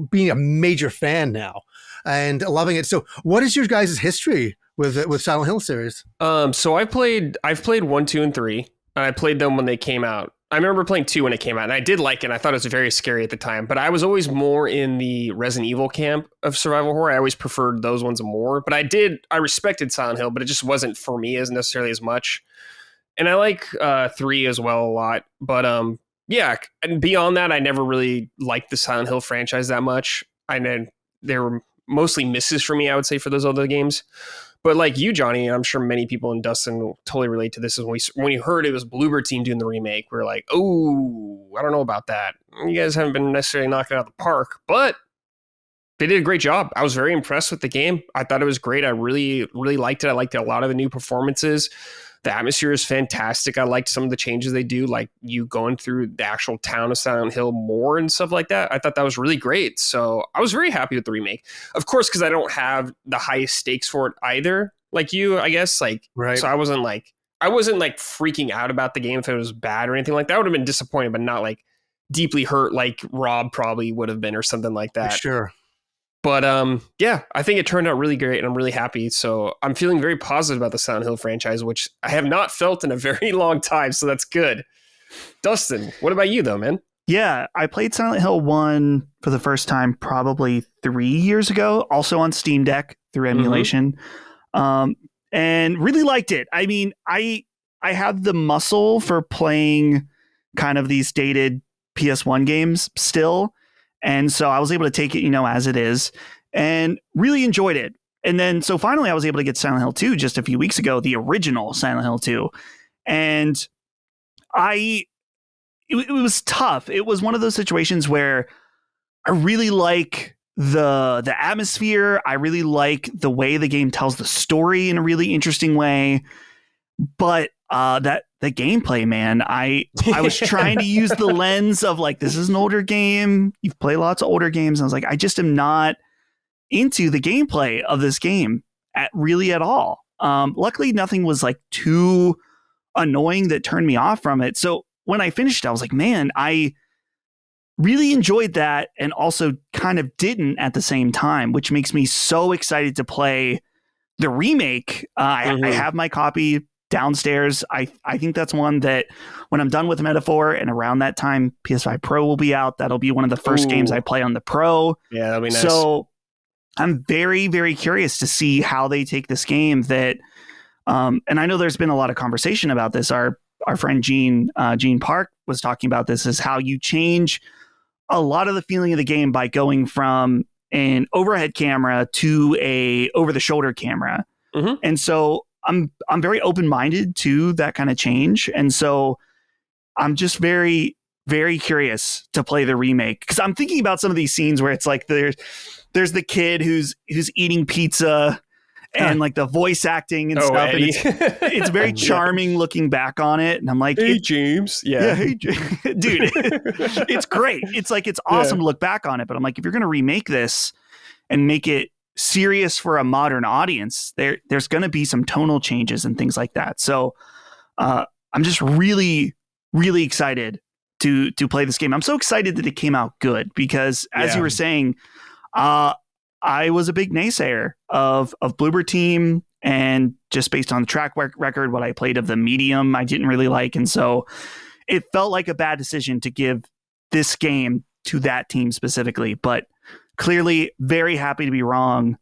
being a major fan now and loving it. So what is your guys' history with Silent Hill series? So I've played 1, 2, and 3. I played them when they came out. I remember playing 2 when it came out, and I did like it. I thought it was very scary at the time, but I was always more in the Resident Evil camp of survival horror. I always preferred those ones more, but I respected Silent Hill, but it just wasn't for me as necessarily as much. And I like 3 as well a lot, but yeah. And beyond that, I never really liked the Silent Hill franchise that much. I know they were mostly misses for me, I would say, for those other games. But like you, Johnny, I'm sure many people in Dustin will totally relate to this. When you heard it was Bloober Team doing the remake, we were like, oh, I don't know about that. You guys haven't been necessarily knocking it out of the park, but they did a great job. I was very impressed with the game. I thought it was great. I really, really liked it. I liked a lot of the new performances. The atmosphere is fantastic. I liked some of the changes they do, like you going through the actual town of Silent Hill more and stuff like that. I thought that was really great. So I was very happy with the remake. Of course, because I don't have the highest stakes for it either, like you, I guess. Like, right. So I wasn't like freaking out about the game if it was bad or anything like that. I would have been disappointed, but not like deeply hurt like Rob probably would have been or something like that. Sure. But yeah, I think it turned out really great and I'm really happy. So I'm feeling very positive about the Silent Hill franchise, which I have not felt in a very long time. So that's good. Dustin, what about you though, man? Yeah, I played Silent Hill 1 for the first time probably 3 years ago, also on Steam Deck through emulation, and really liked it. I mean, I have the muscle for playing kind of these dated PS1 games still. And so I was able to take it, as it is, and really enjoyed it. And then, so finally I was able to get Silent Hill 2 just a few weeks ago, the original Silent Hill 2. And it was tough. It was one of those situations where I really like the atmosphere. I really like the way the game tells the story in a really interesting way. But the gameplay, man, I was trying to use the lens of like, this is an older game. You've played lots of older games. And I was like, I just am not into the gameplay of this game at all. Luckily, nothing was like too annoying that turned me off from it. So when I finished, I was like, man, I really enjoyed that and also kind of didn't at the same time, which makes me so excited to play the remake. I have my copy downstairs. I think that's one that when I'm done with Metaphor and around that time PS5 Pro will be out, that'll be one of the first games I play on the Pro. Yeah, that'll be nice. So I'm very, very curious to see how they take this game that and I know there's been a lot of conversation about this. Our friend Gene Park was talking about this, is how you change a lot of the feeling of the game by going from an overhead camera to a over the shoulder camera. And so I'm very open-minded to that kind of change. And so I'm just very, very curious to play the remake, because I'm thinking about some of these scenes where it's like there's the kid who's eating pizza and like the voice acting and stuff. And it's very charming looking back on it. And I'm like, hey, James. Yeah. Hey, dude, it's great. It's like, it's awesome to look back on it. But I'm like, if you're going to remake this and make it serious for a modern audience, there's going to be some tonal changes and things like that. So I'm just really, really excited to play this game. I'm so excited that it came out good, because as you were saying, I was a big naysayer of Bloober Team, and just based on the track record, what I played of the Medium, I didn't really like. And so it felt like a bad decision to give this game to that team specifically, but clearly very happy to be wrong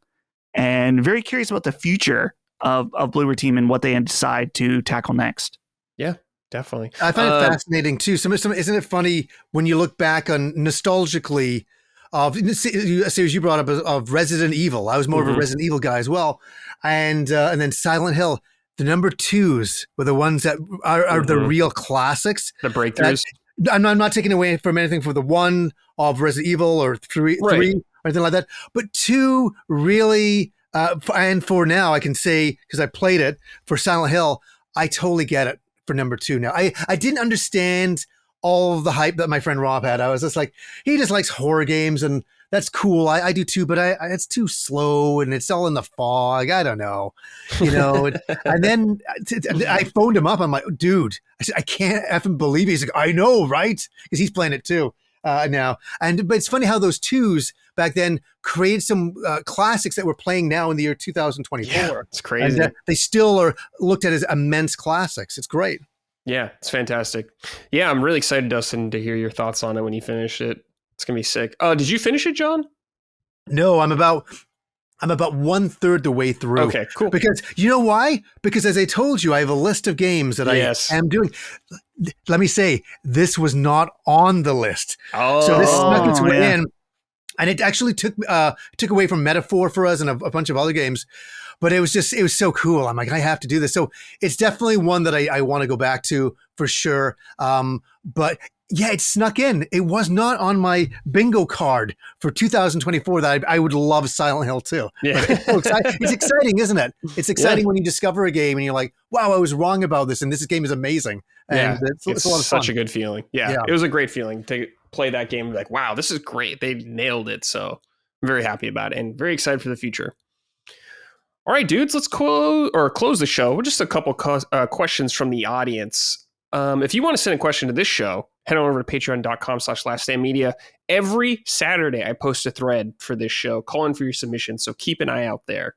and very curious about the future of Bloober Team and what they decide to tackle next. Yeah, definitely. I find it fascinating too. Isn't it funny when you look back on nostalgically of a series you brought up of Resident Evil? I was more of a Resident Evil guy as well. And then Silent Hill, the number 2s were the ones that are the real classics. The breakthroughs. I'm not taking away from anything for the 1 of Resident Evil or 3 or anything like that. But 2 really, and for now, I can say, because I played it for Silent Hill, I totally get it for number 2 now. I didn't understand all of the hype that my friend Rob had. I was just like, he just likes horror games, and that's cool. I do too, but it's too slow and it's all in the fog. I don't know, and then I phoned him up. I'm like, dude, I said, I can't effing believe it. He's like, I know, right? Because he's playing it too now. But it's funny how those 2s back then created some classics that we're playing now in the year 2024. Yeah, it's crazy. And they still are looked at as immense classics. It's great. Yeah, it's fantastic. Yeah, I'm really excited, Dustin, to hear your thoughts on it when you finish it. It's gonna be sick. Did you finish it, John? No, I'm about 1/3 the way through. Okay, cool. Because you know why? Because as I told you, I have a list of games that I am doing. Let me say, this was not on the list. So this snuck its way in. And it actually took away from Metaphor for us and a bunch of other games. But it was so cool. I'm like, I have to do this. So it's definitely one that I want to go back to for sure. But Yeah, it snuck in. It was not on my bingo card for 2024 that I would love Silent Hill 2. Yeah. It's exciting, isn't it? It's exciting when you discover a game and you're like, wow, I was wrong about this, and this game is amazing. And it's a lot of fun. Such a good feeling. Yeah, it was a great feeling to play that game. Like, wow, this is great. They nailed it. So I'm very happy about it and very excited for the future. All right, dudes, let's close the show with just a couple questions from the audience. If you want to send a question to this show, head on over to patreon.com/laststandmedia. Every Saturday, I post a thread for this show calling for your submissions, so keep an eye out there.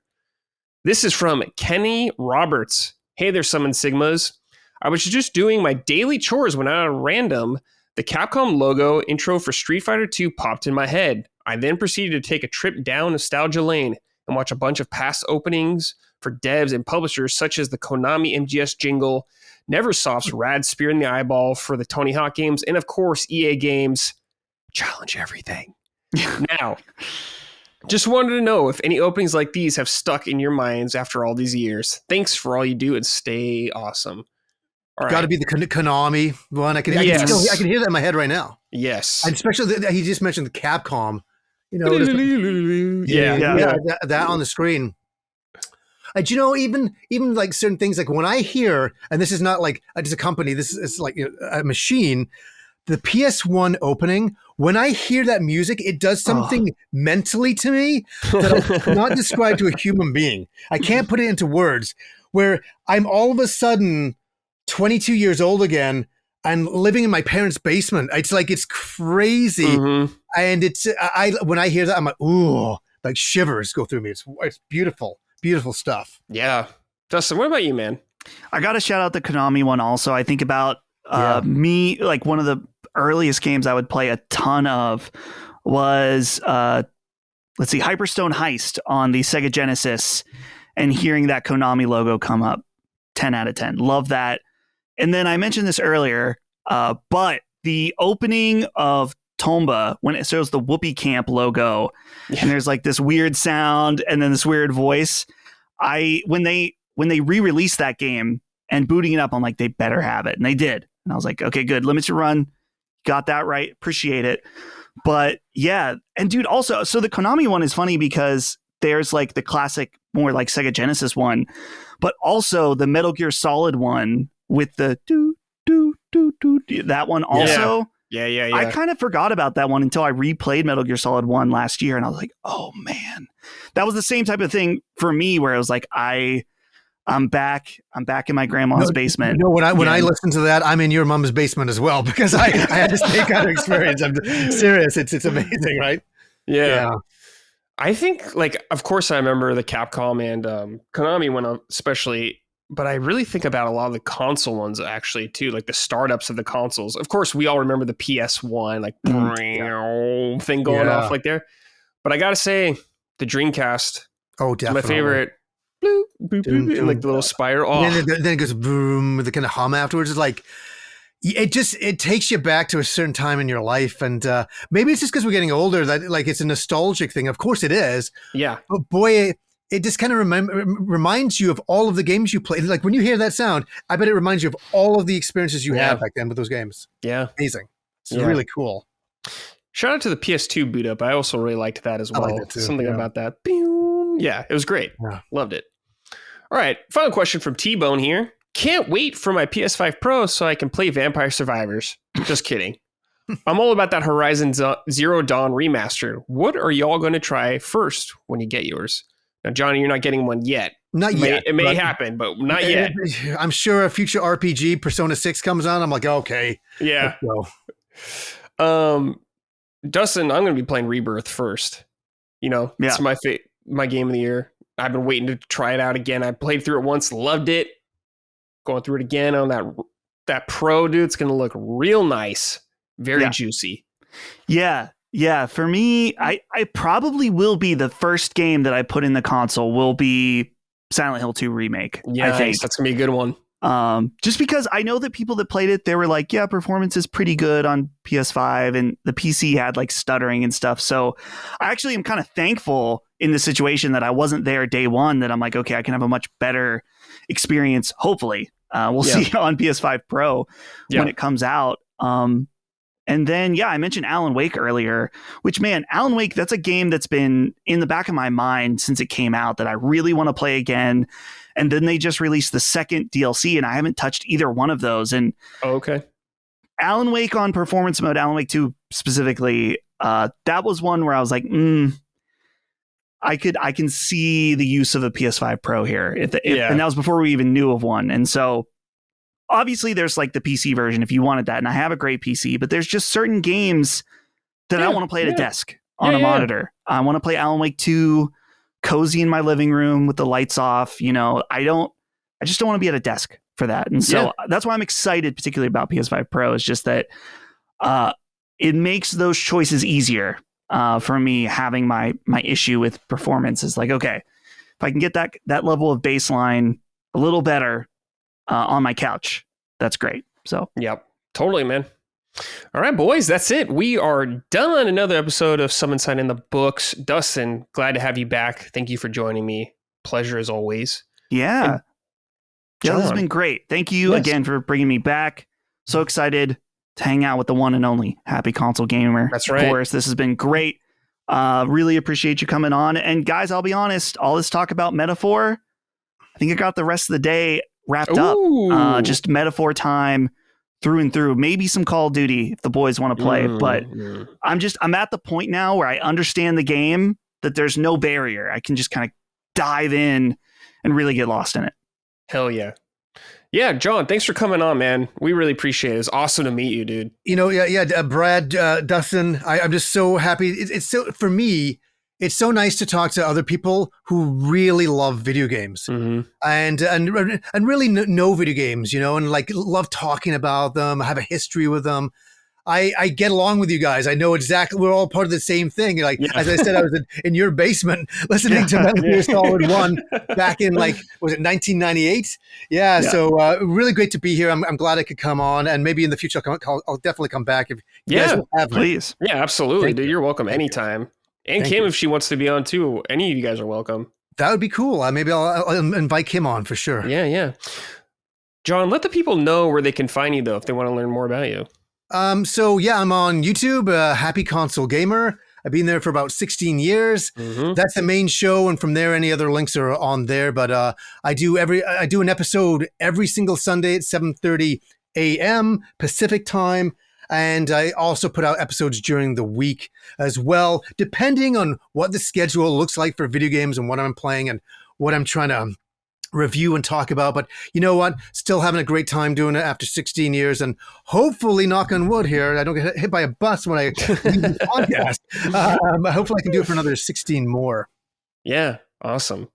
This is from Kenny Roberts. Hey there, Summon Sigmas. I was just doing my daily chores when at random, the Capcom logo intro for Street Fighter 2 popped in my head. I then proceeded to take a trip down nostalgia lane and watch a bunch of past openings for devs and publishers such as the Konami MGS jingle, Neversoft's Rad Spear in the Eyeball for the Tony Hawk games, and of course EA Games Challenge Everything. Now, just wanted to know if any openings like these have stuck in your minds after all these years. Thanks for all you do and stay awesome. Got to be the Konami one. I can hear that in my head right now. Yes, and especially he just mentioned the Capcom. You know, that on the screen. And even like certain things, like when I hear, and this is not like just a company, this is like a machine. The PS1 opening, when I hear that music, it does something mentally to me that I cannot describe to a human being. I can't put it into words. Where I'm all of a sudden 22 years old again and living in my parents' basement. It's like, it's crazy. Mm-hmm. And when I hear that, I'm like, ooh, like shivers go through me. It's beautiful, beautiful stuff. Yeah. Dustin, what about you, man? I got to shout out the Konami one also. I think about me, like one of the earliest games I would play a ton of was, Hyperstone Heist on the Sega Genesis, and hearing that Konami logo come up, 10 out of 10. Love that. And then I mentioned this earlier, but the opening of Tomba, when it shows the Whoopee Camp logo, and there's like this weird sound and then this weird voice, when they re-released that game and booting it up, I'm like, they better have it. And they did. And I was like, okay, good. Limited run. Got that right. Appreciate it. But yeah. And dude, also, so the Konami one is funny because there's like the classic, more like Sega Genesis one, but also the Metal Gear Solid one with the that one also. Yeah. I kind of forgot about that one until I replayed Metal Gear Solid 1 last year. And I was like, oh man, that was the same type of thing for me where I was like, I'm back in my grandma's basement. When I listen to that, I'm in your mom's basement as well, because I had the same kind of experience. I'm serious. It's amazing, right? Yeah. I think, like, of course I remember the Capcom and Konami one especially, but I really think about a lot of the console ones actually too, like the startups of the consoles. Of course, we all remember the PS1, like thing going off like there. But I gotta say, the Dreamcast. Oh, definitely. My favorite. Bloop, boop, boop, and like the little spiral. Oh. Then it goes boom with the kind of hum afterwards. It's like it takes you back to a certain time in your life, and maybe it's just because we're getting older that like it's a nostalgic thing. Of course, it is. Yeah. But boy, it just kind of reminds you of all of the games you played. Like when you hear that sound, I bet it reminds you of all of the experiences you had back then with those games. Yeah. Amazing. It's really cool. Shout out to the PS2 boot up. I also really liked that as well. I like that too. Something about that. Yeah, it was great. Yeah. Loved it. All right. Final question from T-Bone here. Can't wait for my PS5 Pro so I can play Vampire Survivors. Just kidding. I'm all about that Horizon Zero Dawn remaster. What are y'all going to try first when you get yours? Now, Johnny, you're not getting one yet. Not yet. It may happen, but not yet. I'm sure a future RPG, Persona 6 comes on. I'm like, okay. Yeah. Dustin, I'm going to be playing Rebirth first. It's my game of the year. I've been waiting to try it out again. I played through it once, loved it. Going through it again on that Pro, dude. It's going to look real nice. Very juicy. Yeah. Yeah, for me, I probably will be the first game that I put in the console will be Silent Hill 2 Remake. Yeah, I think that's going to be a good one. Just because I know that people that played it, they were like, yeah, performance is pretty good on PS5 and the PC had like stuttering and stuff. So I actually am kind of thankful in the situation that I wasn't there day one, that I'm like, okay, I can have a much better experience. Hopefully we'll see on PS5 Pro when it comes out. And then, yeah, I mentioned Alan Wake earlier, which, man, Alan Wake, that's a game that's been in the back of my mind since it came out that I really want to play again. And then they just released the second DLC, and I haven't touched either one of those. And okay. Alan Wake on performance mode, Alan Wake 2 specifically, that was one where I was like, I can see the use of a PS5 Pro here. And that was before we even knew of one. And so obviously there's like the PC version if you wanted that. And I have a great PC, but there's just certain games that I want to play at a desk on a monitor. I want to play Alan Wake 2 cozy in my living room with the lights off. You know, I just don't want to be at a desk for that. And so that's why I'm excited, particularly about PS5 Pro, is just that it makes those choices easier for me. Having my issue with performance is like, okay, if I can get that level of baseline a little better on my couch, that's great. So, yep, totally, man. All right, boys, that's it. We are done. Another episode of Summon Sign in the books. Dustin, glad to have you back. Thank you for joining me. Pleasure as always. Yeah. This has been great. Thank you again for bringing me back. So excited to hang out with the one and only Happy Console Gamer. That's right. Of course, this has been great. Really appreciate you coming on. And guys, I'll be honest, all this talk about Metaphor, I think I got the rest of the day wrapped up. Just Metaphor time through and through. Maybe some Call of Duty if the boys want to play. But I'm at the point now where I understand the game, that there's no barrier. I can just kind of dive in and really get lost in it. Hell yeah. Yeah, John, thanks for coming on, man. We really appreciate it. It's awesome to meet you, dude. You know, Brad, Dustin, I'm just so happy. It's so, for me, it's so nice to talk to other people who really love video games and really know video games, you know, and like love talking about them, have a history with them. I get along with you guys. I know exactly. We're all part of the same thing. Like, as I said, I was in your basement listening to Metal Gear Solid 1 back in, like, was it 1998? Yeah. So really great to be here. I'm glad I could come on, and maybe in the future I'll definitely come back if you guys will have me. Please. Yeah, absolutely, dude. You're welcome anytime. And Kim, if she wants to be on too, any of you guys are welcome. That would be cool. Maybe I'll invite Kim on for sure. Yeah. John, let the people know where they can find you, though, if they want to learn more about you. So yeah, I'm on YouTube, Happy Console Gamer. I've been there for about 16 years. That's the main show. And from there, any other links are on there. But, I do an episode every single Sunday at 7:30 a.m. Pacific time. And I also put out episodes during the week as well, depending on what the schedule looks like for video games and what I'm playing and what I'm trying to review and talk about. But you know what? Still having a great time doing it after 16 years, and hopefully, knock on wood here, I don't get hit by a bus when I leave the podcast. Hopefully I can do it for another 16 more. Yeah. Awesome.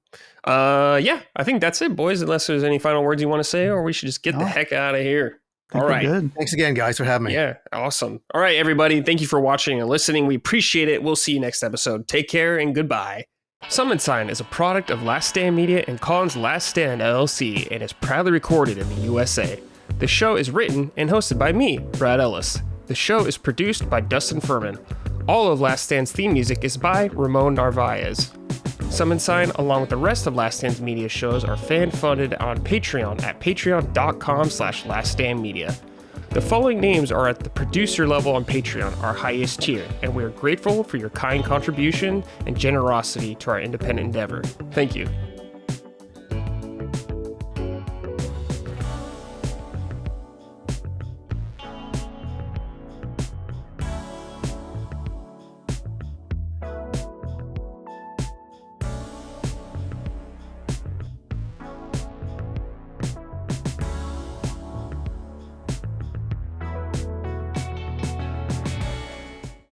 I think that's it, boys, unless there's any final words you want to say, or we should just get the heck out of here. All right. Good. Thanks again, guys, for having me. Yeah. Awesome. All right, everybody. Thank you for watching and listening. We appreciate it. We'll see you next episode. Take care and goodbye. Summon Sign is a product of Last Stand Media and Collins Last Stand LLC and is proudly recorded in the USA. The show is written and hosted by me, Brad Ellis. The show is produced by Dustin Furman. All of Last Stand's theme music is by Ramon Narvaez. Summon Sign, along with the rest of Last Stand's media shows, are fan-funded on Patreon at patreon.com/laststandmedia. The following names are at the producer level on Patreon, our highest tier, and we are grateful for your kind contribution and generosity to our independent endeavor. Thank you.